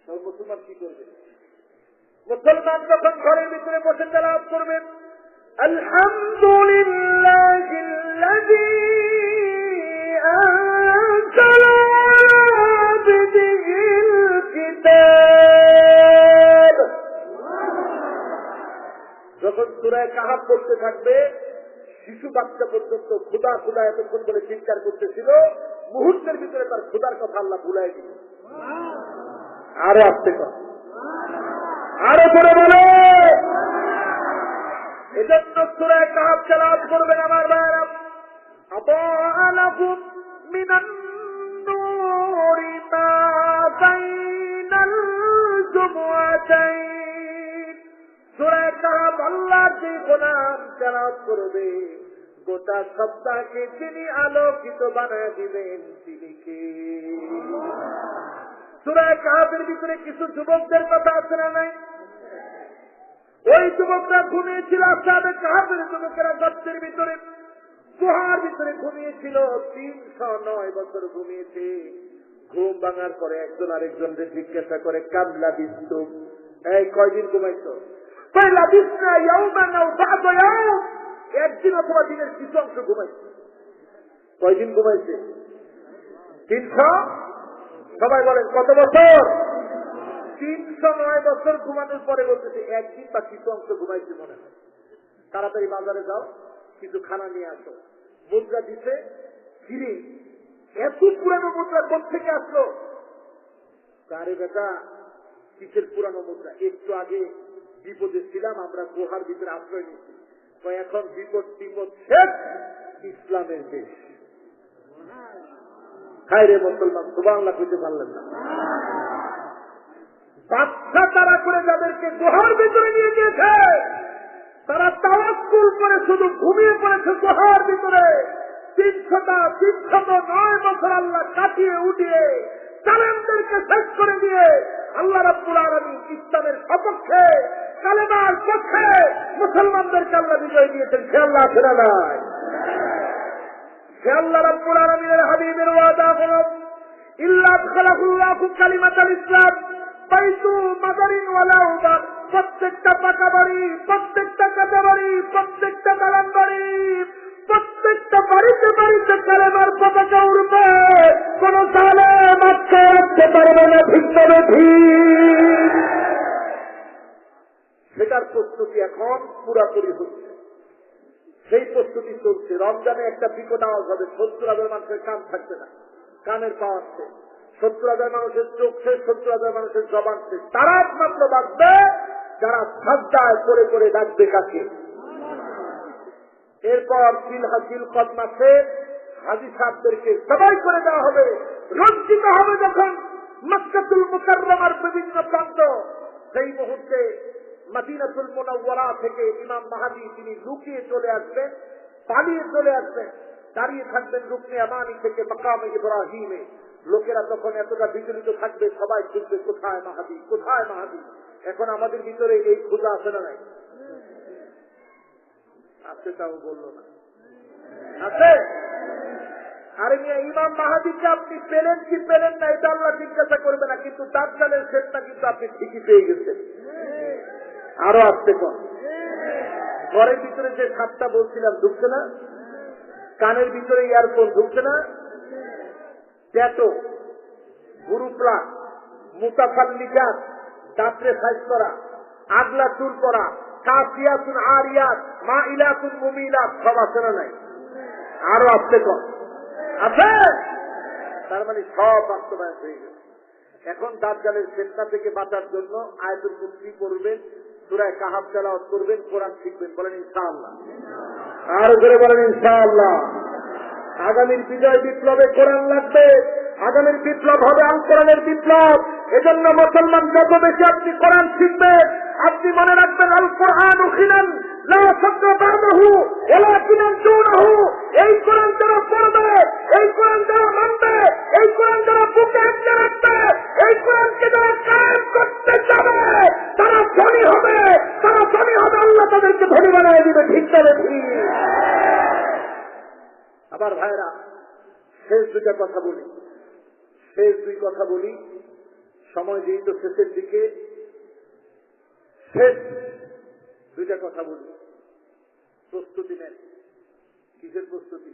তবে মুসলমান কি করবে? মুসলমান যখন ঘরের ভিতরে বসে তেলাওয়াত করবেন, আলহামদুলিল্লাহিল্লাযী আনজালা আলা আবদিহিল কিতাব। যখন সূরা কাহাফ পড়তে থাকবে, শিশু বাচ্চা পর্যন্ত ক্ষুধা ক্ষুধা এতক্ষণ বলে চিৎকার করতেছিল, মুহূর্তের ভিতরে তার ক্ষুধার কথা আল্লাহ ভুলাই দিল। আরো আসতে কথা, আরো করে বলো। এজন্য সূরা কাহাফ তেলাওয়াত করবেন আমার ভাইরা। আতাআলাকুম মিনান নূরি মা বাইনাল জুমআতাইন। সূরা কাহাফ আল্লাহর যে গোলাম তেলাওয়াত করবে, গোটা সপ্তাহকে তিনি আলোকিত বানায় দিবেন। তিনি কে? সূরা কাহাফের ভিতরে কিছু যুবকদের কথা আছে না নাই? ওই যুবকরা ঘুমিয়েছিল, আসহাবে কাহাফের যুবকেরা গর্তের ভিতরে, গুহার ভিতরে ঘুমিয়েছিল। 309 বছর ঘুমিয়েছে। ঘুম ভাঙার পরে একজন আরেকজনকে জিজ্ঞাসা করে, কামলা বিস্তু, এই কয়দিন ঘুমাইছো? পয়লা বিসনা ইয়াউমান আও বা'দ ইয়াউম, একদিন অথবা দিনের কিছু অংশ ঘুমাইছে। কয়দিন ঘুমাইছে? 300। সবাই বলেন কত বছর? 309 বছর ঘুমানোর পরে বলতেছে একদিন বা কিছু অংশ ঘুমাইছে মনে হয়। তাড়াতাড়ি বাজারে যাও, কিছু খানা নিয়ে আসো। মুদ্রা দিছে, ফিরে এত পুরানো মুদ্রা কোথা থেকে আসলো? আরে বেটা, কিসের পুরানো মুদ্রা? একটু আগে বিপদে ছিলাম, আমরা গুহার ভিতরে আশ্রয় নিচ্ছি। এখন বিপদ টিপদ শেষ, ইসলামের দেশ। হায় রে মুসলমান, সুবহানাল্লাহ কইতে পারলেন না। বাদশা তারা করে যাদেরকে গুহার ভিতরে নিয়ে গিয়েছে, তারা তাওয়াক্কুল করে শুধু ঘুমিয়ে পড়েছে গুহার ভিতরে। 309 বছর আল্লাহ কাটিয়ে উঠিয়ে জালেমদেরকে শেষ করে দিয়ে আল্লাহ রাব্বুল আলামিন ইসলামের সপক্ষে, কালেমার পক্ষে মুসলমানদেরকে আল্লাহ বিজয় দিয়েছেন। সে আল্লাহ আছে না নাই? সে আল্লাহ রাব্বুল আলামিনের হাবিবের ওয়াদা হলো, ইল্লা আদখালাহুল্লাহু কালিমাতাল ইসলাম বাইতু মাদারিন ওয়ালাউ বাদ। প্রত্যেকটা পাকা বাড়ি, প্রত্যেকটা কাঁচা বাড়ি, প্রত্যেকটা দালান বাড়ি, প্রত্যেকটা বাড়িতে বাড়িতে কালেমার পতাকা উড়বে। কোন জালেম আটকে রাখতে পারবে না। ঠিক তবে ঠিক। সেটার প্রস্তুতি এখন পুরাপুরি হচ্ছে, সেই প্রস্তুতি চলছে। রমজানে একটা বিকট আওয়াজ হবে, 70,000 মানুষের কান থাকবে না, কানের পাওয়া আছে। 70,000 মানুষের চোখ শেষ, 70,000 মানুষের জবান শেষ। তারা একমাত্র বাঁচবে যারা সাজদায় করে করে ডাকবে কাকে। এরপর জিলকদ মাসে হাজী সাহেবদেরকে সবাই করে দেওয়া হবে। রঞ্জিত হবে যখন মক্কাতুল মুকাররমার বিভিন্ন প্রান্ত। সেই মুহূর্তে মদিনাতুল মুনাওয়ারা থেকে ইমাম মাহদী তিনি লুকিয়ে চলে আসবেন, পালিয়ে চলে আসবেন, দাঁড়িয়ে থাকবেন রুকনে ইয়ামানি থেকে মাকামে ইব্রাহিমে। লোকেরা তখন এতটা বিচলিত থাকবে, সবাই খুঁজবে কোথায় মাহদী, কোথায় মাহদী। এখন আমাদের ভিতরে এই খোঁজা আছে না নাই? আছে, তাও বললো না আছে। আরে মিয়া, ইমাম মাহদীকে আপনি পেলেন কি পেলেন না এটা আল্লাহ জিজ্ঞাসা করবে না, কিন্তু দাজ্জালের শেষটা কিন্তু আপনি ঠিকই পেয়ে গেছেন। আরো আসতে কম। ঘরের ভিতরে যে সাতটা বলছিলাম ঢুকছে না, কানের ভিতরে ইয়ারফোন ঢুকছে না, ট্যাটু, গুরু প্লাগ, মুতাফাল্লিজাত, দাঁতরে সাইজ করা, আগলা চুল করা, কাসিয়াতুন আরিয়াত, মাইলাতুন মুমিলাত, সব আছে না নাই? আরো আসতে কম আছে। তার মানে সব বাস্তবায়ন হয়ে গেছে। এখন দাজ্জালের ফিতনা থেকে বাঁচার জন্য আয়াতুল কুরসি পড়বেন, সূরা কাহাফ তেলাওয়াত করবেন, কোরআন শিখবেন। বলেন ইনশাআল্লাহ। আর করে বলেন ইনশাআল্লাহ। আগামীর বিজয় বিপ্লবে কোরআন লাগবে, আগামীর বিপ্লব হবে আল কোরআনের বিপ্লব। এজন্য মুসলমান যত বেশি আপনি কোরআন শিখবেন, আপনি মনে রাখবেন আল কোরআন উখিলান লা সাদরা বাদাহু ওয়ালাকিন দুনহু। এই কোরআন যারা পড়বে, এই কোরআন যারা মানবে, এই কোরআন যারা বুকে আঁকড়ে রাখবে, এই কোরআনকে যারা কায়েম করতে যাবে, তারা ধনী হবে, তারা ধনী হবে, আল্লাহ তাদেরকে ধনী বানিয়ে দিবে। ঠিক তবে ঠিক। আবার ভাইরা, শেষ দুইটা কথা বলি, শেষ দুই কথা বলি, সময় দিই তো শেষের দিকে। শেষ দুইটা কথা বলি। প্রস্তুতি নেন। কিসের প্রস্তুতি?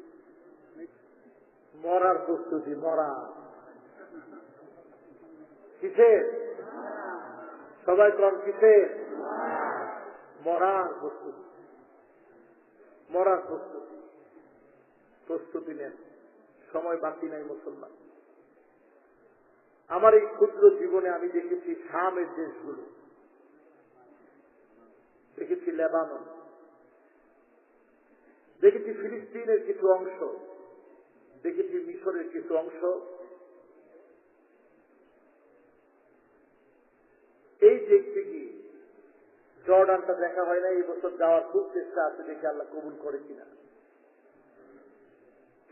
মরার প্রস্তুতি। মরা কিসের? সবাই কম কিসের? মরার প্রস্তুতি। মরার প্রস্তুতি। প্রস্তুতি নেন, সময় বাকি নাই মুসলমান। আমার এই ক্ষুদ্র জীবনে আমি দেখেছি শামের দেশগুলো, দেখেছি লেবানন, দেখেছি ফিলিস্তিনের কিছু অংশ, দেখেছি মিশরের কিছু অংশ। এই দেখতে কি জর্ডানটা দেখা হয় না, এই বছর যাওয়ার খুব চেষ্টা আছে, দেখে আল্লাহ কবুল করে কিনা।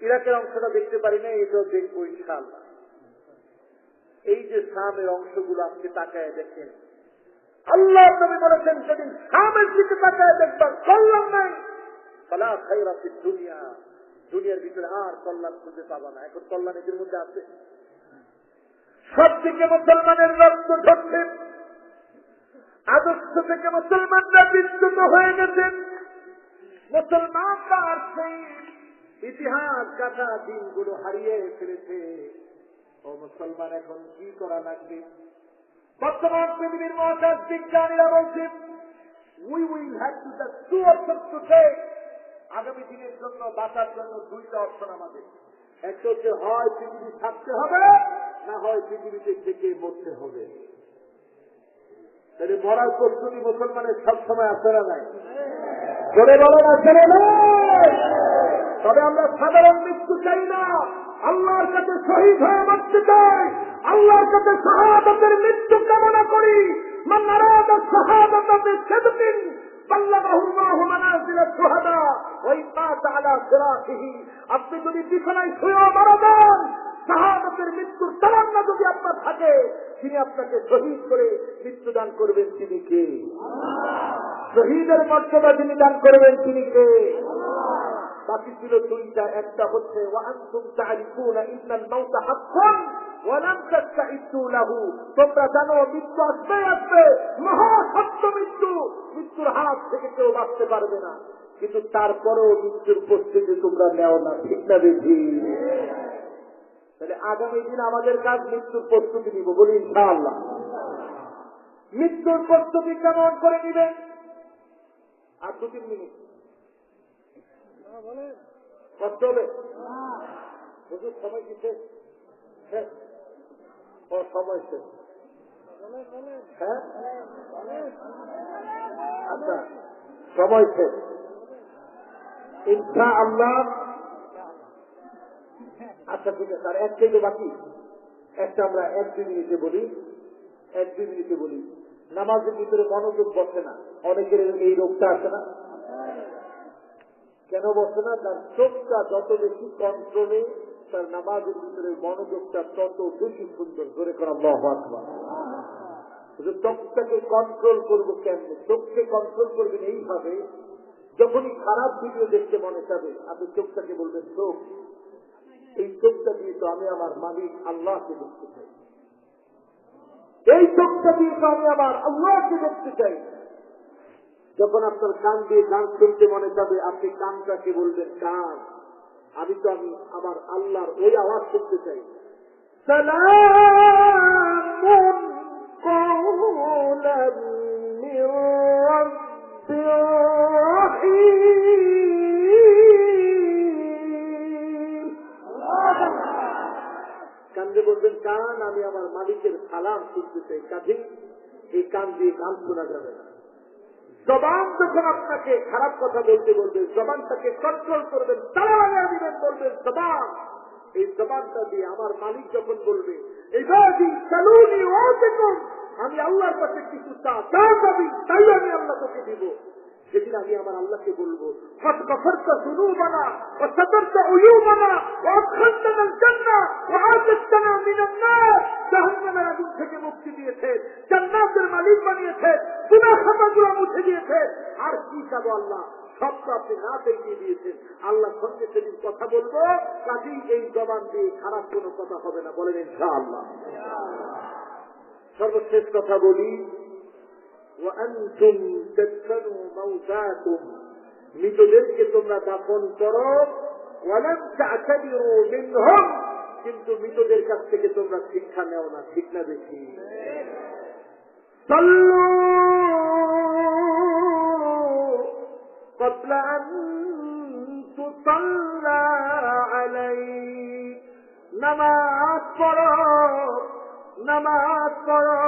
ইরাকের অংশটা দেখতে পারি না, এটাও দেখবো ইনশাআল্লাহ। এই যে শামের অংশগুলো আপনি তাকায় দেখেন, আল্লাহ নবী বলেছেন সেদিন শামের দিকে তাকায় দেখবেন কল্যাণ নাই। ফালা খায়রা ফিদ দুনিয়া, দুনিয়ার ভিতরে আর কল্যাণ খুঁজে পাবা না। এখন কল্যাণ এদের মধ্যে আছে। সবদিকে মুসলমানের রক্ত ঝরছে, আদর্শ থেকে মুসলমানরা বিচ্যুত হয়ে গেছেন। মুসলমানরা আর সেই ইতিহাস গাথা দিনগুলো হারিয়ে ফেলেছে। ও মুসলমান, এখন কি করা লাগবে? বর্তমান পৃথিবীর মহাকাশ বিজ্ঞানীরা বলছেন we will have to the two options to take. আগামী দিনের জন্য বাঁচার জন্য দুইটা অপশন আমাদের। একটা হচ্ছে হয় পৃথিবী থাকতে হবে, না হয় পৃথিবীতে থেকে মরতে হবে। তাহলে মরার প্রস্তুতি মুসলমানের সবসময় আছে না নাই? জোরে বলেন আছে না নাই? তবে আমরা সাধারণ মৃত্যু চাই না, আল্লাহর কাছে শহীদ হয়ে মরতে চাই, আল্লাহর কাছে শাহাদাতের মৃত্যু কামনা করি। মান আরাদা শাহাদাতা বিসিদকিন বাল্লাগাহু আল্লাহু মানাজিলাশ শুহাদা ওয়া ইমাত আলা ফিরাশিহি। আপনি যদি বিছানায় শুয়ে মারা যান, শাহাদাতের মৃত্যুর তামান্না যদি আপনার থাকে, তিনি আপনাকে শহীদ করে মৃত্যুদান করবেন তিনি কে? শহীদের মর্যাদা যিনি দান করবেন তিনি কে? বাকি ছিল দুইটা। একটা হচ্ছে ওয়াআনতুম তা'রিফুনা ইন্নাল মাউতা হাক্কুন ওয়া লাম তাস্তাইদু লাহু। তোমরা জানো মৃত্যু আসবে, আসবে, মহাসত্য মৃত্যু। মৃত্যুর হাত থেকে কেউ বাঁচতে পারবে না, কিন্তু তারপরেও মৃত্যুর প্রস্তুতি তোমরা নেও না। ঠিক না বেশি? তাহলে আগামী দিন আমাদের কাজ মৃত্যুর প্রস্তুতি নিব, বলি ইনশাআল্লাহ। মৃত্যুর প্রস্তুতি কেমন করে নিবেন? আর 2-3 মিনিট কষ্ট হবে। হুজুর সময় কি শেষ? ও সময় শেষ। হ্যাঁ, আচ্ছা, সময় শেষ ইনশাআল্লাহ। আচ্ছা ঠিক আছে, আর একটাই তো বাকি। একটা আমরা 1-2 মিনিটে বলি, 1-2 মিনিটে বলি। নামাজের ভিতরে মনোযোগ বসে না, অনেকের এই রোগটা আসে না। কেন বসে না? তার চোখটা যত বেশি কন্ট্রোলে, তার নামাজের ভিতরে মনোযোগটা তত বেশি সুন্দর। ধরে করা আল্লাহু আকবার। চোখটাকে কন্ট্রোল করবো কেমনে? চোখকে কন্ট্রোল করবেন এইভাবে, যখনই খারাপ ভিডিও দেখতে মনে যাবে, আপনি চোখটাকে বলবেন, চোখ, এই চোখটা দিয়ে তো আমি আমার মালিক আল্লাহকে দেখতে চাই, এই চোখটা দিয়ে তো আমি আমার আল্লাহকে দেখতে চাই। যখন আপনার কান দিয়ে গান শুনতে মনে যাবে, আপনি কানটাকে বলবেন, কান, আমি তো আমি আমার আল্লাহর ওই আওয়াজ শুনতে চাই। সালামুন কওলাম মির রাব্বির রাহিম। কান দিয়ে বলবেন, কান, আমি আমার মালিকের সালাম শুনতে চাই। কাজে এই কান দিয়ে গান শোনা যাবে না। জবান যখন আপনাকে খারাপ কথা বলতে বলবে, জবানটাকে কন্ট্রোল করবেন, তালা লাগাই দিবেন, বলবেন জবান, এই জবানটা দিয়ে আমার মালিক যখন বলবে ইবাদি সালুনি ওয়া দেখুন, আমি আল্লাহর কাছে কিছু চাবি, তাই আমি আল্লাহ তোকে দিব, সেদিন আমি আমার আল্লাহকে বলবো কত গফরতা যুনুবানা ওয়া সাতারতা উয়ুবানা ওয়া আদখালতানা আল জান্নাহ ওয়া আযাবতানা মিনান নার, জাহান্নামের আগুন থেকে মুক্তি দিয়েছে, জান্নাতের মালিক বানিয়েছে, গুনাহ খাতাগুলো মুছে দিয়েছে, আর কি চাবো আল্লাহ, সব তো আপনি না দিয়ে দিয়েছেন। আল্লাহ সঙ্গে সেদিন কথা বলবো, কাজেই এই জবান দিয়ে খারাপ কোনো কথা হবে না, বলেন ইনশাআল্লাহ। সর্বশেষ কথা বলি, وأنتم تدفنوا موتاكم, মৃতদেরকে তোমরা দাফন করো, ولن تعتبروا منهم, কিন্তু মৃতদের কাছ থেকে তোমরা শিক্ষা নেও না, ঠিক না দেখি। صلوا قبل أن تصلى عليك, নামাজ পড়ো, নামাজ পড়ো,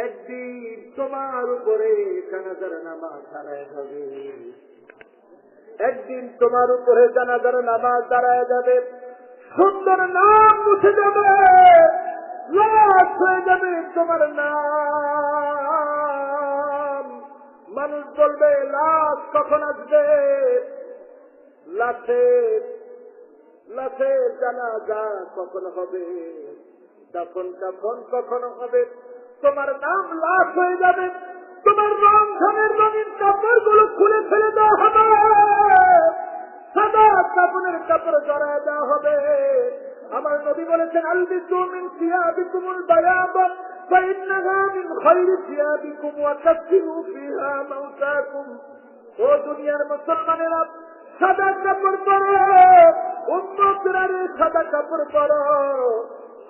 একদিন তোমার উপরে জানাজার নামাজ দাঁড়ায় যাবে, একদিন তোমার উপরে জানাজার নামাজ দাঁড়ায় যাবে, সুন্দর নাম মুছে যাবে, লাশ হয়ে যাবে তোমার নাম। মানুষ বলবে লাশ কখন আসবে, লাশের জানাজা কখন হবে, দাফন কখন হবে, তোমার নাম লাশ হয়ে যাবে, তোমার রংধনের রঙিন কাপড় গুলো খুলে ফেলে দেওয়া হবে, সাদা কাপড়ের কাপড় জড়ায় দেওয়া হবে। আমার নবী বলেছেন আলবিসু মিন সিয়াবিকুমুল বায়াদ ফাইন্নাহা মিন খায়রি সিয়াবিকুম ওয়া তাসিরু ফিহা মাউতাকুম। ও দুনিয়ার মুসলমানেরা, সাদা কাপড় পরো, উম্মতরা রে সাদা কাপড় পরো,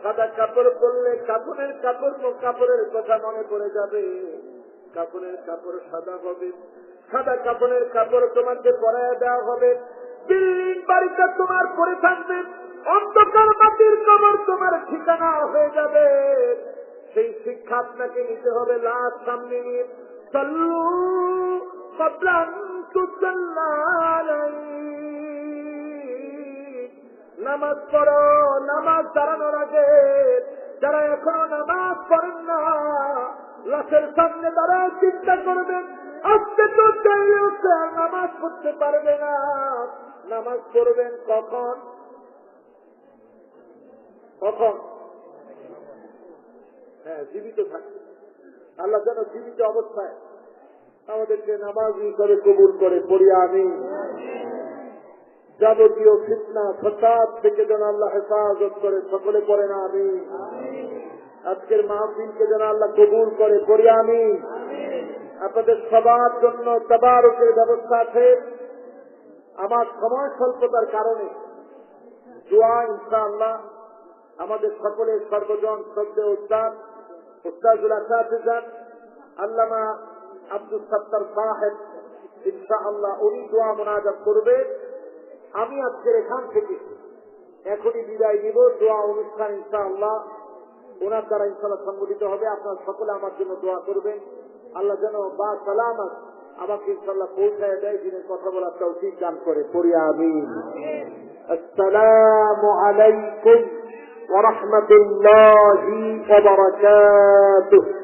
সাদা কাপড় পরলে কাপড়ের কথা মনে পড়ে যাবে, কাপড়ের কাপড় সাদা হবে, সাদা কাপড়ের কাপড় তোমাকে পরায় দেওয়া হবে, বিল্ডিং বাড়িটা তোমার পরে থাকবে, অন্ধকার মাটির কবর তোমার ঠিকানা হয়ে যাবে। সেই শিক্ষা আপনাকে নিতে হবে, লাশ সামনে নিয়ে সাল্লু ক্বাবলা আন তুসাল্লা আলাইহি, নামাজ পড়ো, নামাজ দাঁড়ানোর আগে, যারা এখনো নামাজ পড়েন না, লাশের সামনে দাঁড়ায় চিন্তা করবেন, আজকে তো চাইলে উঠে আর নামাজ পড়তে পারবে না। নামাজ পড়বেন কখন? হ্যাঁ, জীবিত থাকে। আল্লাহ যেন জীবিত অবস্থায় আমাদেরকে নামাজি করে কবুল করে, পড়ি আমিন। যাবতীয় ফিতনা ফাসাদ থেকে যেন আল্লাহ হেফাজত করে, সকলে পড়েন আমিন। আজকের মাহফিলকে যেন আল্লাহ কবুল করে, পড়ি আমিন। আপনাদের সবার জন্য তাবারুকের ব্যবস্থা আছে। আমার সময় স্বল্পতার কারণে দোয়া ইনশাআল্লাহ আমাদের সকলের সর্বজন শ্রদ্ধেয় উস্তাদুল আসাতিজা আল্লামা আব্দুল সত্তার সাহেব ইনশাআল্লাহ উনি দোয়া মুনাজাত করবে। আমি আজকের এখান থেকে এখনই বিদায় নিব। দোয়া অনুষ্ঠান ইনশাআল্লাহ ওনার দ্বারা ইনশাআল্লাহ সংগঠিত হবে। আপনারা সকলে আমার জন্য দোয়া করবেন, আল্লাহ যেন বা সালামত আমাকে ইনশাআল্লাহ পৌঁছায় দেয়, যিনি কথা বলার তৌফিক দান করে, পড়ি আমিন। আসসালামু আলাইকুম ওয়া রাহমাতুল্লাহি ওয়া বারাকাতুহু।